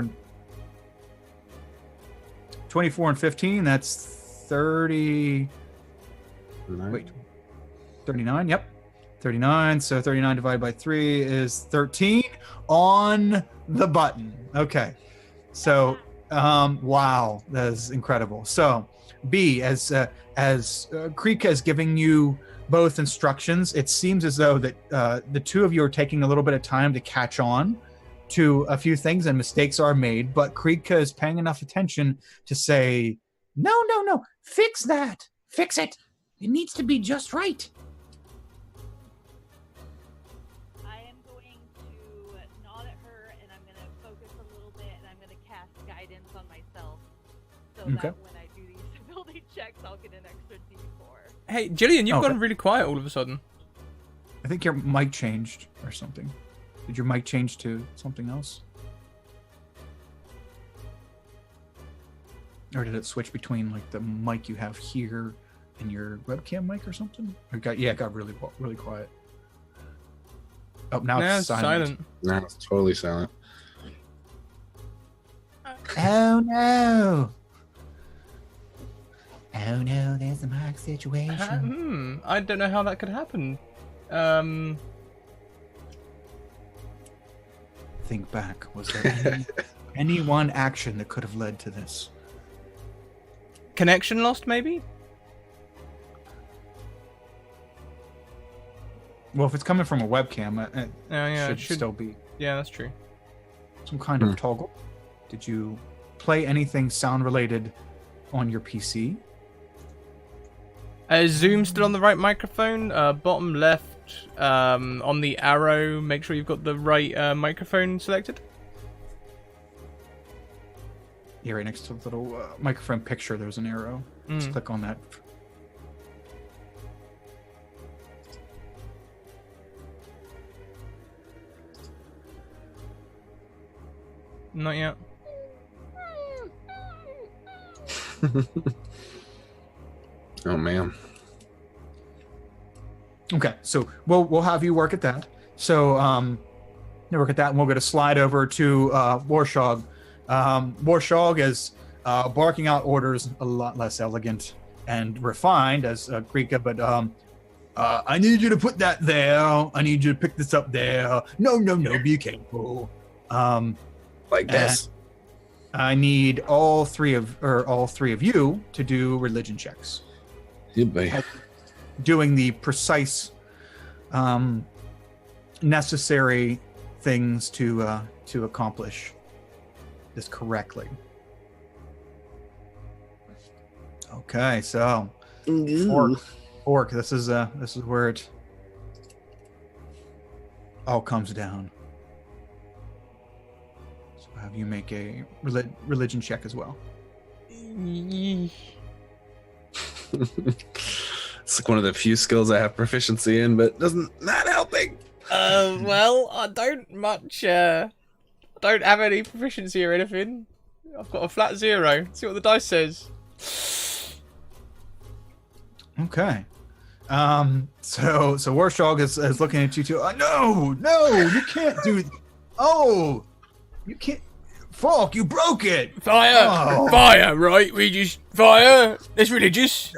and 15, that's 30. Wait, 39, yep. 39, so 39 divided by 3 is 13 on the button. Okay, so, wow, that is incredible. So, B, as Krika is giving you both instructions, it seems as though that the two of you are taking a little bit of time to catch on to a few things, and mistakes are made, but Krika is paying enough attention to say, no, fix that. Fix it. It needs to be just right. I am going to nod at her, and I'm going to focus a little bit, and I'm going to cast guidance on myself so Okay. that when I Hey, Jillian, you've Okay. gone really quiet all of a sudden. I think your mic changed or something. Did your mic change to something else? Or did it switch between like the mic you have here and your webcam mic or something? It got really quiet. Oh, now it's silent. No, it's totally silent. Oh no! Oh no, there's a mic situation. I don't know how that could happen. Think back. Was there any one action that could have led to this? Connection lost, maybe? Well, if it's coming from a webcam, it Yeah, should still be Yeah, that's true. some kind of toggle. Did you play anything sound related on your PC? Zoom still on the right microphone. Bottom left, on the arrow. Make sure you've got the right microphone selected. Yeah, right next to the little microphone picture, there's an arrow. Just click on that. Not yet. Oh man. Okay, so we'll have you work at that. So you work at that, and we'll get a slide over to Warshog. Warshog is barking out orders a lot less elegant and refined as Krika, but I need you to put that there. I need you to pick this up there. No, be careful. Like this. I need all three of you to do religion checks. Yeah, boy. Doing the precise, necessary things to accomplish this correctly. Okay, so Orc, this is where it all comes down. So have you make a religion check as well. It's like one of the few skills I have proficiency in, but not helping. Well, I don't much. I don't have any proficiency or anything. I've got a flat 0. See what the dice says. Okay. So Warshog is looking at you too. No, you can't do. Oh, you can't. Fuck, you broke it. Fire! Oh. Fire, right? We just fire. It's religious.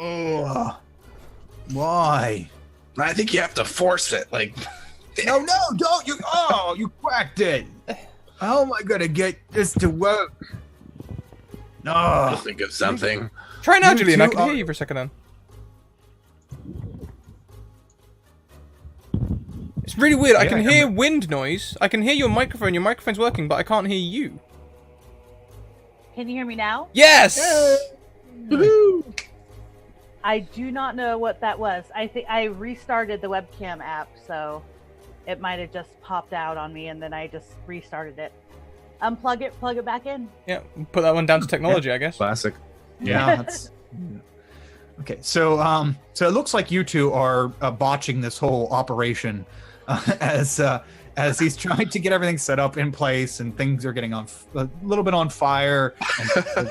Ugh. Why? I think you have to force it. Like, No, don't you. Oh, you cracked it. How am I gonna get this to work? I'll No. think of something. Try now, You Julian. I two can are- hear you for a second then. It's really weird. I Yeah, can I hear wind noise. I can hear your microphone. Your microphone's working, but I can't hear you. Can you hear me now? Yes! I do not know what that was. I think I restarted the webcam app, so it might have just popped out on me, and then I just restarted it. Unplug it, plug it back in. Yeah, put that one down to technology, I guess. Classic. Yeah. That's... Okay. So so it looks like you two are botching this whole operation as he's trying to get everything set up in place, and things are getting a little bit on fire. And,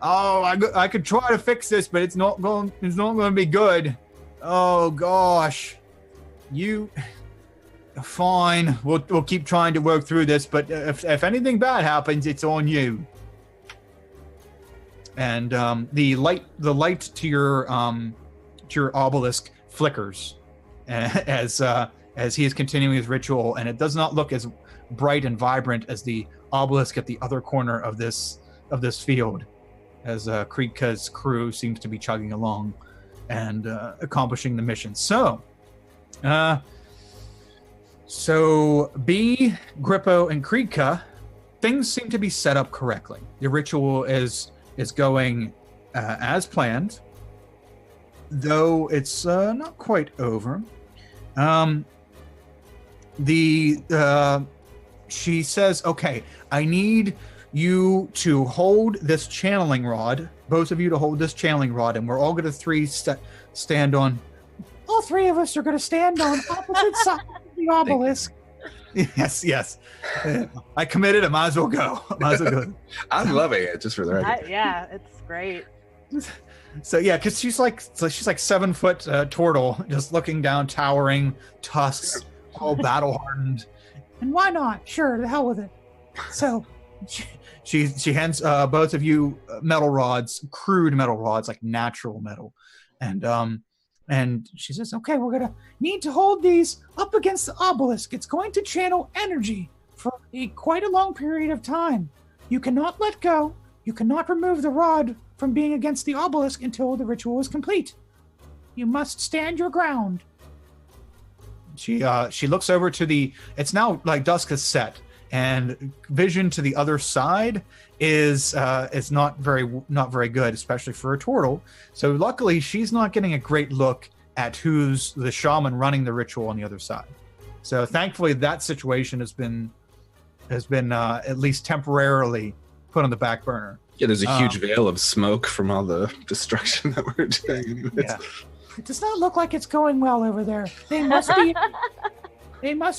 oh, I could try to fix this, but it's not going to be good. Oh gosh, you. Fine, we'll keep trying to work through this, but if anything bad happens, it's on you. And the light to your obelisk flickers as he is continuing his ritual, and it does not look as bright and vibrant as the obelisk at the other corner of this field, as Krika's crew seems to be chugging along and accomplishing the mission. So B, Grippo, and Krika, things seem to be set up correctly. The ritual is going as planned, though it's not quite over. She says, "Okay, I need you to hold this channeling rod both of you to hold this channeling rod, and we're all going to stand on. All three of us are going to stand on opposite sides of the obelisk. Yes. I committed. I might as well go. I'm loving it, just for the record. Yeah, it's great. So yeah, because she's like 7 foot turtle, just looking down, towering tusks, all battle hardened. And why not? Sure, the hell with it. So she hands both of you metal rods, crude metal rods, like natural metal, and she says, "Okay, we're gonna need to hold these up against the obelisk. It's going to channel energy for quite a long period of time. You cannot let go. You cannot remove the rod from being against the obelisk until the ritual is complete. You must stand your ground." She looks over to the. It's now like dusk has set, and vision to the other side is not very good, especially for a turtle. So luckily, she's not getting a great look at who's the shaman running the ritual on the other side. So thankfully, that situation has been at least temporarily put on the back burner. Yeah, there's a huge veil of smoke from all the destruction that we're doing. Anyways. Yeah. It does not look like it's going well over there. They must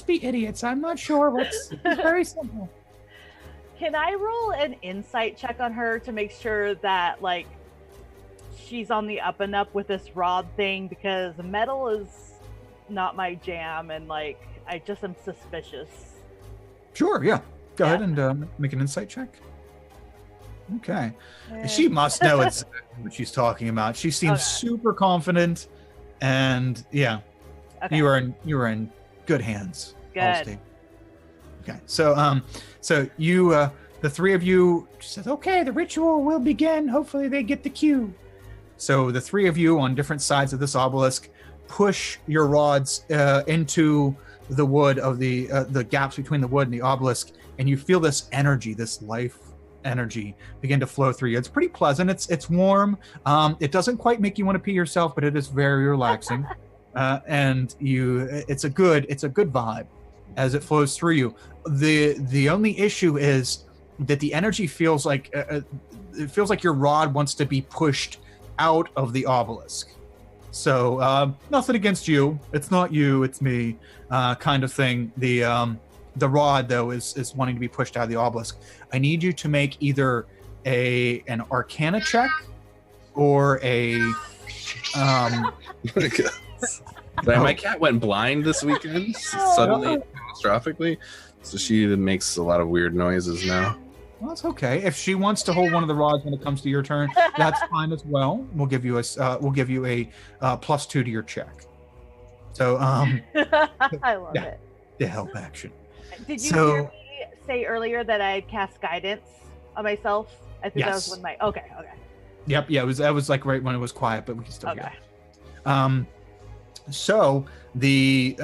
be idiots. I'm not sure. It's very simple. Can I roll an insight check on her to make sure that like she's on the up and up with this rod thing, because metal is not my jam, and like I just am suspicious. Sure, yeah. Go ahead and make an insight check. Okay. She must know exactly what she's talking about. She seems super confident, and yeah, you are in good hands. Good. Okay, so you, the three of you, She says, "Okay, the ritual will begin. Hopefully they get the cue." so the three of you on different sides of this obelisk push your rods into the wood of the gaps between the wood and the obelisk, and you feel this energy, this life energy begin to flow through you. It's pretty pleasant. It's warm. It doesn't quite make you want to pee yourself, but it is very relaxing. And it's a good vibe as it flows through you. The only issue is that the energy feels like your rod wants to be pushed out of the obelisk. So nothing against you. It's not you. It's me, kind of thing. The rod though is wanting to be pushed out of the obelisk. I need you to make either an Arcana check or a. My cat went blind this weekend suddenly, catastrophically, so she makes a lot of weird noises now. Well, that's okay. If she wants to hold one of the rods when it comes to your turn, that's fine as well. We'll give you a +2 to your check. So I love it. The help action. Did you hear me say earlier that I cast guidance on myself? I think that was when my okay. Yep, yeah, that was like right when it was quiet, but we can still hear it. So you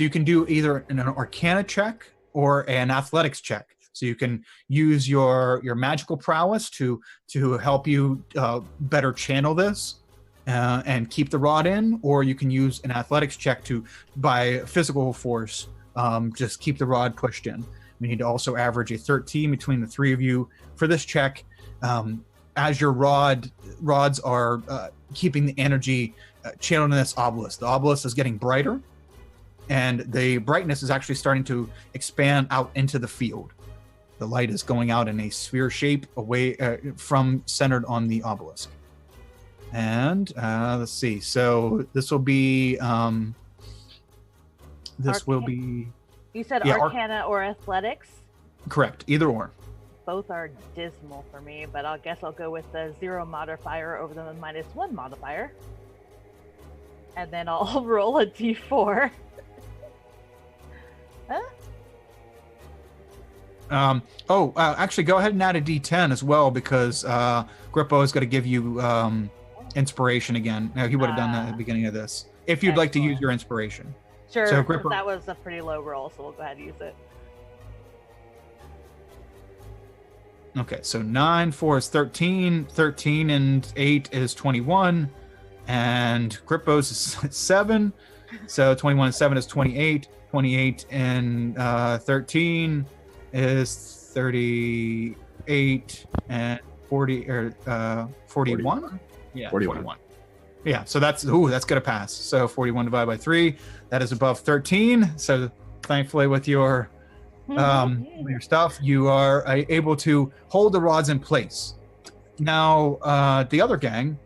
can do either an Arcana check or an Athletics check. So you can use your magical prowess to help you better channel this and keep the rod in, or you can use an Athletics check to, by physical force, just keep the rod pushed in. We need to also average a 13 between the three of you for this check. As your rods are keeping the energy channeled in this obelisk. The obelisk is getting brighter, and the brightness is actually starting to expand out into the field. The light is going out in a sphere shape away from centered on the obelisk. And let's see. So this will be. You said Arcana or Athletics? Correct. Either or. Both are dismal for me, but I guess I'll go with the 0 modifier over the -1 modifier. And then I'll roll a d4. Actually, go ahead and add a d10 as well, because Grippo is going to give you inspiration again. Now, he would have done that at the beginning of this. If you'd like to use your inspiration. Sure, so Grippo, that was a pretty low roll, so we'll go ahead and use it. Okay, so 9, 4 is 13, 13 and 8 is 21, and Grippo's is 7, so 21 and 7 is 28, 28 and 13 is 38, and 40 or 41. Yeah, 41. Yeah, so that's gonna pass. So 41 divided by 3, that is above 13. So thankfully, with your stuff, you are able to hold the rods in place. Now, the other gang,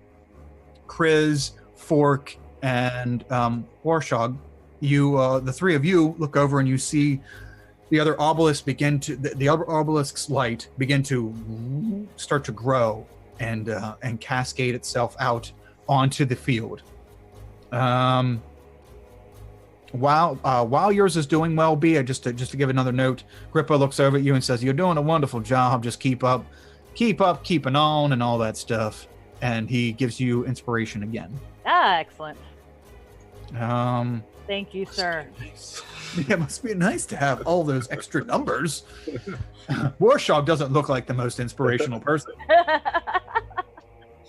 Kriz, Fork, and Warshog, the three of you look over and you see the other obelisk the other obelisk's light begin to start to grow and cascade itself out onto the field. While yours is doing well, Bea, just to give another note, Grippa looks over at you and says, "You're doing a wonderful job. Just keeping on, and all that stuff." And he gives you inspiration again. Ah, excellent. Um, Thank you, sir. Yeah, it must be nice to have all those extra numbers. Warshog doesn't look like the most inspirational person.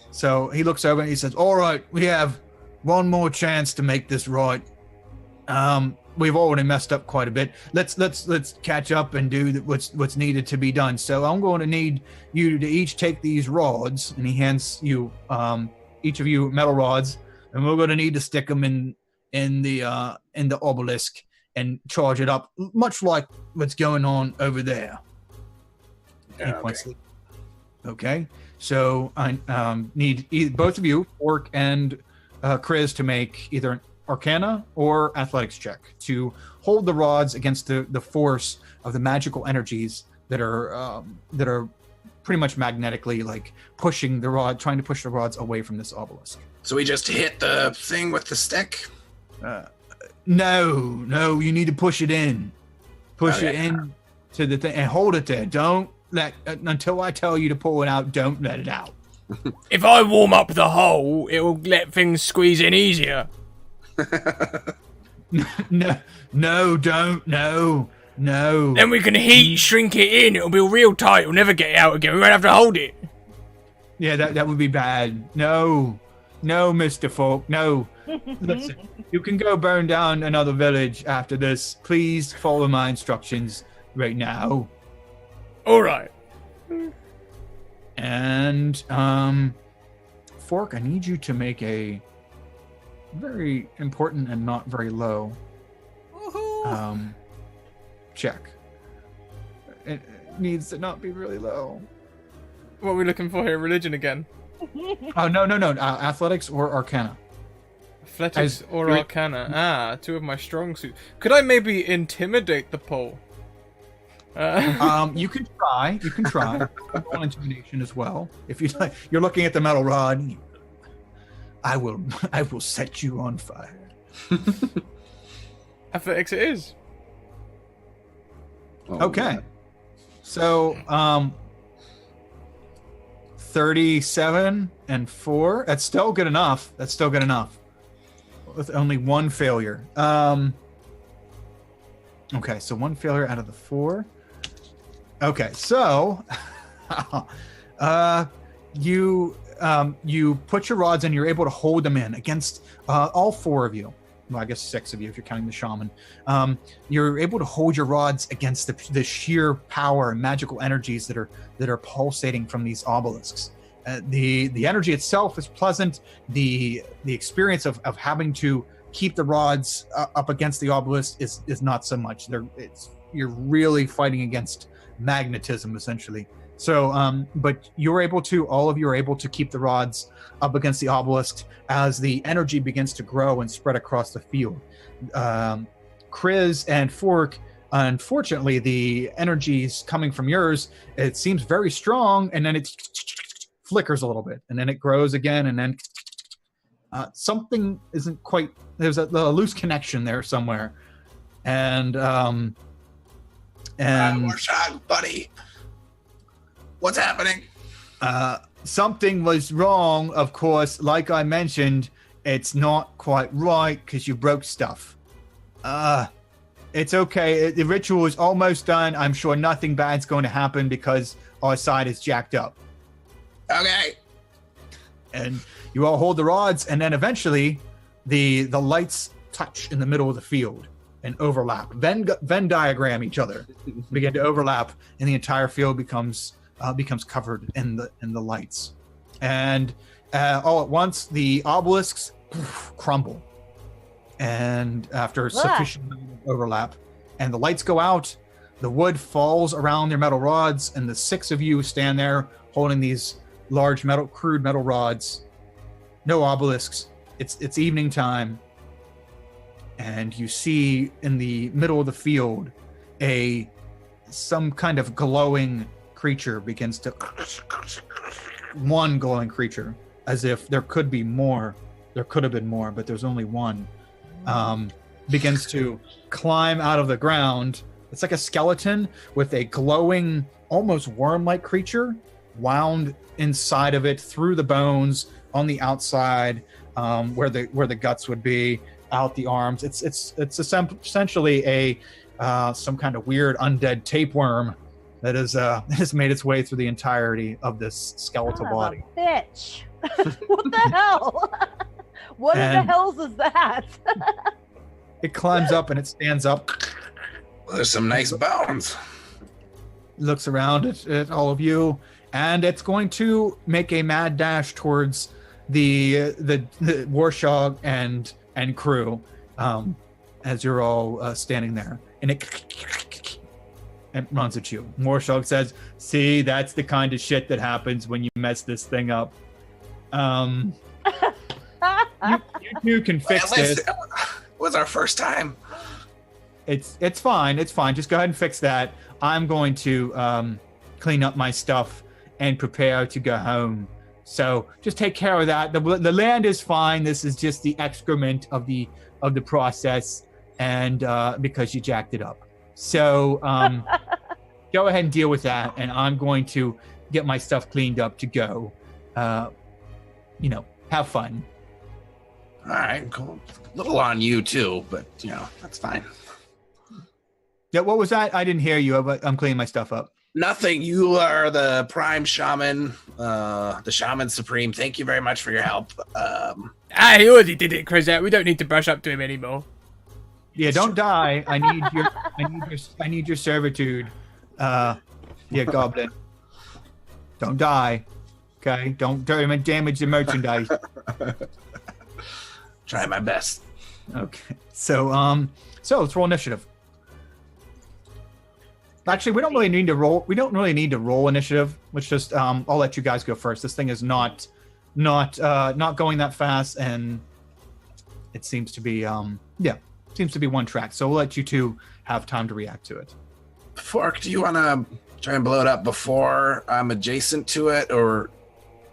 So he looks over and he says, "All right, we have one more chance to make this right. We've already messed up quite a bit. Let's catch up and do what's needed to be done. So I'm going to need you to each take these rods," and he hands you each of you metal rods, "and we're going to need to stick them in the obelisk and charge it up, much like what's going on over there." Yeah, okay. Okay. So I need both of you, Orc and Kriz, to make either an Arcana or Athletics check to hold the rods against the force of the magical energies that are pretty much magnetically like trying to push the rods away from this obelisk. So we just hit the thing with the stick? No, you need to push it in. Push it in to the thing and hold it there. Don't let until I tell you to pull it out. Don't let it out. If I warm up the hole, it will let things squeeze in easier. No, don't. No. Then we can heat shrink it in. It'll be real tight. It'll never get out again. We won't have to hold it. Yeah, that would be bad. No, Mr. Falk. No. Listen, you can go burn down another village after this. Please follow my instructions right now. All right. And Fork, I need you to make a very important and not very low check. It needs to not be really low. What are we looking for here? Religion again? Oh, no. Athletics or Arcana. Athletics or Arcana. Two of my strong suits. Could I maybe intimidate the pole? You can try. On intimidation as well. If you like, you're looking at the metal rod. I will set you on fire. Athletics it is. Okay. Man. So 37 and 4. That's still good enough. With only one failure. Okay, so one failure out of the 4. Okay, so you put your rods and you're able to hold them in against all 4 of you. Well, I guess 6 of you if you're counting the shaman. You're able to hold your rods against the sheer power and magical energies that are pulsating from these obelisks. The energy itself is pleasant. The experience of having to keep the rods up against the obelisk is not so much. You're really fighting against magnetism essentially. So, but all of you are able to keep the rods up against the obelisk as the energy begins to grow and spread across the field. Kriz and Fork, unfortunately, the energies coming from yours, it seems very strong, and then it flickers a little bit, and then it grows again, and then something isn't quite. There's a loose connection there somewhere, and Warshog, buddy. What's happening? Something was wrong, of course. Like I mentioned, it's not quite right because you broke stuff. It's okay. The ritual is almost done. I'm sure nothing bad's going to happen because our side is jacked up. Okay. And you all hold the rods, and then eventually the lights touch in the middle of the field and overlap. Venn diagram each other, begin to overlap, and the entire field becomes becomes covered in the lights, and all at once the obelisks crumble, and after sufficient overlap, and the lights go out, the wood falls around their metal rods, and the 6 of you stand there holding these large crude metal rods. No obelisks. It's evening time, and you see in the middle of the field some kind of glowing creature begins to one glowing creature, as if there could be more. There could have been more, but there's only one. Begins to climb out of the ground. It's like a skeleton with a glowing, almost worm-like creature wound inside of it through the bones on the outside, where the guts would be, out the arms. It's essentially a some kind of weird undead tapeworm that has made its way through the entirety of this skeletal body. Bitch! What the hell? What in the hells is that? It climbs up and it stands up. Well, there's some nice bones. Looks around at all of you, and it's going to make a mad dash towards the Warshog and crew, as you're all standing there, and it runs at you. Warshog says, "See, that's the kind of shit that happens when you mess this thing up. You two can fix this. It was our first time. It's fine. It's fine. Just go ahead and fix that. I'm going to clean up my stuff and prepare to go home. So just take care of that. The land is fine. This is just the excrement of the process, and because you jacked it up. So go ahead and deal with that, and I'm going to get my stuff cleaned up to go. Have fun." All right, cool. A little on you too, but that's fine. Yeah, what was that? I didn't hear you, but I'm cleaning my stuff up. Nothing. You are the prime shaman, the shaman supreme. Thank you very much for your help. He already did it, Crozet. We don't need to brush up to him anymore. Yeah, don't die. I need your servitude. Goblin. Don't die. Okay? Don't damage the merchandise. Try my best. Okay. So let's roll initiative. Actually, we don't really need to roll. We don't really need to roll initiative. Let's just I'll let you guys go first. This thing is not going that fast, and it seems to be seems to be one track. So we'll let you two have time to react to it. Fork, do you want to try and blow it up before I'm adjacent to it, or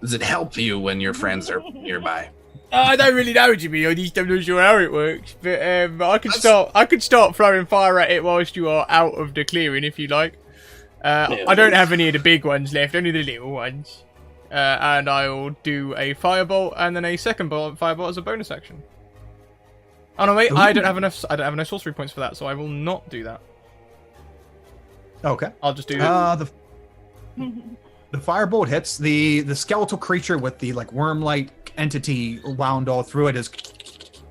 does it help you when your friends are nearby? I don't really know, to be honest. I'm not sure how it works, but I could start throwing fire at it whilst you are out of the clearing, if you like. I don't have any of the big ones left, only the little ones. And I'll do a firebolt and then a second firebolt as a bonus action. Oh no, wait! Ooh. I don't have enough sorcery points for that, so I will not do that. Okay. I'll just do the firebolt hits the skeletal creature with the worm-like entity wound all through it is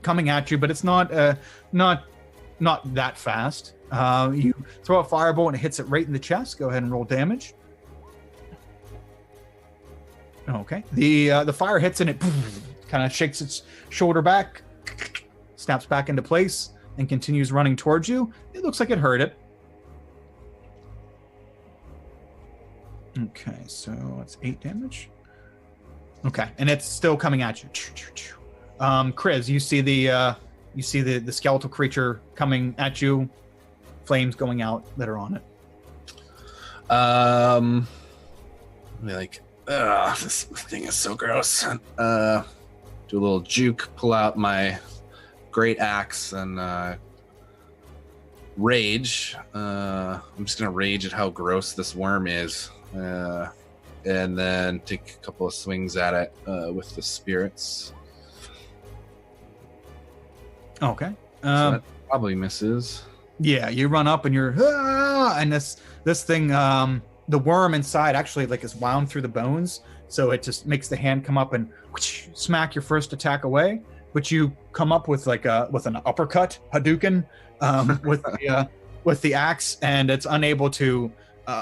coming at you, but it's not that fast. You throw a firebolt and it hits it right in the chest. Go ahead and roll damage. Okay. The fire hits and it kind of shakes its shoulder back, snaps back into place, and continues running towards you. It looks like it hurt it. Okay, so that's 8 damage. Okay, and it's still coming at you. Chris, you see the skeletal creature coming at you, flames going out that are on it. This thing is so gross. Do a little juke, pull out my great axe, and rage. I'm just gonna rage at how gross this worm is. And then take a couple of swings at it with the spirits. Okay. So that probably misses. Yeah, you run up and you're and this thing, the worm inside actually is wound through the bones, so it just makes the hand come up and smack your first attack away. But you come up with with an uppercut Hadouken with the axe, and it's unable to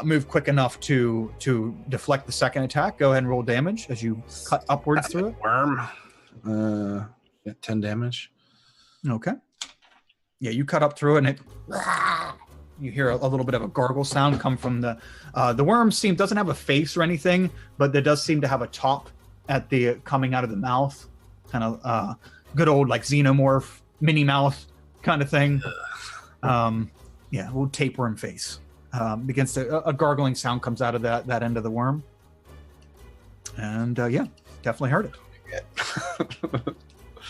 move quick enough to deflect the second attack. Go ahead and roll damage as you cut upwards through it. Worm. 10 damage. Okay. Yeah, you cut up through it, and you hear a little bit of a gargle sound come from the worm. Doesn't have a face or anything, but there does seem to have a top at the coming out of the mouth, kind of good old like xenomorph mini mouth kind of thing. Yeah, a little tapeworm face. Begins to a gargling sound comes out of that end of the worm, and yeah, definitely heard it.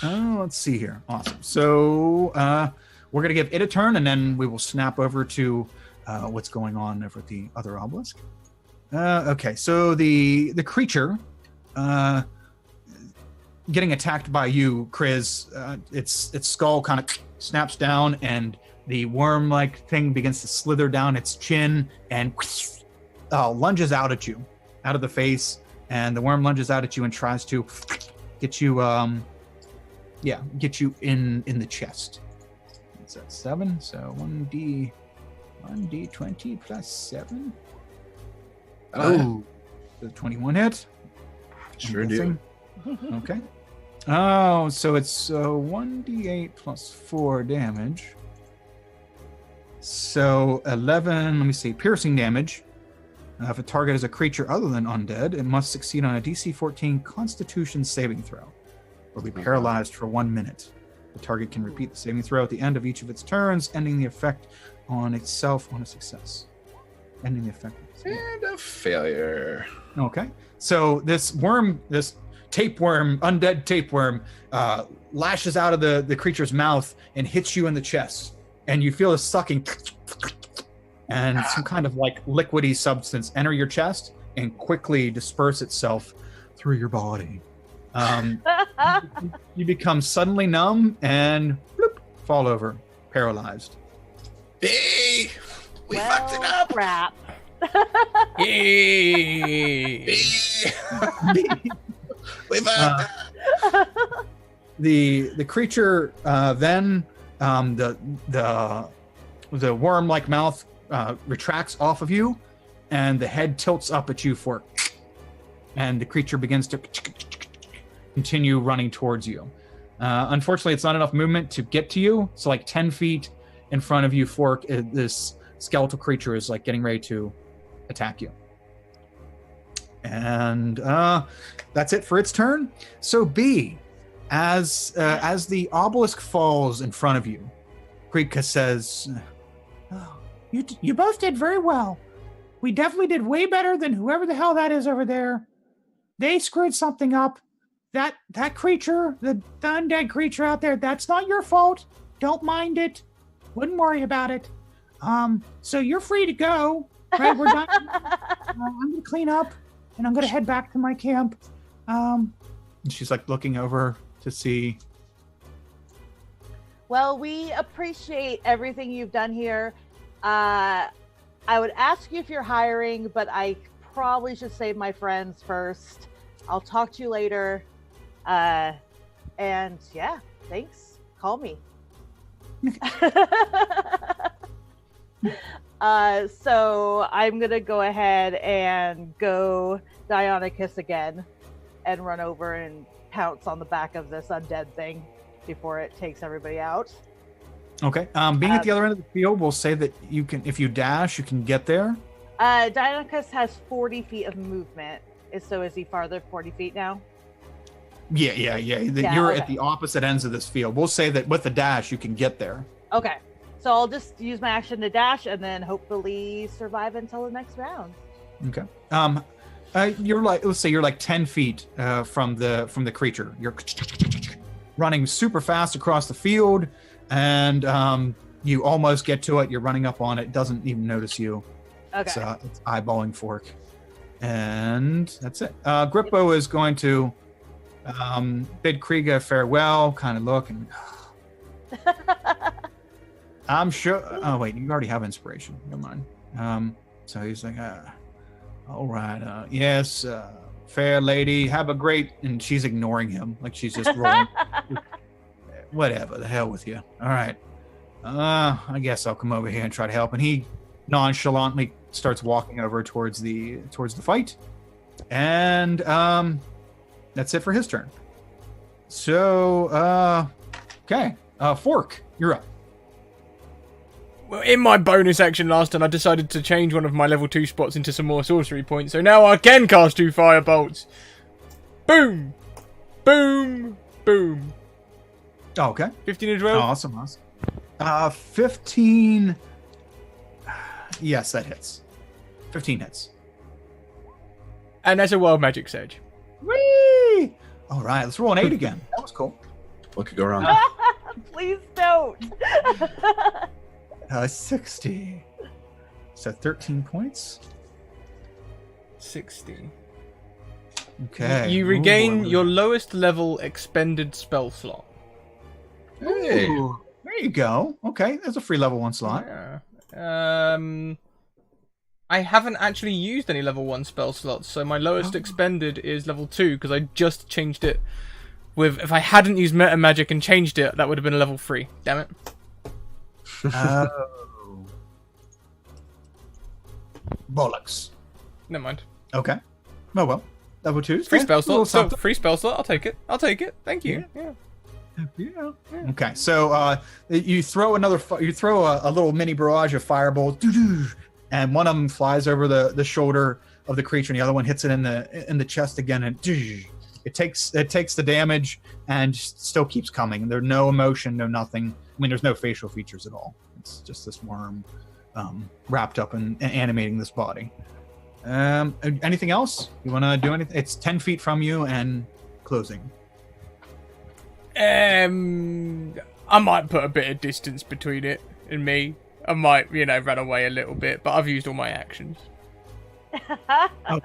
Let's see here. Awesome. So we're gonna give it a turn, and then we will snap over to what's going on over at the other obelisk. Okay, so the creature getting attacked by you, Kriz. Its skull kind of snaps down, and the worm-like thing begins to slither down its chin and lunges out at you, out of the face. And the worm lunges out at you and tries to get you, get you in the chest. It's at 7, so 1d20 plus 7. Oh, the 21 hit. Sure do. Okay. Oh, so it's 1d8 plus 4 damage. So 11, let me see, piercing damage. If a target is a creature other than undead, it must succeed on a DC 14 Constitution saving throw, or be paralyzed for 1 minute. The target can repeat the saving throw at the end of each of its turns, ending the effect on itself on a success. Ending the effect. And a failure. Okay. So this worm, this tapeworm, undead tapeworm, lashes out of the creature's mouth and hits you in the chest. And you feel a sucking and some kind of like liquidy substance enter your chest and quickly disperse itself through your body. You become suddenly numb and bloop, fall over, paralyzed. Hey, we fucked it up. Crap. Yay! We fucked up. The creature then the worm-like mouth retracts off of you, and the head tilts up at you and the creature begins to continue running towards you. Unfortunately, it's not enough movement to get to you. So like 10 feet in front of you, Fork, this skeletal creature is like getting ready to attack you. And that's it for its turn. So B, as the obelisk falls in front of you, Scratticus says, Oh, you both did very well. We definitely did way better than whoever the hell that is over there. They screwed something up. That creature, the undead creature out there, that's not your fault. Don't mind it. Wouldn't worry about it. So you're free to go. Right, we're done. I'm gonna clean up, and I'm gonna head back to my camp. and she's like looking over to see. Well, we appreciate everything you've done here. I would ask you if you're hiring, but I probably should save my friends first. I'll talk to you later. And yeah, thanks. Call me. So I'm gonna go ahead and go Dionychus again and run over and pounce on the back of this undead thing before it takes everybody out. Okay. Being at the other end of the field, we'll say that you can, if you dash, you can get there. Dionychus has 40 feet of movement. So is he farther 40 feet now? Yeah. You're okay. at the opposite ends of this field. We'll say that with the dash, you can get there. Okay. So I'll just use my action to dash and then hopefully survive until the next round. Okay. You're like, let's say you're like 10 feet from the creature. You're running super fast across the field, and you almost get to it. You're running up on it. Doesn't even notice you. Okay. It's eyeballing Fork, and that's it. Grippo is going to bid Kriega farewell. Kind of look and. I'm sure. Oh wait, you already have inspiration. Never mind. So he's like, all right. Yes, fair lady. Have a great. And she's ignoring him, like she's just rolling. Whatever. The hell with you. All right. I guess I'll come over here and try to help. And he nonchalantly starts walking over towards the fight, and that's it for his turn. So okay, Fork, you're up. Well, in my bonus action last turn, I decided to change one of my level 2 spots into some more sorcery points, so now I can cast 2 firebolts. Boom! Boom! Boom! Oh, okay. 15 as well? Awesome. 15. Yes, that hits. 15 hits. And that's a wild magic surge. Whee! All right, let's roll an 8 again. That was cool. What could go wrong? Please don't. 60. So 13 points. 60. Okay. You regain your lowest level expended spell slot. Hey. Ooh, there you go. Okay, there's a free level 1 slot. Yeah. I haven't actually used any level 1 spell slots, so my lowest expended is level 2 because I just changed it. If I hadn't used meta magic and changed it, that would have been a level 3. Damn it. Oh. Bollocks. Never mind. Okay. Oh well. Level 2. Free spell slot. So free spell slot. I'll take it. Thank you. Yeah. Yeah. Okay, so you throw a little mini barrage of fireballs, and one of them flies over the shoulder of the creature, and the other one hits it in the chest again, and it takes the damage and still keeps coming. There's no emotion, no nothing. I mean, there's no facial features at all. It's just this worm wrapped up and animating this body. Anything else? You want to do anything? It's 10 feet from you and closing. I might put a bit of distance between it and me. I might, run away a little bit, but I've used all my actions. Do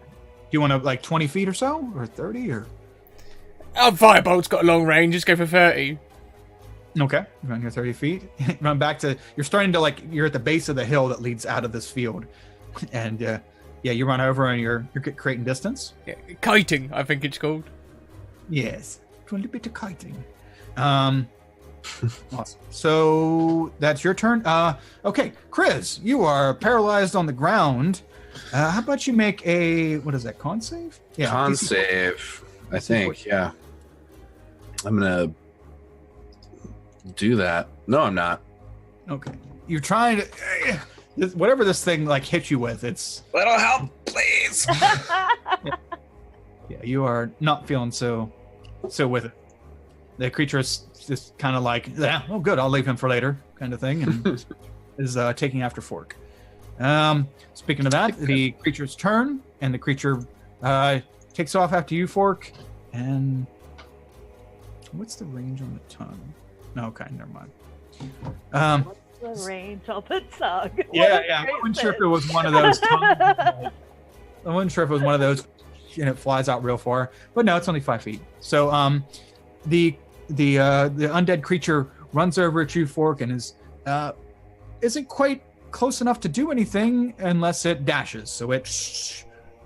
you want to, like, 20 feet or so? Or 30? Or Firebolt's got a long range. Just go for 30. Okay. You run your 30 feet. Run back to... You're starting to, like... You're at the base of the hill that leads out of this field. And, you run over and you're creating distance. Yeah, kiting, I think it's called. Yes. A little bit of kiting. Awesome. So that's your turn. Okay, Chris, you are paralyzed on the ground. How about you make a what is that? Con save? Yeah, con save. I think. Yeah. I'm gonna do that. No, I'm not. Okay. You're trying to whatever this thing like hits you with. It's little help, please. Yeah, you are not feeling so with it. The creature is just kind of like, yeah, oh good, I'll leave him for later, kind of thing, and is taking after Fork. Speaking of that, the creature's turn, and the creature takes off after you, Fork. And what's the range on the tongue? Okay, never mind. What's the range on the tongue? Yeah. I wasn't sure if it was one of those. I wasn't sure if it was one of those, and it flies out real far. But no, it's only 5 feet. So the undead creature runs over at you, Fork, and isn't quite close enough to do anything unless it dashes. So it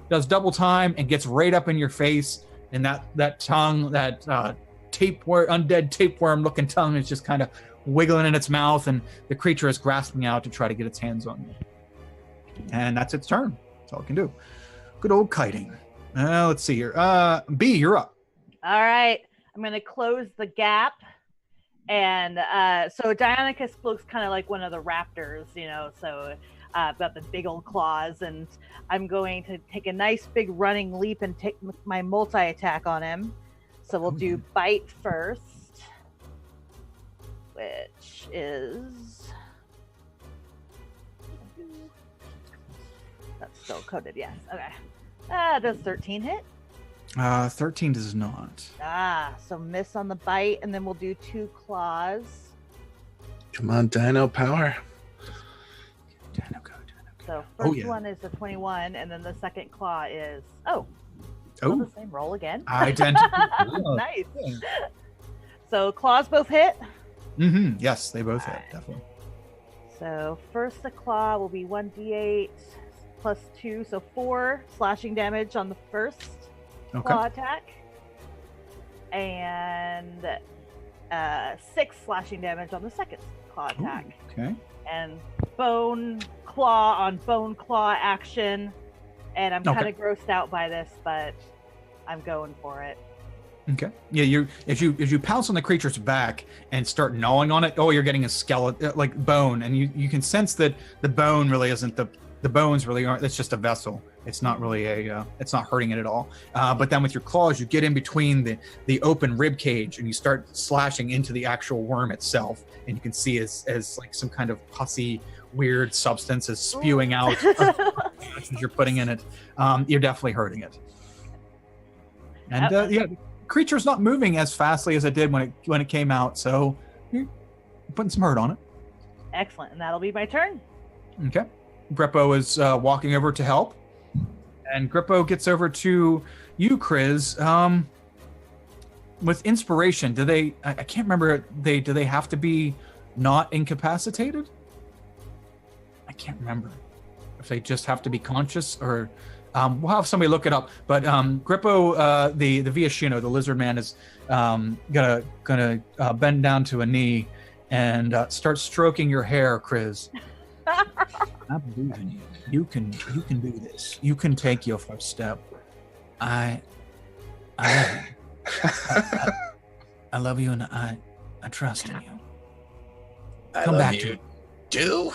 does double time and gets right up in your face, and that tongue, that undead tapeworm looking tongue, is just kind of wiggling in its mouth, and the creature is grasping out to try to get its hands on you. And that's its turn. That's all it can do. Good old kiting. Let's see here. B, you're up. All right. I'm going to close the gap. And so Dionicus looks kind of like one of the raptors, so got the big old claws. And I'm going to take a nice big running leap and take my multi-attack on him. So we'll do bite first, which is... That's still coded, yes. Okay. Does 13 hit? 13 does not. So miss on the bite, and then we'll do 2 claws. Come on, Dino power. Dino go. So first one is a 21, and then the second claw is the same roll again. Identical. Nice. So claws both hit. Mm-hmm. Yes, they both hit, definitely. So first the claw will be 1d8 plus 2, so 4 slashing damage on the first claw attack, and 6 slashing damage on the second claw attack. Okay. And bone claw on bone claw action, and I'm kind of grossed out by this, but I'm going for it. Okay. Yeah, as you pounce on the creature's back and start gnawing on it, you're getting a skeleton, like bone, and you can sense that the bone really isn't the bones really aren't. It's just a vessel. It's not really it's not hurting it at all. But then with your claws, you get in between the open rib cage and you start slashing into the actual worm itself, and you can see as like some kind of pussy, weird substance is spewing out as you're putting in it. You're definitely hurting it. And the creature's not moving as fastly as it did when it came out, so you're putting some hurt on it. Excellent, and that'll be my turn. Okay. Grippo is walking over to help, and Grippo gets over to you, Kriz. With inspiration, do they? I can't remember. Do they have to be not incapacitated? I can't remember if they just have to be conscious, or we'll have somebody look it up. But Grippo, the Viashino, the lizard man, is gonna bend down to a knee and start stroking your hair, Kriz. I believe in you. You can do this. You can take your first step. I love you, and I trust in you. Come back to it.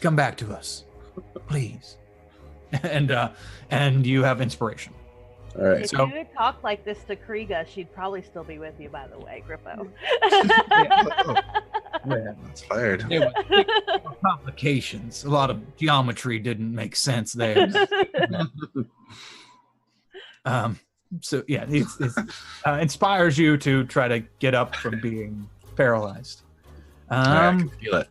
Come back to us, please. And you have inspiration. All right. If you would talk like this to Kriga, she'd probably still be with you, by the way, Grippo. That's fired. There were complications. A lot of geometry didn't make sense there. So yeah, it inspires you to try to get up from being paralyzed. I can feel it.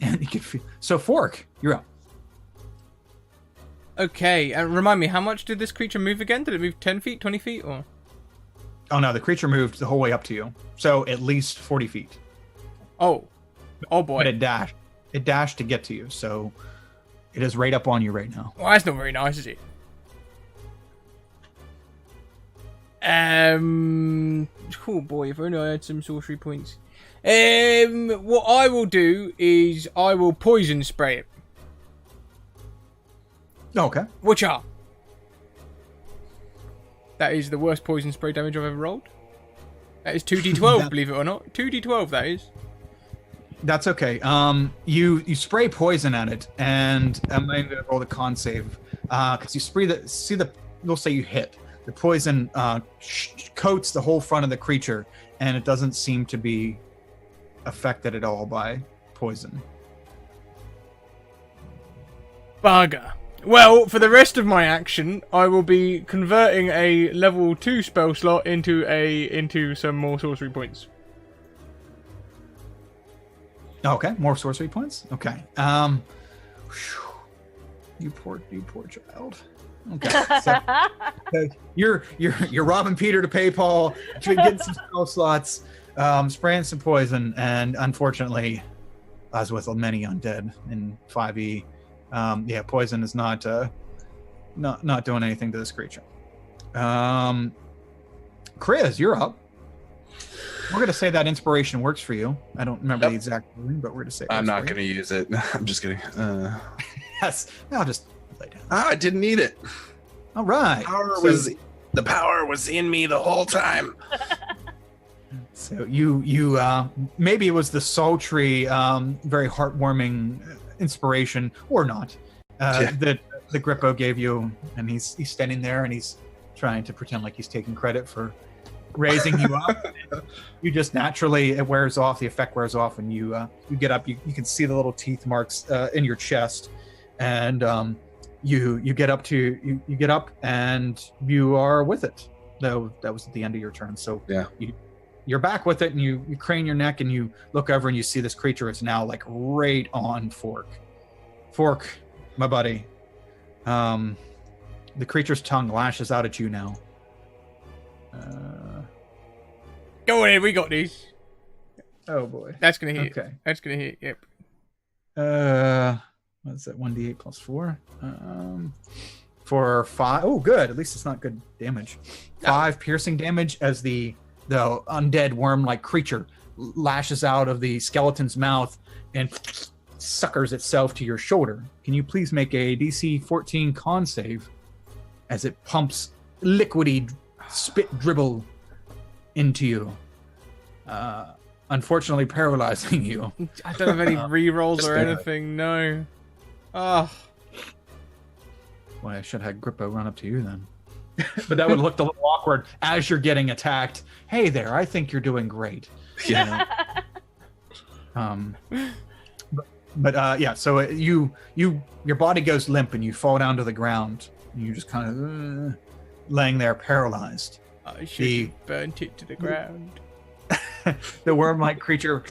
And you can feel. So Fork, you're up. Okay, and remind me, how much did this creature move again? Did it move 10 feet, 20 feet, or? Oh no, the creature moved the whole way up to you. So at least 40 feet. Oh boy. But it dashed. It dashed to get to you, so it is right up on you right now. Well, that's not very nice, is it? Oh boy, if only I had some sorcery points. What I will do is I will poison spray it. Okay. Which are? That is the worst poison spray damage I've ever rolled. That is 2d12, believe it or not. 2d12, that is. That's okay. You spray poison at it, and I'm going to roll the con save because you we'll say you hit. The poison coats the whole front of the creature, and it doesn't seem to be affected at all by poison. Bugger. Well, for the rest of my action, I will be converting a level 2 spell slot into some more sorcery points. Okay, more sorcery points. Okay. You poor child. Okay. So you're robbing Peter to pay Paul, getting some spell slots, spraying some poison, and unfortunately, as with many undead in 5e, poison is not doing anything to this creature. Kriz, you're up. We're going to say that inspiration works for you. I don't remember the exact wording, but we're going to say I'm not going to use it. I'm just kidding. Yes. I'll just lay down. I didn't need it. All right. The power was in me the whole time. So you maybe it was the sultry, very heartwarming inspiration, or not, that the Grippo gave you, and he's standing there and he's trying to pretend like he's taking credit for raising you up. You just naturally, it wears off, the effect wears off, and you get up. You can see the little teeth marks in your chest, and you get up and you are with it. Though that was at the end of your turn, so yeah, you're back with it, and you crane your neck and you look over and you see this creature is now like right on Fork, my buddy. The creature's tongue lashes out at you now. Go ahead, we got these. Oh boy, that's gonna hit. Okay, that's gonna hit. Yep. What's that? 1d8 plus 4. For 5. Oh, good. At least it's not good damage. 5 piercing damage as the undead worm-like creature lashes out of the skeleton's mouth and suckers itself to your shoulder. Can you please make a DC 14 con save as it pumps liquidy spit dribble into you, unfortunately paralyzing you. I don't have any rerolls or anything. No. Oh. Well, I should have had Grippo run up to you then. But that would look a little awkward as you're getting attacked. Hey there, I think you're doing great. Yeah. Yeah. So your body goes limp and you fall down to the ground. And you're just kind of laying there paralyzed. I should have burnt it to the ground. The worm-like creature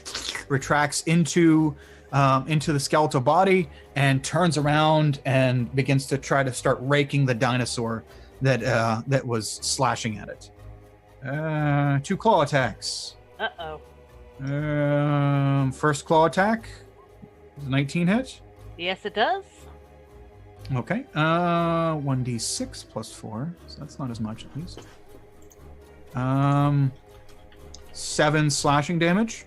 retracts into the skeletal body and turns around and begins to try to start raking the dinosaur that was slashing at it. 2 claw attacks. Uh-oh. First claw attack, 19 hit. Yes, it does. Okay. 1d6 plus 4, so that's not as much at least. 7 slashing damage,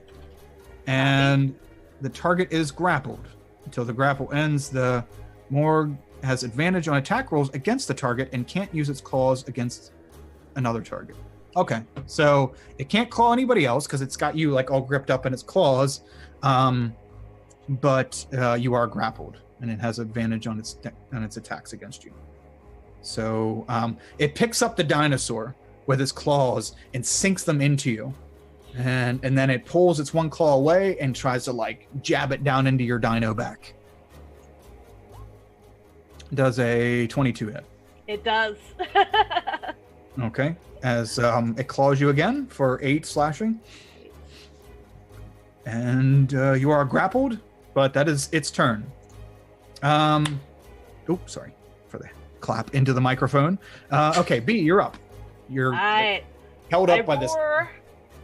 and the target is grappled. Until the grapple ends, the Morg has advantage on attack rolls against the target and can't use its claws against another target. Okay, so it can't claw anybody else because it's got you like all gripped up in its claws, but you are grappled, and it has advantage on its attacks against you. So it picks up the dinosaur with its claws and sinks them into you. And then it pulls its one claw away and tries to like jab it down into your dino back. Does a 22 hit? It does. Okay. As it claws you again for 8 slashing. And you are grappled, but that is its turn. Sorry for the clap into the microphone. Okay, B, you're up. You're held up by this.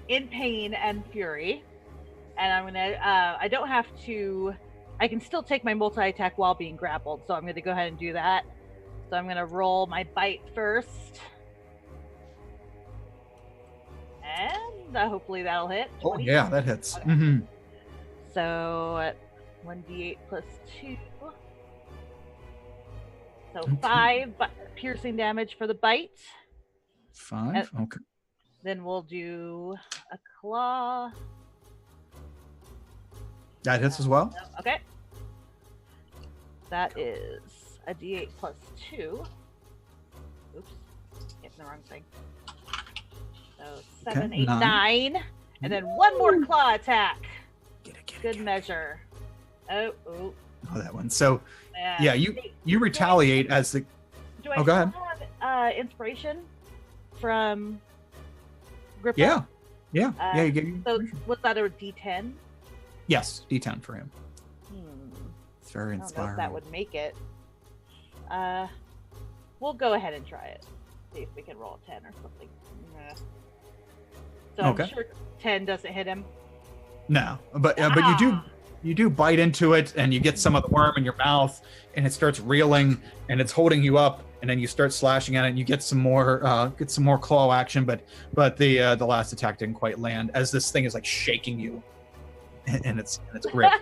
In pain and fury, and I'm gonna I don't have to, I can still take my multi-attack while being grappled, so I'm gonna go ahead and do that. So I'm gonna roll my bite first, and hopefully that'll hit. 20. Oh yeah, that hits. Okay. Mm-hmm. So 1d8 plus 2, so Okay. 5 piercing damage for the bite. 5. Okay. Then we'll do a claw. That hits as well. Okay. That is a d8 plus 2. Oops. Getting the wrong thing. So 7, Okay, 8, 9. And then one more claw attack. Get it. Good measure. Oh. Oh, that one. So And yeah, you retaliate as the. Do I go still ahead. have inspiration from Grippo? Yeah. You get. So was that a d10? Yes, D10 for him. It's I very don't know inspiring. if that would make it. We'll go ahead and try it. See if we can roll a 10 or something. Nah. So Okay. I'm sure 10 doesn't hit him. No, but you do bite into it, and you get some of the worm in your mouth, and it starts reeling, and it's holding you up, and then you start slashing at it, and you get some more claw action, but the last attack didn't quite land as this thing is like shaking you in its grip.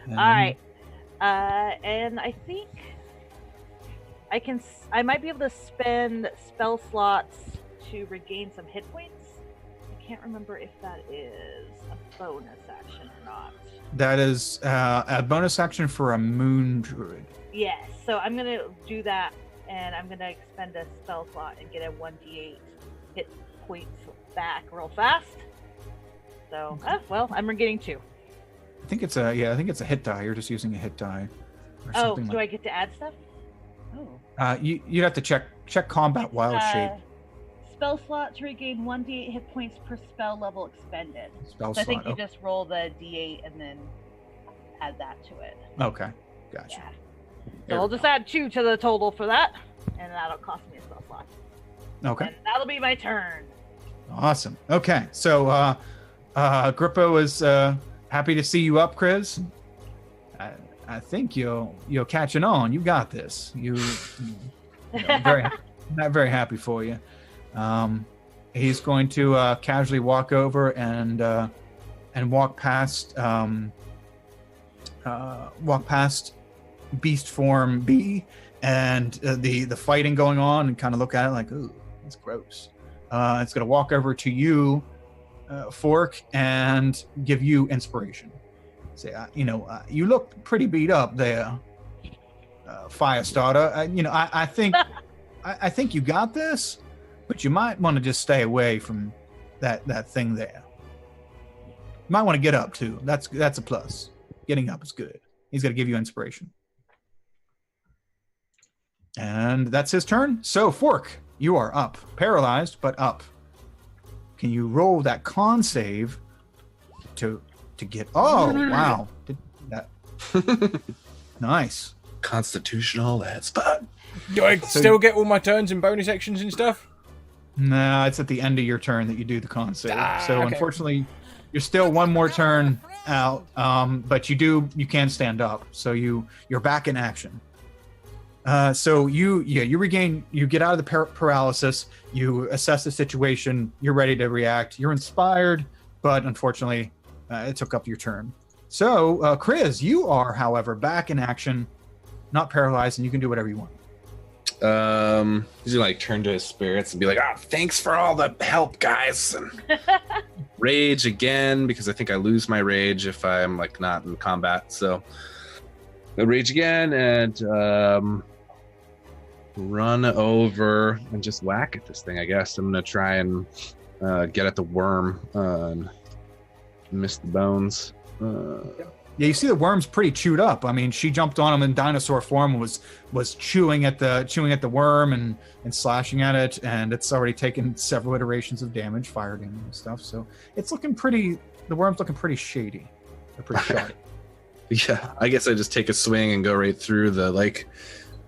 All right, and I think I might be able to spend spell slots to regain some hit points. I can't remember if that is a bonus action or not. That is a bonus action for a moon druid. Yes, so I'm gonna do that, and I'm gonna expend a spell slot and get a 1d8 hit points back real fast. So, I'm getting 2. I think it's a hit die. You're just using a hit die. Or Oh, something do I get to add stuff? Oh. You'd have to check combat wild shape. Spell slot to regain 1d8 hit points per spell level expended. Spell So I think slot. you just roll the d8 and then add that to it. Okay, gotcha. Yeah. There So I'll we just add 2 to the total for that, and that'll cost me a spell slot. Okay. And that'll be my turn. Awesome. Okay, so Grippo is happy to see you up, Chris. I think you'll catching on. You got this. Not very happy for you. He's going to casually walk over and walk past walk past beast form B and the fighting going on and kind of look at it like, ooh, that's gross. It's going to walk over to you, Fork, and give you inspiration. Say, you look pretty beat up there, Firestarter. I think I think you got this, but you might want to just stay away from that thing there. You might want to get up too. That's a plus. Getting up is good. He's going to give you inspiration. And that's his turn. So, Fork, you are up. Paralyzed, but up. Can you roll that con save to get... Oh, wow. Did that. Nice. Constitutional, that's fun. Do I still get all my turns and bonus actions and stuff? Nah, it's at the end of your turn that you do the con save. So, okay. unfortunately, you're still one more turn out, but you can stand up. So you're back in action. So you get out of the paralysis, you assess the situation, you're ready to react, you're inspired, but unfortunately, it took up your turn. So, Chris, you are, however, back in action, not paralyzed, and you can do whatever you want. He's gonna turn to his spirits and be like, thanks for all the help, guys. And rage again, because I think I lose my rage if I'm not in combat. So I rage again and run over and just whack at this thing, I guess. I'm gonna try and get at the worm and miss the bones. Yeah, you see the worm's pretty chewed up. I mean, she jumped on him in dinosaur form, was chewing at the worm and slashing at it, and it's already taken several iterations of damage, fire damage and stuff. So it's looking pretty. The worm's looking pretty shady. They're pretty shoddy. Yeah, I guess I just take a swing and go right through the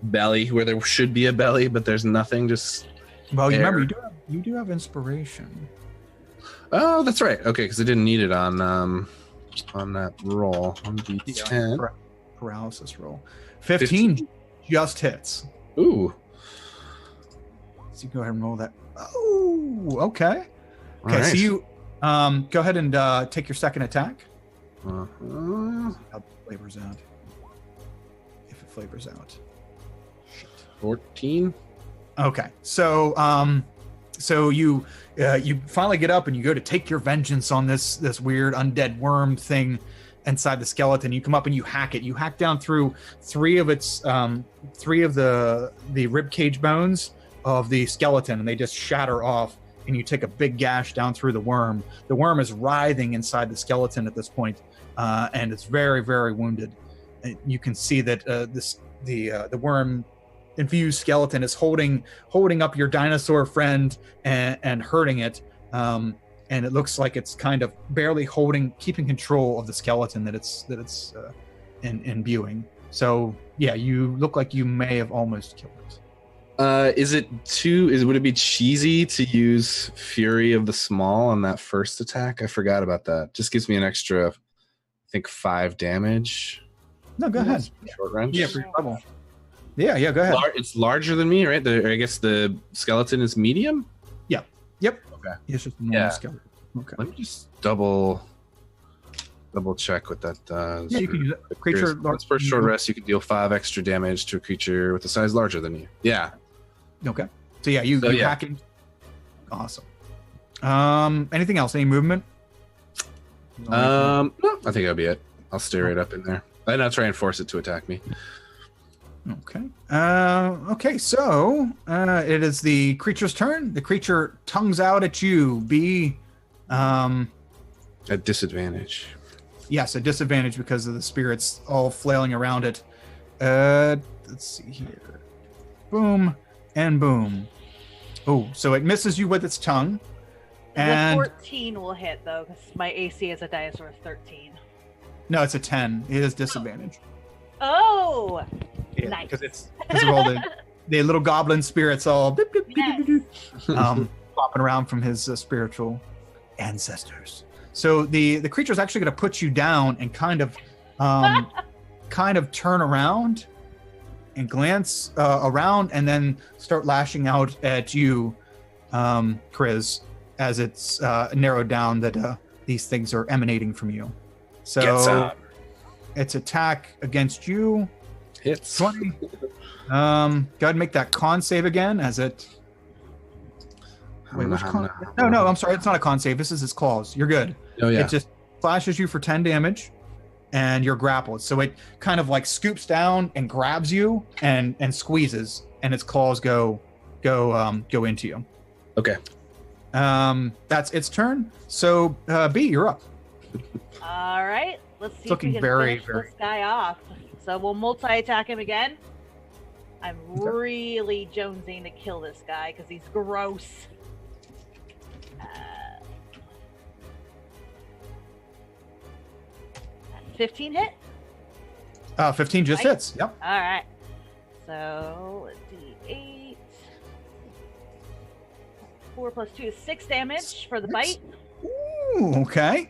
belly where there should be a belly, but there's nothing. Just well, you remember you do have inspiration. Oh, that's right. Okay, because I didn't need it on that roll on D10 paralysis roll. 15 just hits. Ooh. So you go ahead and roll that. Oh, okay. Okay, right. So you go ahead and take your second attack. Uh-huh. How it flavors out. If it flavors out. Shit. 14. Okay, so you finally get up and you go to take your vengeance on this weird undead worm thing inside the skeleton. You come up and you hack it. You hack down through three of the rib cage bones of the skeleton, and they just shatter off. And you take a big gash down through the worm. The worm is writhing inside the skeleton at this point, and it's very, very wounded. And you can see that the worm infused skeleton is holding up your dinosaur friend and hurting it, and it looks like it's kind of barely keeping control of the skeleton that it's imbuing. So yeah, you look like you may have almost killed it. Would it be cheesy to use Fury of the Small on that first attack? I forgot about that. Just gives me an extra, I think, 5 damage. No, go ahead. Short wrench. Yeah, for your level. Yeah, go ahead. It's larger than me, right? I guess the skeleton is medium? Yeah. Yep. Okay. It's just a normal skeleton. Okay. Let me just double check what that does. Yeah, you can use it. Creature once per short rest, you can deal 5 extra damage to a creature with a size larger than you. Yeah. Okay. So yeah, you hack it. Awesome. Anything else? Any movement? No, I think that'll be it. I'll stay right up in there. And I'll try and force it to attack me. Okay. Okay, so it is the creature's turn. The creature tongues out at you. Be at disadvantage. Yes, a disadvantage because of the spirits all flailing around it. Let's see here. Boom and boom. Oh, so it misses you with its tongue. And the 14 will hit though, because my AC as a dinosaur is 13. No, it's a 10. It is disadvantage. Oh, yeah, nice. Because of all the little goblin spirits all popping around from his spiritual ancestors. So the creature is actually going to put you down and kind of turn around and glance around and then start lashing out at you, Chris, as it's narrowed down that these things are emanating from you. So its attack against you. Hits. 20. Go ahead and make that con save again as it. Wait, which con? No, I'm sorry. It's not a con save. This is its claws. You're good. Oh, yeah. It just flashes you for 10 damage, and you're grappled. So it kind of like scoops down and grabs you and squeezes, and its claws go into you. Okay. That's its turn. So B, you're up. All right, let's see looking if we can very, finish very- this guy off. So we'll multi-attack him again. I'm really jonesing to kill this guy because he's gross. 15 hit? 15 just Right. hits. Yep. All right. So let's see, 8. 4 plus 2 is 6 damage for the bite. Ooh, okay.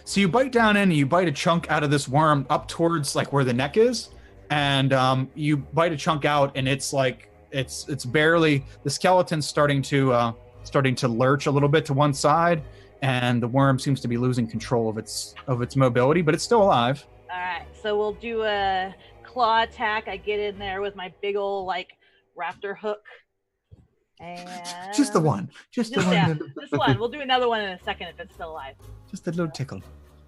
So you bite down in and you bite a chunk out of this worm up towards like where the neck is, and you bite a chunk out, and it's like it's barely, the skeleton's starting to lurch a little bit to one side, and the worm seems to be losing control of its mobility, but it's still alive. All right. So we'll do a claw attack. I get in there with my big ol' like raptor hook. And Just the one. Just the yeah, one. this one. We'll do another one in a second if it's still alive. Just a little tickle.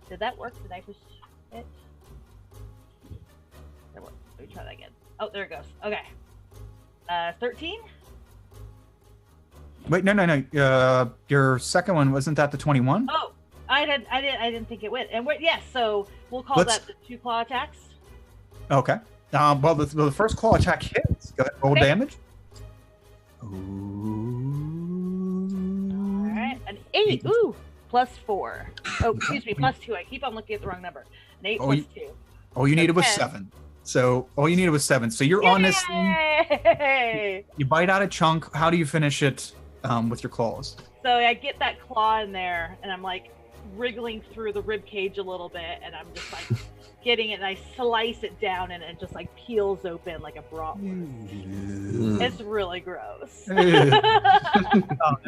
Did that work? Did I push it? That worked. Let me try that again. Oh, there it goes. Okay. 13? Wait, no. Your second one, wasn't that the 21? Oh, I didn't think it went. And yes, so we'll call Let's- that the 2 claw attacks. Okay. Well, the first claw attack hits. Go ahead, roll Okay. damage. All right, an 8. Ooh, plus 4. Oh, excuse me, plus 2. I keep on looking at the wrong number. An 8 Oh, plus you- 2. All you needed was 10. 7. So all you needed was 7. So you're on this thing. Yay! You bite out a chunk. How do you finish it with your claws? So I get that claw in there, and I'm like wriggling through the rib cage a little bit, and I'm just like getting it, and I slice it down, and it just like peels open like a bratwurst. It's really gross. Oh,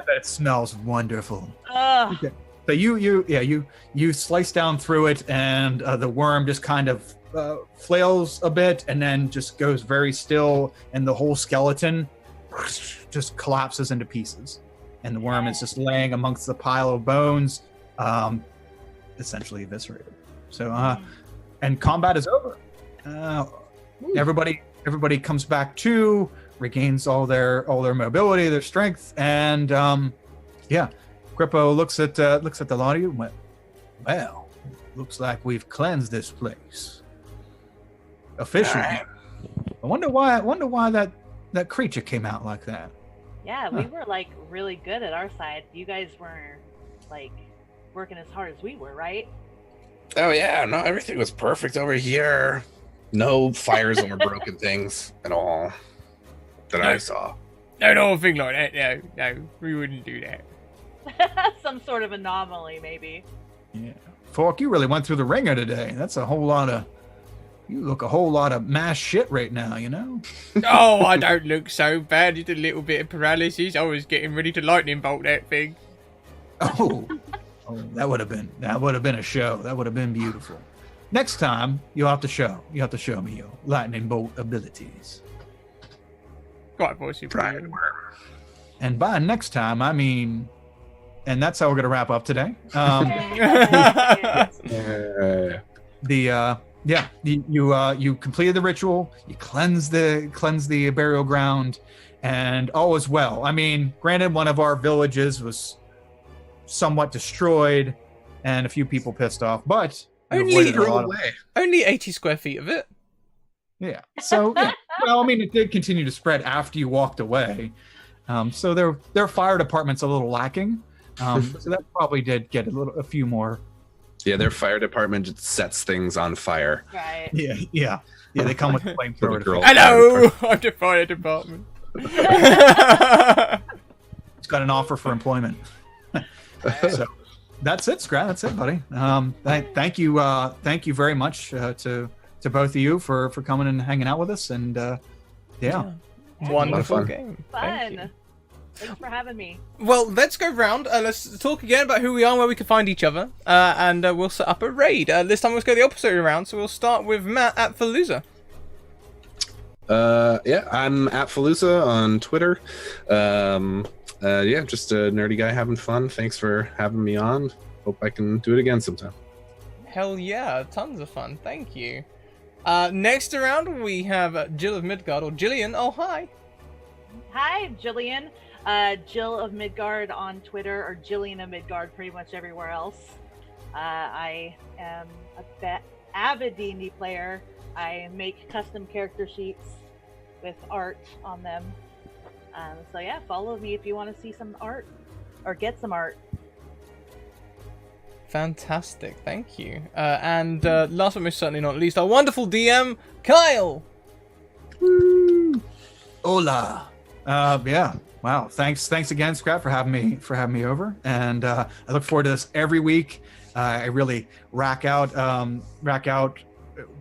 that smells wonderful. Ugh. So you slice down through it, and the worm just kind of flails a bit, and then just goes very still, and the whole skeleton just collapses into pieces, and the worm is just laying amongst the pile of bones, essentially eviscerated. So and combat is over. Everybody comes back to, regains all their mobility, their strength, and Grippo looks at the lot of you and went, well, looks like we've cleansed this place officially. All right. I wonder why that creature came out like that. Yeah, we were like really good at our side. You guys weren't like working as hard as we were, right? Oh yeah, no, everything was perfect over here. No fires or broken things at all that I saw. No, nothing like that. No, we wouldn't do that. Some sort of anomaly, maybe. Yeah, Fork, you really went through the ringer today. That's a whole lot of. You look a whole lot of mass shit right now, you know. Oh, I don't look so bad. Just a little bit of paralysis. I was getting ready to lightning bolt that thing. Oh, that would have been a show. That would have been beautiful. Next time you have to show me your lightning bolt abilities. Quite possibly. And by next time, I mean, and that's how we're gonna wrap up today. You completed the ritual. You cleansed the burial ground, and all is well. I mean, granted, one of our villages was somewhat destroyed, and a few people pissed off, but you avoided a lot of- Only 80 square feet of it. Yeah. So, yeah. Well, I mean, it did continue to spread after you walked away. So their fire department's a little lacking. So that probably did get a few more. Yeah, their fire department just sets things on fire. Right. Yeah. They come with flamethrower. Girl. Hello, I'm the fire department. It's got an offer for employment. So that's it, Scrat. That's it, buddy. Thank you very much to both of you for coming and hanging out with us. And yeah. Wonderful fun. game. Thank you. Fun. Thanks for having me. Well, let's go round. Let's talk again about who we are and where we can find each other. And we'll set up a raid. This time let's go the opposite way around. So we'll start with Matt at Falooza. Yeah, I'm at Falooza on Twitter. Yeah, just a nerdy guy having fun. Thanks for having me on. Hope I can do it again sometime. Hell yeah, tons of fun. Thank you. Next around we have Jill of Midgard, or Jillian. Oh, hi. Hi, Jillian. Jill of Midgard on Twitter, or Jillian of Midgard pretty much everywhere else. I am a avid D&D player. I make custom character sheets with art on them. So yeah, follow me if you want to see some art or get some art. Fantastic, thank you. And last but most certainly not least, our wonderful DM, Kyle. Hola. Yeah. Wow. Thanks again, Scrap, for having me over. And I look forward to this every week. I really rack out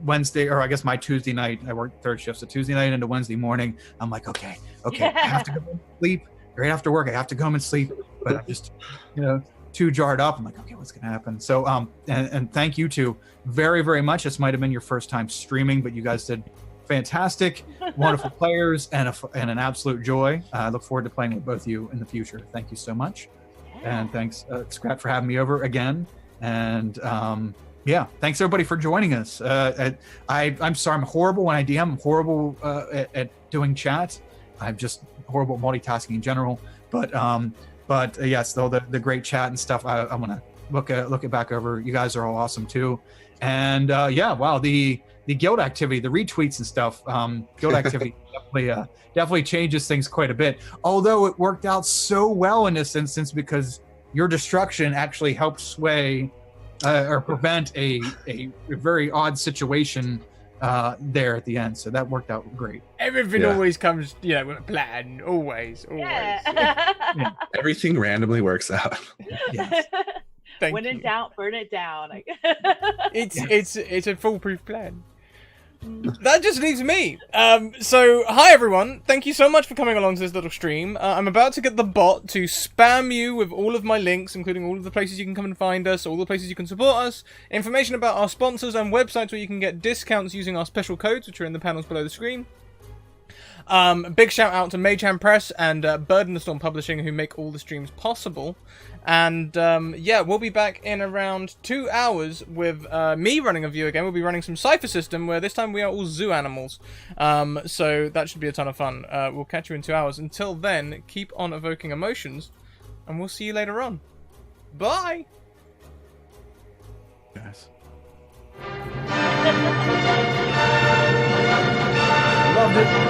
Wednesday, or I guess my Tuesday night. I work third shift, so Tuesday night into Wednesday morning. I'm like, okay, I have to go home and sleep. Right after work, I have to go home and sleep. But I'm just, too jarred up. I'm like, okay, what's gonna happen? So, and thank you two very, very much. This might have been your first time streaming, but you guys did fantastic, wonderful players, and an absolute joy. I look forward to playing with both of you in the future. Thank you so much, and thanks, Scrat, for having me over again. And yeah, thanks everybody for joining us. I'm sorry, I'm horrible when I DM. I'm horrible at doing chat. I'm just horrible at multitasking in general. But yes, though the great chat and stuff, I'm gonna look it back over. You guys are all awesome too. And yeah, wow, the guild activity, the retweets and stuff, guild activity definitely changes things quite a bit. Although it worked out so well in this instance because your destruction actually helped sway or prevent a very odd situation there at the end. So that worked out great. Everything always comes, with a plan. Always. Yeah. Everything randomly works out. Yes. When in doubt, burn it down. It's a foolproof plan. That just leaves me. So, hi everyone. Thank you so much for coming along to this little stream. I'm about to get the bot to spam you with all of my links, including all of the places you can come and find us, all the places you can support us, information about our sponsors and websites where you can get discounts using our special codes, which are in the panels below the screen. Big shout out to Magehand Press and Bird in the Storm Publishing, who make all the streams possible. And yeah, we'll be back in around 2 hours with me running a view again. We'll be running some Cypher System, where this time we are all zoo animals. So that should be a ton of fun. We'll catch you in 2 hours. Until then, keep on evoking emotions, and we'll see you later on. Bye! Yes. Loved it.